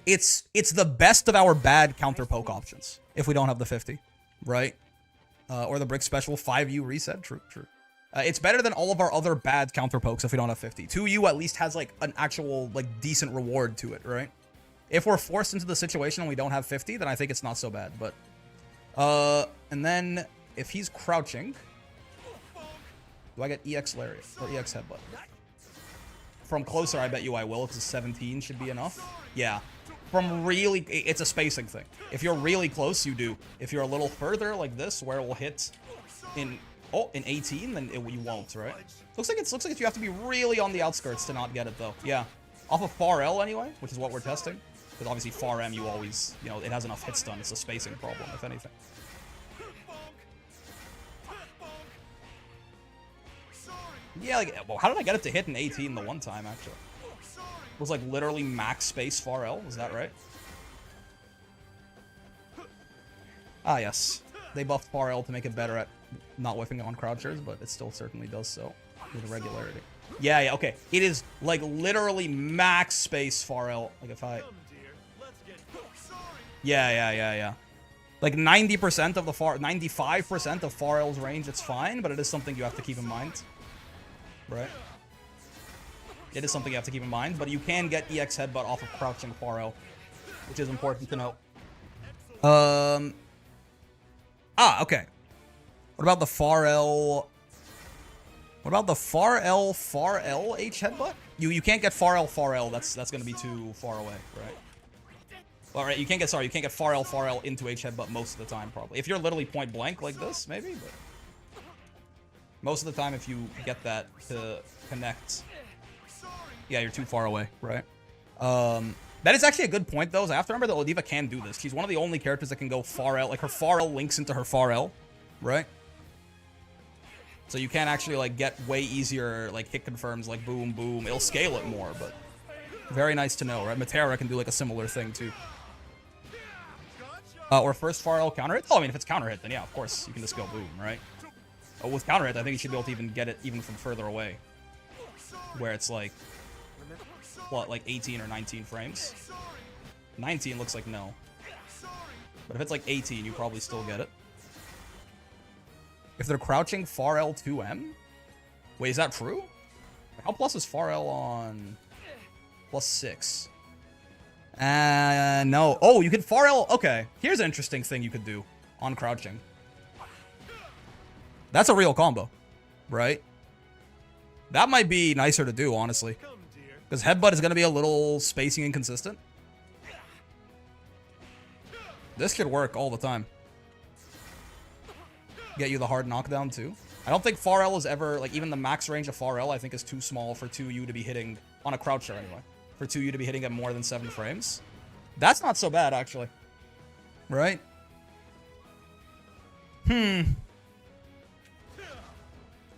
It's the best of our bad counter poke options if we don't have the 50, right? Or the brick special 5U reset. True. It's better than all of our other bad counter pokes if we don't have 50. 2U at least has like an actual like decent reward to it, right? If we're forced into the situation and we don't have 50, then I think it's not so bad. But and then if he's crouching, do I get EX Lariat or EX Headbutt? From closer, I bet you I will, because 17 should be enough. Yeah. From really, it's a spacing thing. If you're really close, you do. If you're a little further, like this, where it will hit in 18, then you won't, right? Looks like you have to be really on the outskirts to not get it, though. Yeah. Off of far L, anyway, which is what we're testing. Because obviously far M, you always, you know, it has enough hit stun. It's a spacing problem, if anything. Yeah, like, well, how did I get it to hit in 18 the one time, actually? It was, like, literally max space far L. Is that right? Ah, yes. They buffed far L to make it better at not whiffing on crouchers, but it still certainly does so with regularity. Yeah, okay. It is, like, literally max space far L. Like, if I... Yeah. Like, 90% of the 95% of far L's range, it's fine, but it is something you have to keep in mind. Right? It is something you have to keep in mind, but you can get EX Headbutt off of crouching far L, which is important to know. Okay. What about the far L? What about the far L H Headbutt? You can't get far L. That's gonna be too far away, right? All right, you can't get far L into H Headbutt most of the time, probably. If you're literally point blank like this, maybe, but most of the time, if you get that to connect, yeah, you're too far away, right? That is actually a good point, though. I have to remember that Ladiva can do this. She's one of the only characters that can go far L. Like, her far L links into her far L, right? So you can actually, like, get way easier, like, hit confirms, like, boom, boom. It'll scale it more, but very nice to know, right? Matera can do, like, a similar thing, too. Or first far L counter hit? Oh, I mean, if it's counter hit, then yeah, of course, you can just go boom, right? With counter hit, I think you should be able to even get it even from further away. Where it's like, what, like 18 or 19 frames? 19 looks like no. But if it's like 18, you probably still get it. If they're crouching far L2M? Wait, is that true? How plus is far L on +6? No. Oh, you can far L. Okay, here's an interesting thing you could do on crouching. That's a real combo, right? That might be nicer to do, honestly. Because Headbutt is going to be a little spacing inconsistent. This should work all the time. Get you the hard knockdown, too. I don't think far L is ever, like, even the max range of far L, I think, is too small for 2U to be hitting, on a croucher anyway, for 2U to be hitting at more than 7 frames. That's not so bad, actually. Right?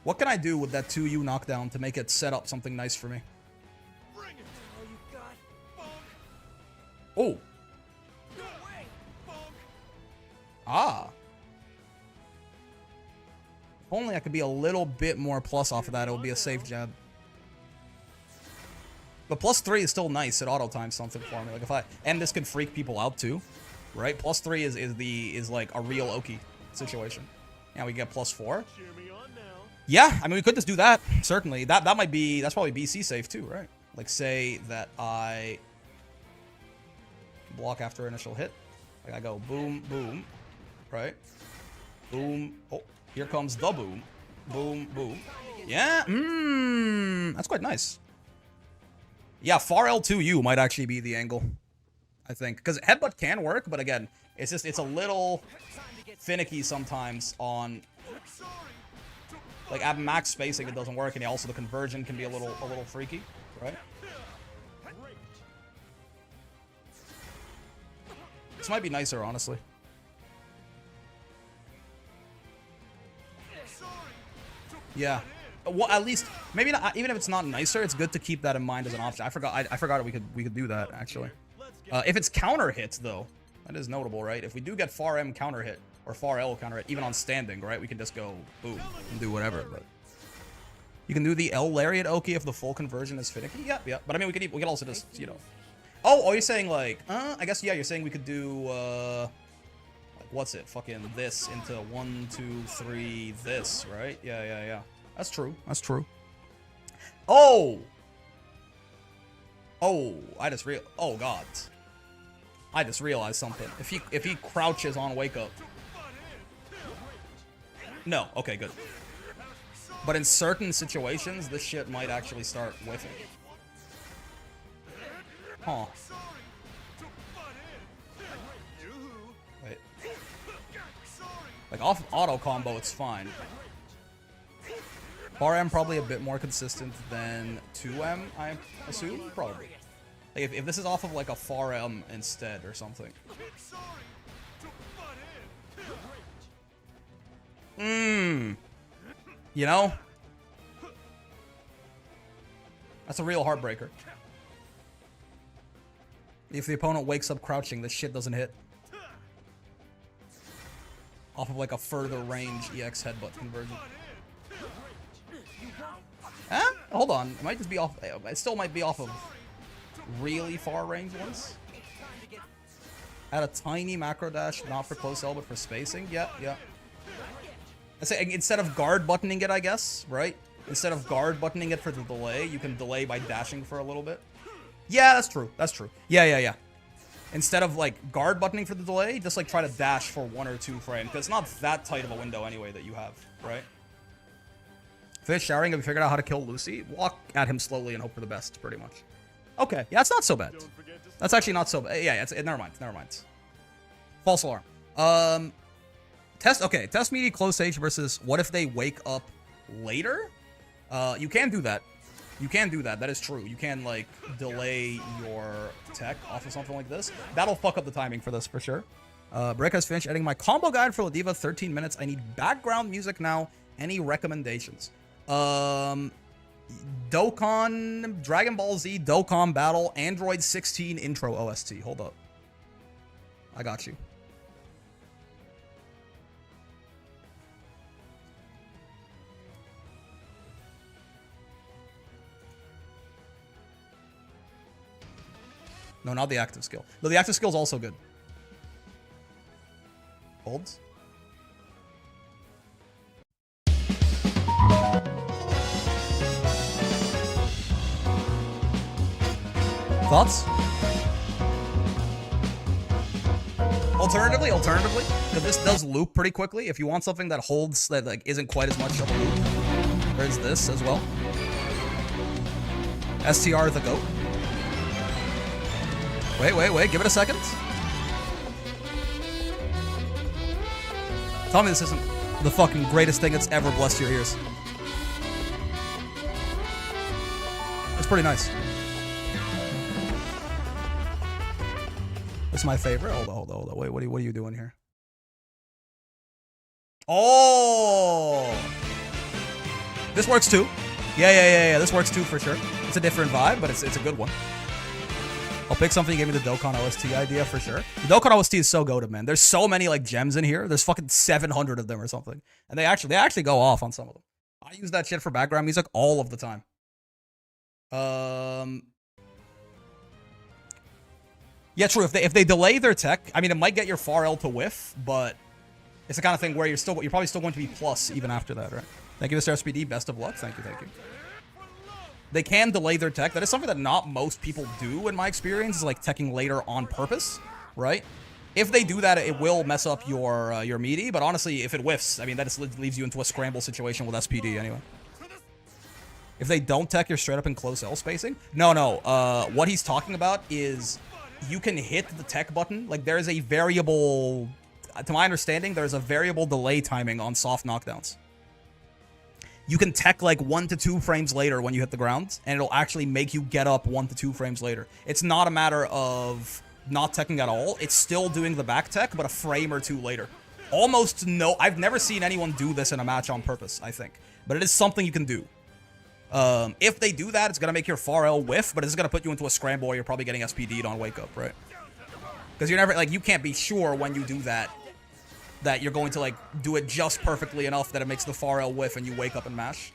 What can I do with that 2U knockdown to make it set up something nice for me? Oh. Ah. If only I could be a little bit more plus off of that, it would be a safe jab. But +3 is still nice. It auto times something for me. Like and this could freak people out too, right? +3 is like a real Oki situation. Yeah, we get +4. Yeah, I mean, we could just do that, certainly. That's probably BC safe too, right? Like, say that I block after initial hit. Like, I go boom, boom, right? Boom. Oh, here comes the boom. Boom, boom. Yeah, that's quite nice. Yeah, far L2U might actually be the angle, I think. Because Headbutt can work, but again, it's a little finicky sometimes on... Like, at max spacing, it doesn't work, and also the conversion can be a little freaky, right? This might be nicer, honestly. Yeah. Well, at least maybe not. Even if it's not nicer, it's good to keep that in mind as an option. I forgot we could do that actually. If it's counter hits though, that is notable, right? If we do get far M counter hit or far L counter hit, even on standing, right? We can just go boom and do whatever. But You can do the L Lariat Oki if the full conversion is finicky. Yeah, yeah. But I mean, we could also just, you know. Oh, you're saying like, I guess, yeah, you're saying we could do, like, what's it? Fucking this into 1, 2, 3, this, right? Yeah, yeah, yeah. That's true. That's true. Oh! Oh, oh god. I just realized something. If he crouches on wake up. No, okay, good. But in certain situations, this shit might actually start whiffing. Huh. Wait. Like off auto combo, it's fine. RM probably a bit more consistent than 2M, I assume? Probably. Like if this is off of like a far M instead or something. You know? That's a real heartbreaker. If the opponent wakes up crouching, this shit doesn't hit. Off of like a further range EX headbutt conversion. Hold on. It might just be off. It still might be off of really far range ones. Add a tiny macro dash, not for close L, but for spacing. Yeah, yeah. I say instead of guard buttoning it, I guess, right? Instead of guard buttoning it for the delay, you can delay by dashing for a little bit. Yeah, that's true. That's true. Yeah, yeah, yeah. Instead of like guard buttoning for the delay, just like try to dash for 1 or 2 frames, because it's not that tight of a window anyway that you have, right? Finish showering, have you figured out how to kill Lucy? Walk at him slowly and hope for the best, pretty much. Okay, yeah, it's not so bad. That's actually not so bad. Yeah, never mind, never mind. False alarm. Test media close stage versus what if they wake up later? You can do that. You can do that. That is true. You can, like, delay your tech off of something like this. That'll fuck up the timing for this, for sure. Brick has finished editing my combo guide for Ladiva, 13 minutes. I need background music now. Any recommendations? Dokkan, Dragon Ball Z, Dokkan Battle, Android 16 intro OST. Hold up. I got you. No, not the active skill. No, the active skill is also good. Holds. Thoughts? Alternatively, because this does loop pretty quickly. If you want something that holds, that like isn't quite as much of a loop, there's this as well. STR the GOAT. Wait, give it a second. Tell me this isn't the fucking greatest thing that's ever blessed your ears. It's pretty nice. It's my favorite. Hold on. Wait, what are you doing here? Oh! This works too. Yeah. This works too for sure. It's a different vibe, but it's a good one. I'll pick something. You gave me the Dokkan OST idea for sure. The Dokkan OST is so goated, man. There's so many like gems in here. There's fucking 700 of them or something, and they actually go off on some of them. I use that shit for background music all of the time. Yeah, true. If they delay their tech, I mean, it might get your far L to whiff, but it's the kind of thing where you're probably still going to be plus even after that, right? Thank you, Mr. SPD. Best of luck. Thank you. They can delay their tech. That is something that not most people do, in my experience, is like teching later on purpose, right? If they do that, it will mess up your meaty, but honestly, if it whiffs, I mean, that just leaves you into a scramble situation with SPD anyway. If they don't tech, you're straight up in close L spacing? No. What he's talking about is you can hit the tech button. Like, there's a variable, to my understanding, there's a variable delay timing on soft knockdowns. You can tech like 1 to 2 frames later when you hit the ground, and it'll actually make you get up 1 to 2 frames later. It's not a matter of not teching at all. It's still doing the back tech, but a frame or 2 later. Almost no... I've never seen anyone do this in a match on purpose, I think. But it is something you can do. If they do that, it's going to make your far L whiff, but it's going to put you into a scramble where you're probably getting SPD'd on wake up, right? Because you're never... Like, you can't be sure when you do that you're going to, like, do it just perfectly enough that it makes the far L whiff and you wake up and mash.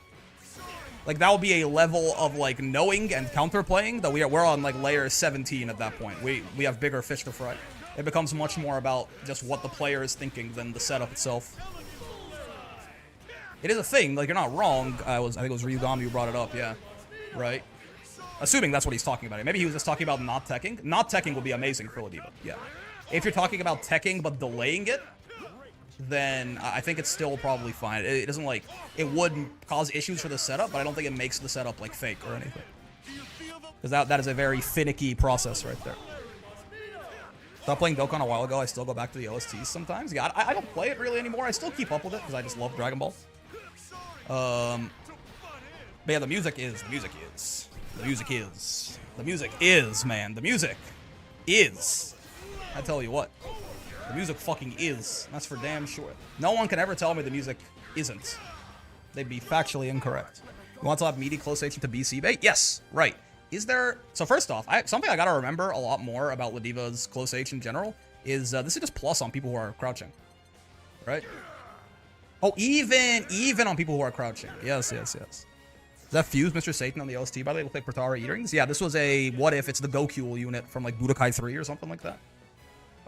Like, that will be a level of, like, knowing and counterplaying that we're on, like, layer 17 at that point. We have bigger fish to fry. It becomes much more about just what the player is thinking than the setup itself. It is a thing. Like, you're not wrong. I think it was Ryugami who brought it up, yeah. Right? Assuming that's what he's talking about. Maybe he was just talking about not teching. Not teching will be amazing for Ladiva, yeah. If you're talking about teching but delaying it, then I think it's still probably fine. It doesn't, like, it would cause issues for the setup, but I don't think it makes the setup, like, fake or anything. Because that is a very finicky process right there. Stopped playing Dokkan a while ago. I still go back to the OSTs sometimes. Yeah, I don't play it really anymore. I still keep up with it because I just love Dragon Ball. But yeah, the music is, man. The music is. I tell you what. The music fucking is. That's for damn sure. No one can ever tell me the music isn't. They'd be factually incorrect. You want to have meaty close H to BC bait? Yes, right. Is there... So first off, something I gotta remember a lot more about Ladiva's close H in general is this is just plus on people who are crouching. Right? Oh, even on people who are crouching. Yes. Does that fuse Mr. Satan on the OST, by the way? Look like Protara earrings? Yeah, this was a what if it's the Goku unit from like Budokai 3 or something like that.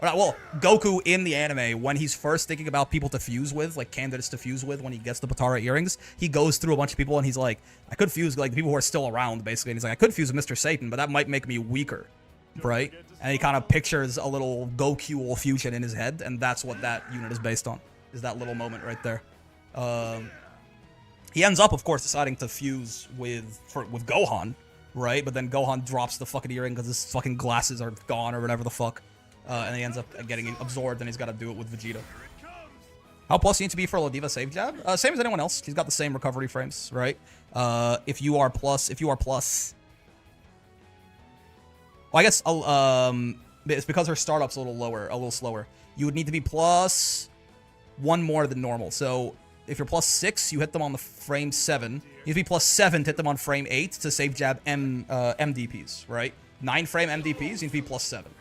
Well, Goku in the anime, when he's first thinking about people to fuse with, like candidates to fuse with when he gets the Potara earrings, he goes through a bunch of people and he's like, I could fuse like the people who are still around, basically. And he's like, I could fuse with Mr. Satan, but that might make me weaker, right? And he kind of pictures a little Goku fusion in his head, and that's what that unit is based on, is that little moment right there. He ends up, of course, deciding to fuse with Gohan, right? But then Gohan drops the fucking earring because his fucking glasses are gone or whatever the fuck. And he ends up getting absorbed, and he's got to do it with Vegeta. How plus you need to be for Ladiva save jab? Same as anyone else. She's got the same recovery frames, right? If you are plus, well, I guess it's because her startup's a little slower. You would need to be plus 1 more than normal. So if you're plus 6, you hit them on the frame 7. You need to be plus 7 to hit them on frame 8 to save jab MDPs, right? 9 frame MDPs, you need to be plus 7.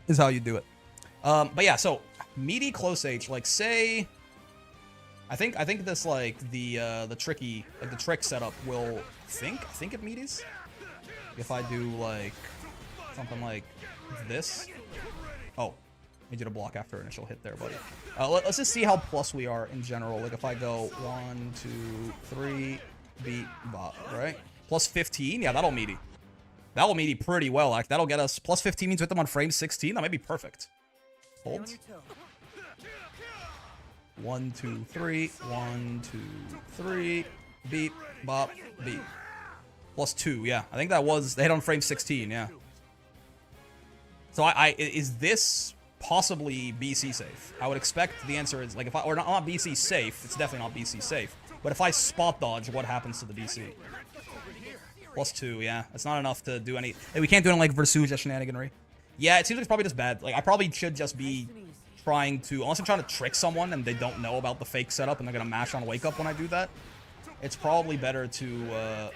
Is how you do it. But yeah, so meaty close H, like say, I think this like the trick setup will think it meaties. If I do like something like this. Oh, need you to block after initial hit there, buddy. Let's just see how plus we are in general. Like if I go 1, 2, 3, beat bot, right? Plus 15, yeah, that'll meaty. That will meaty pretty well. Like that'll get us plus 15 means with them on frame 16. That might be perfect. Hold. 1, 2, 3. 1, 2, 3. Beep, bop, beep. Plus 2, yeah. I think that was, they hit on frame 16, yeah. So is this possibly BC safe? I would expect the answer is, like, if or not BC safe, it's definitely not BC safe. But if I spot dodge, what happens to the BC? Plus 2, yeah. That's not enough to do any, we can't do any, like, Versuja shenaniganry. Yeah, it seems like it's probably just bad. Like, I probably should just be trying to, unless I'm trying to trick someone and they don't know about the fake setup and they're gonna mash on wake up when I do that, it's probably better to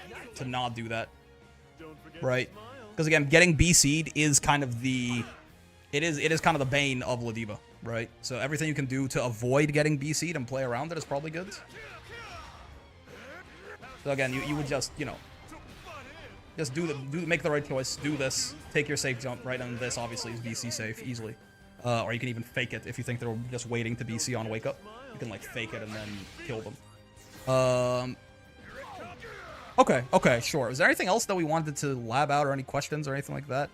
not do that, right? Because again, getting BC'd is kind of the, it is kind of the bane of Ladiva, right? So everything you can do to avoid getting BC'd and play around it is probably good. So again, you would just, you know, just make the right choice, do this, take your safe jump, right? And this obviously is BC safe easily. Or you can even fake it if you think they're just waiting to BC on wake up. You can like fake it and then kill them. Okay, sure. Is there anything else that we wanted to lab out or any questions or anything like that?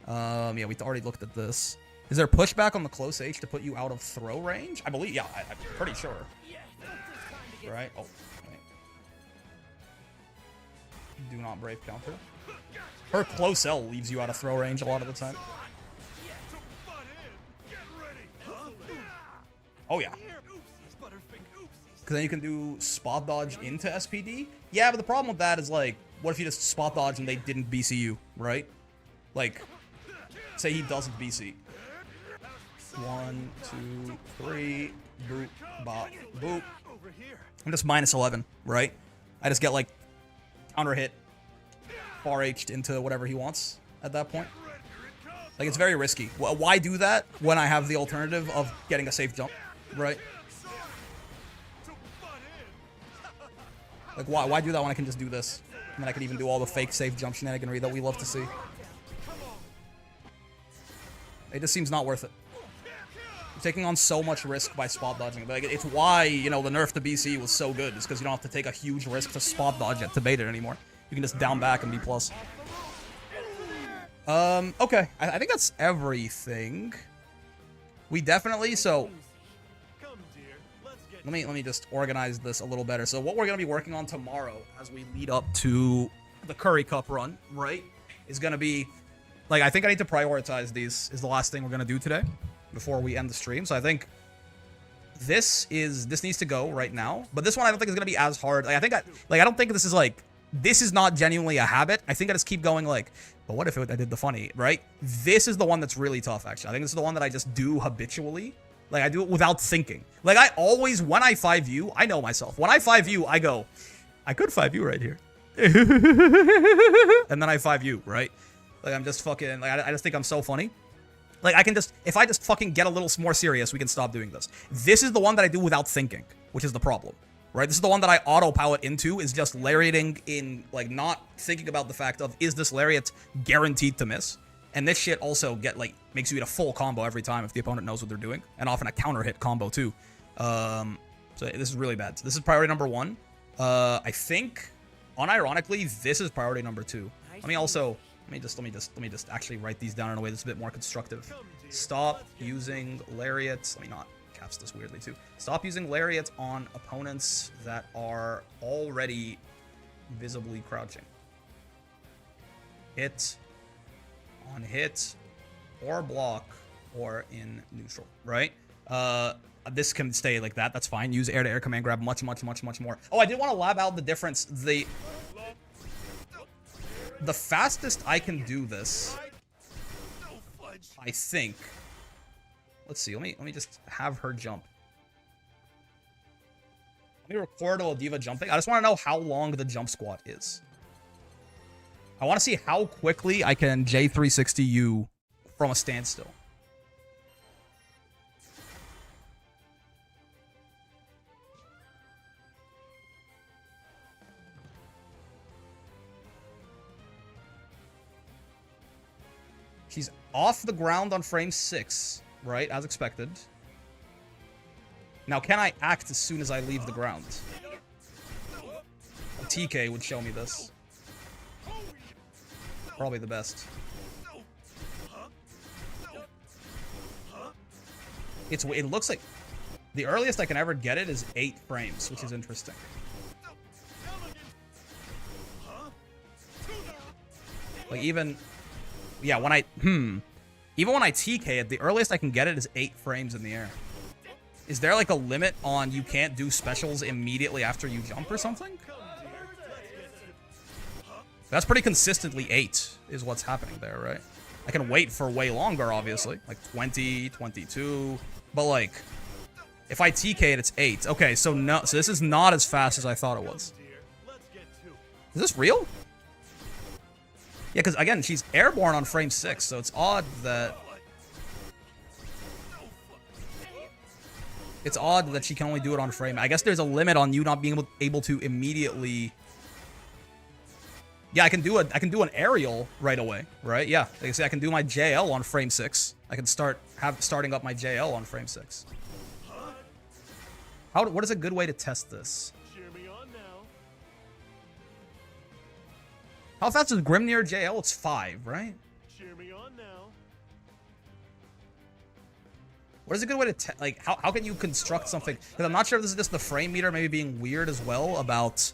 Yeah, we already looked at this. Is there pushback on the close H to put you out of throw range? I believe, yeah, I'm pretty sure. Right? Oh, okay. Do not brave counter. Her close L leaves you out of throw range a lot of the time. Oh yeah. Because then you can do spot dodge into SPD. Yeah, but the problem with that is like, what if you just spot dodge and they didn't BC you, right? Like, say he doesn't BC. 1, 2, 3, boop, bop, boop. I'm just minus 11, right? I just get like counter hit, far H'd into whatever he wants at that point. Like, it's very risky. Why do that when I have the alternative of getting a safe jump, right? Like, why do that when I can just do this? And then I can even do all the fake safe jump shenaniganry that we love to see. It just seems not worth it. I'm taking on so much risk by spot dodging. But like, it's why, you know, the nerf to BC was so good. It's because you don't have to take a huge risk to spot dodge it, to bait it anymore. You can just down back and be plus. Okay. I think that's everything. We definitely, so... Let me just organize this a little better. So what we're going to be working on tomorrow as we lead up to the Curry Cup run, right, is going to be, like, I think I need to prioritize these is the last thing we're going to do today before we end the stream. So I think this needs to go right now. But this one I don't think is going to be as hard. Like, I don't think this is, like, this is not genuinely a habit. I think I just keep going, like, but what if I did the funny, right? This is the one that's really tough, actually. I think this is the one that I just do habitually. Like, I do it without thinking. Like, I always, when I 5U, I know myself. When I 5U, I go, I could 5U right here. And then I 5U, right? Like, I'm just fucking, like, I just think I'm so funny. Like, I can just, if I just fucking get a little more serious, we can stop doing this. This is the one that I do without thinking, which is the problem, right? This is the one that I autopilot into, is just lariating in, like, not thinking about the fact of, is this lariat guaranteed to miss? And this shit also makes you get a full combo every time if the opponent knows what they're doing. And often a counter hit combo too. So this is really bad. So this is priority number 1. I think, unironically, this is priority number 2. Let me just actually write these down in a way that's a bit more constructive. Stop using lariats. Let me not caps this weirdly too. Stop using lariats on opponents that are already visibly crouching. Hit on hit or block or in neutral, right? This can stay like that. That's fine. Use air-to-air command grab much more. Oh, I did want to lab out the difference. The fastest I can do this, I think. Let's see. Let me just have her jump. Let me record Ladiva jumping. I just want to know how long the jump squat is. I want to see how quickly I can J360U from a standstill. She's off the ground on frame 6, right? As expected. Now, can I act as soon as I leave the ground? A TK would show me this. Probably the best. It looks like the earliest I can ever get it is 8 frames, which is interesting. Like even when I TK it, the earliest I can get it is 8 frames in the air. Is there like a limit on you can't do specials immediately after you jump or something? That's pretty consistently 8 is what's happening there, right? I can wait for way longer, obviously. Like 20, 22. But like, if I TK it, it's 8. Okay, so this is not as fast as I thought it was. Is this real? Yeah, because again, she's airborne on frame 6, so it's odd that... It's odd that she can only do it on frame. I guess there's a limit on you not being able to immediately... Yeah, I can do an aerial right away, right? Yeah, like I say, I can do my JL on frame 6. I can starting up my JL on frame 6. What is a good way to test this? How fast is Grimnir JL? It's 5, right? What is a good way to like? How can you construct something? Because I'm not sure if this is just the frame meter maybe being weird as well about.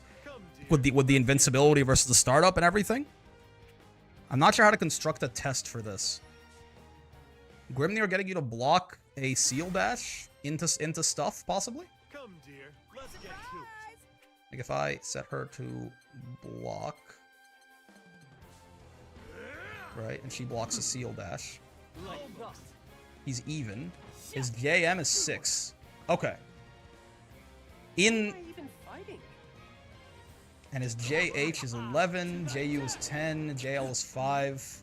With the invincibility versus the startup and everything. I'm not sure how to construct a test for this. Grimnir getting you to block a seal dash into stuff, possibly? Come, dear. Let's get to it. Like if I set her to block. Right, and she blocks a seal dash. He's even. His JM is 6. Okay. And his JH is 11, JU is 10, JL is 5.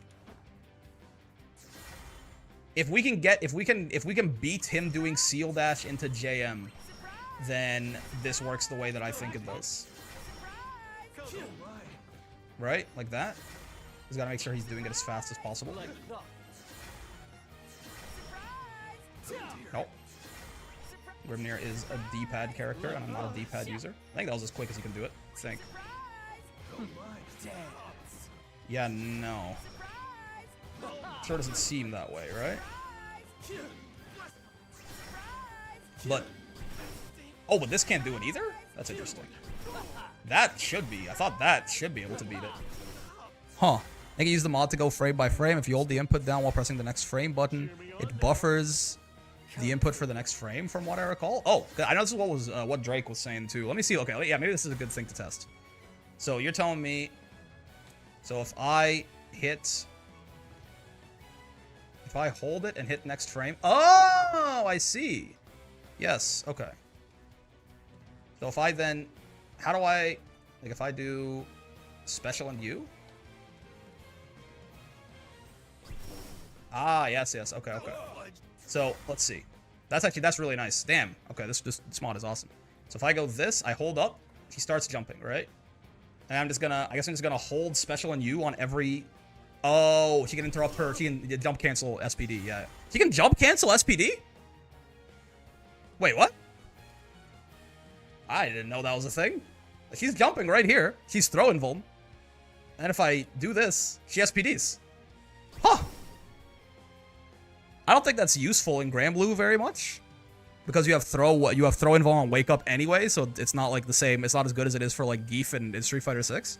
If we can beat him doing seal dash into JM, then this works the way that I think it does. Right? Like that. He's got to make sure he's doing it as fast as possible. Nope. Grimnir is a D-pad character, and I'm not a D-pad user. I think that was as quick as you can do it. I think. Yeah, no. Sure doesn't seem that way, right? But... Oh, but this can't do it either? That's interesting. That should be. I thought that should be able to beat it. Huh. I can use the mod to go frame by frame. If you hold the input down while pressing the next frame button, it buffers the input for the next frame, from what I recall. Oh, I know this is what Drake was saying too. Let me see. Okay, yeah, maybe this is a good thing to test. So you're telling me... So if I hit... If I hold it and hit next frame... Oh, I see. Yes, okay. So if I then... How do I... Like, if I do special and U? Ah, yes, yes. Okay, okay. So, let's see. That's really nice. Damn. Okay, this mod is awesome. So if I go this, I hold up, she starts jumping, right? And I guess I'm just gonna hold special and U on every... Oh, she can interrupt her. She can jump cancel SPD, yeah. She can jump cancel SPD? Wait, what? I didn't know that was a thing. She's jumping right here. She's throwing Vuln. And if I do this, she SPDs. Huh. I don't think that's useful in Granblue very much. Because you have throw invul and wake up anyway, so it's not like the same. It's not as good as it is for like Geef in Street Fighter 6.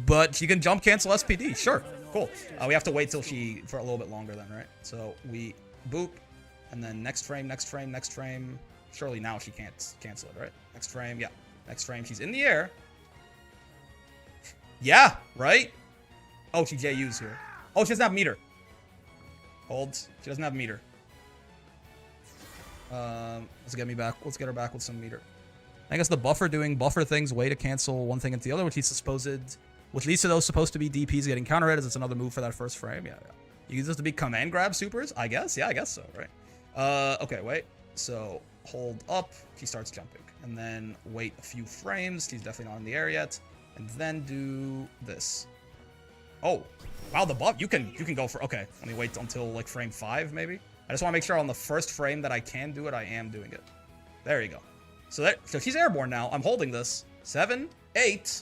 But she can jump cancel SPD. Sure. Cool. We have to wait till for a little bit longer then, right? So we boop, and then next frame, next frame, next frame. Surely now she can't cancel it, right? Next frame, yeah. Next frame, she's in the air. Yeah, right? Oh, she JU's here. Oh, she doesn't have meter. Hold. She doesn't have meter. Let's get her back with some meter. I guess the buffer doing buffer things, way to cancel one thing into the other, which leads to those supposed to be DPs getting counter hit, as it's another move for that first frame. Yeah, yeah. You use this to be command grab supers, I guess. Yeah, I guess so, right? Okay, wait. So hold up, she starts jumping, and then wait a few frames. She's definitely not in the air yet, and then do this. Oh, wow, the buff. You can go for. Okay, let me wait until like frame 5, maybe. I just want to make sure on the first frame that I can do it, I am doing it. There you go. So she's airborne now. I'm holding this. 7, 8.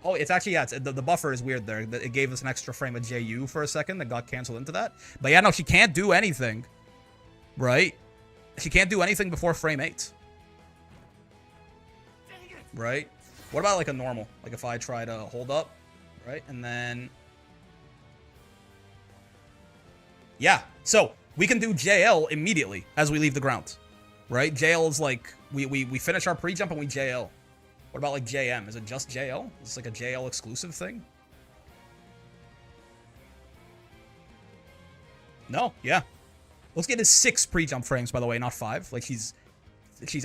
Oh, it's actually, yeah, the buffer is weird there. It gave us an extra frame of JU for a second that got canceled into that. But yeah, no, she can't do anything. Right? She can't do anything before frame 8. Right? What about like a normal? Like if I try to hold up, right? And then... Yeah, so we can do JL immediately as we leave the ground. Right? JL is like, we finish our pre-jump and we JL. What about like JM? Is it just JL? Is this like a JL exclusive thing? No, yeah. Let's get his 6 pre-jump frames, by the way, not 5. Like she's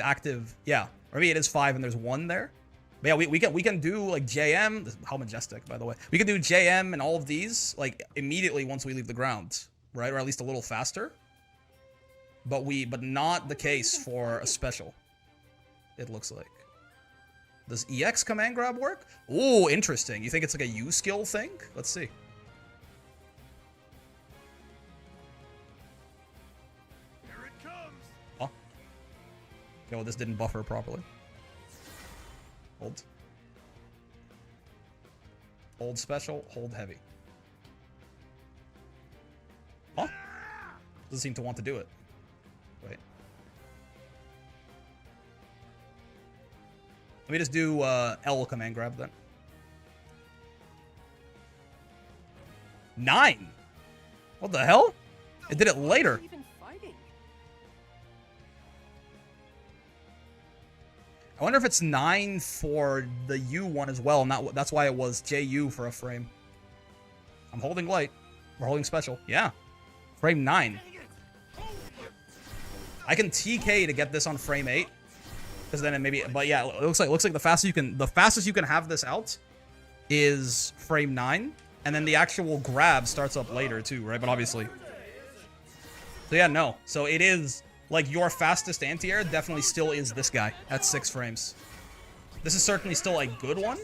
active. Yeah, or maybe it is 5 and there's 1 there. But yeah, we can do like JM. How majestic, by the way. We can do JM and all of these like immediately once we leave the ground, right? Or at least a little faster. But not the case for a special. It looks like. Does EX command grab work? Ooh, interesting. You think it's like a U skill thing? Let's see. Here it comes. Huh? No, this didn't buffer properly. Hold. Hold special, hold heavy. Huh? Doesn't seem to want to do it. Wait. Let me just do L command grab then. 9! What the hell? It did it later. I wonder if it's 9 for the U one as well, and that's why it was JU for a frame. I'm holding light. We're holding special. Yeah. Frame 9. I can TK to get this on frame 8. Because then it maybe, but yeah, it looks like the fastest you can have this out is frame 9, and then the actual grab starts up later too, right? But obviously, so yeah, no. So it is like your fastest anti-air definitely still is this guy at 6 frames. This is certainly still a good one.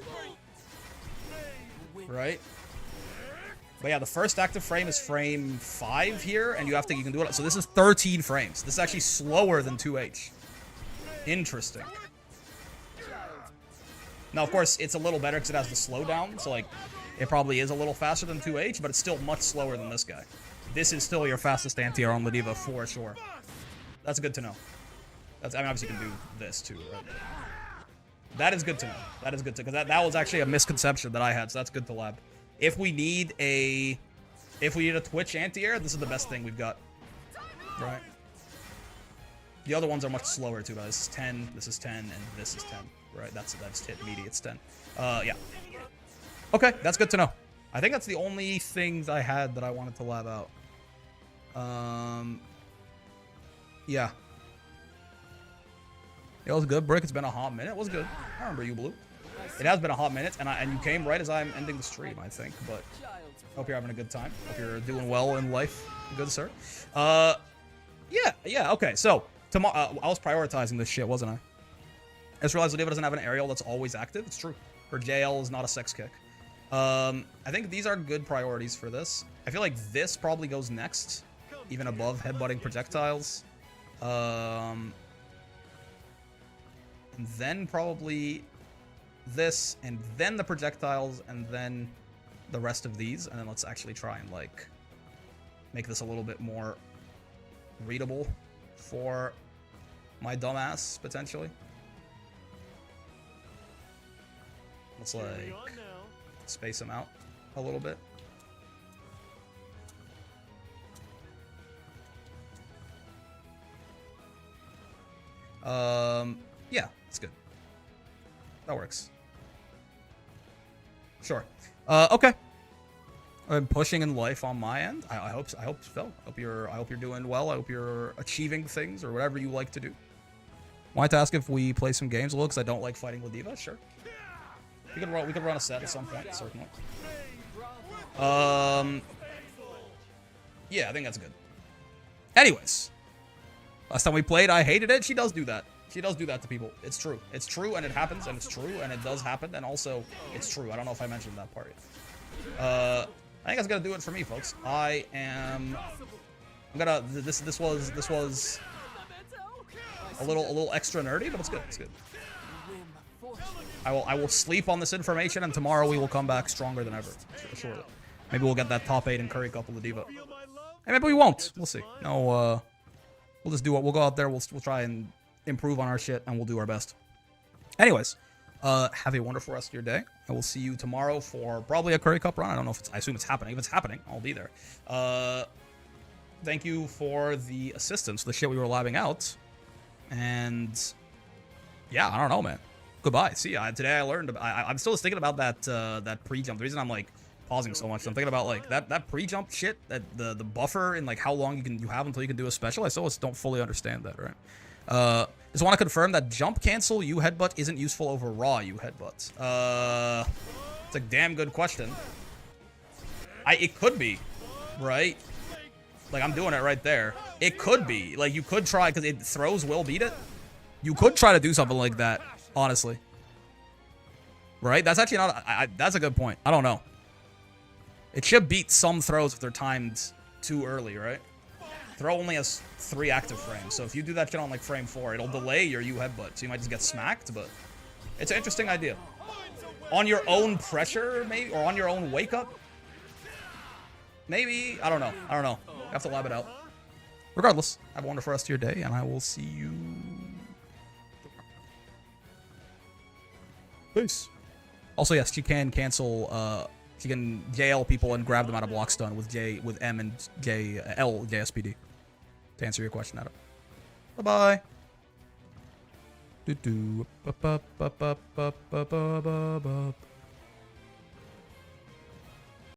Right? But yeah, the first active frame is frame 5 here, and you can do it. So this is 13 frames. This is actually slower than 2H. Interesting. Now, of course, it's a little better because it has the slowdown, so like, it probably is a little faster than 2H, but it's still much slower than this guy. This is still your fastest anti-air on Ladiva for sure. That's good to know. I mean, obviously you can do this too, right? That is good to know. That is good to, because that was actually a misconception that I had, so that's good to lab. If we need a Twitch anti-air, this is the best thing we've got. Right? The other ones are much slower too, guys. This is 10, this is 10, and this is 10. Right? That's hit meaty, it's 10. Yeah. Okay, that's good to know. I think that's the only things I had that I wanted to lab out. Yeah. It was good, Brick. It's been a hot minute. It was good. I remember you, Blue. It has been a hot minute, and you came right as I'm ending the stream, I think. But hope you're having a good time. Hope you're doing well in life, good sir. Yeah. Okay. So tomorrow, I was prioritizing this shit, wasn't I? I just realized Ladiva doesn't have an aerial that's always active. It's true. Her JL is not a sex kick. I think these are good priorities for this. I feel like this probably goes next, even above headbutting projectiles. And then probably this, and then the projectiles, and then the rest of these. And then let's actually try and, like, make this a little bit more readable for my dumbass, potentially. Let's, like, space them out a little bit. Yeah, that's good. That works. Sure. Okay. I'm pushing in life on my end. I hope so, Phil. I hope you're doing well. I hope you're achieving things or whatever you like to do. Wanted to ask if we play some games a little because I don't like fighting Ladiva. Sure. We could run a set at some point, certainly. Yeah, I think that's good. Anyways, last time we played, I hated it. She does do that. She does do that to people. It's true. It's true, and it happens, and it's true, and it does happen, and also, it's true. I don't know if I mentioned that part yet. I think that's gonna do it for me, folks. I'm gonna. This was a little extra nerdy, but it's good. It's good. I will sleep on this information, and tomorrow we will come back stronger than ever. Surely. Maybe we'll get that top 8 and curry couple of Ladiva. And maybe we won't. We'll see. No, we'll just do what we'll go out there. We'll try and improve on our shit, and we'll do our best. Anyways, have a wonderful rest of your day. I will see you tomorrow for probably a Curry Cup run. I don't know if I assume it's happening. If it's happening, I'll be there. Thank you for the assistance, the shit we were labbing out. And yeah, I don't know, man. Goodbye. See ya. Today I learned. I'm still thinking about that pre-jump. The reason I'm like pausing so much, I'm thinking about like that pre-jump shit, that the buffer and like how long you have until you can do a special. I still don't fully understand that, right? Just want to confirm that jump cancel U headbutt isn't useful over raw U headbutt. It's a damn good question. It could be, right? Like I'm doing it right there. It could be. Like you could try, because it throws will beat it. You could try to do something like that, honestly. Right? That's actually not. That's a good point. I don't know. It should beat some throws if they're timed too early, right? Throw only has 3 active frames, so if you do that shit on like frame 4, it'll delay your U headbutt, so you might just get smacked, but it's an interesting idea. On your own pressure, maybe, or on your own wake up? Maybe? I don't know. I have to lab it out. Regardless, have a wonderful rest of your day, and I will see you tomorrow. Peace. Also, yes, she can cancel, she can JL people and grab them out of block stun with M and L JSPD. To answer your question, Adam. Bye bye.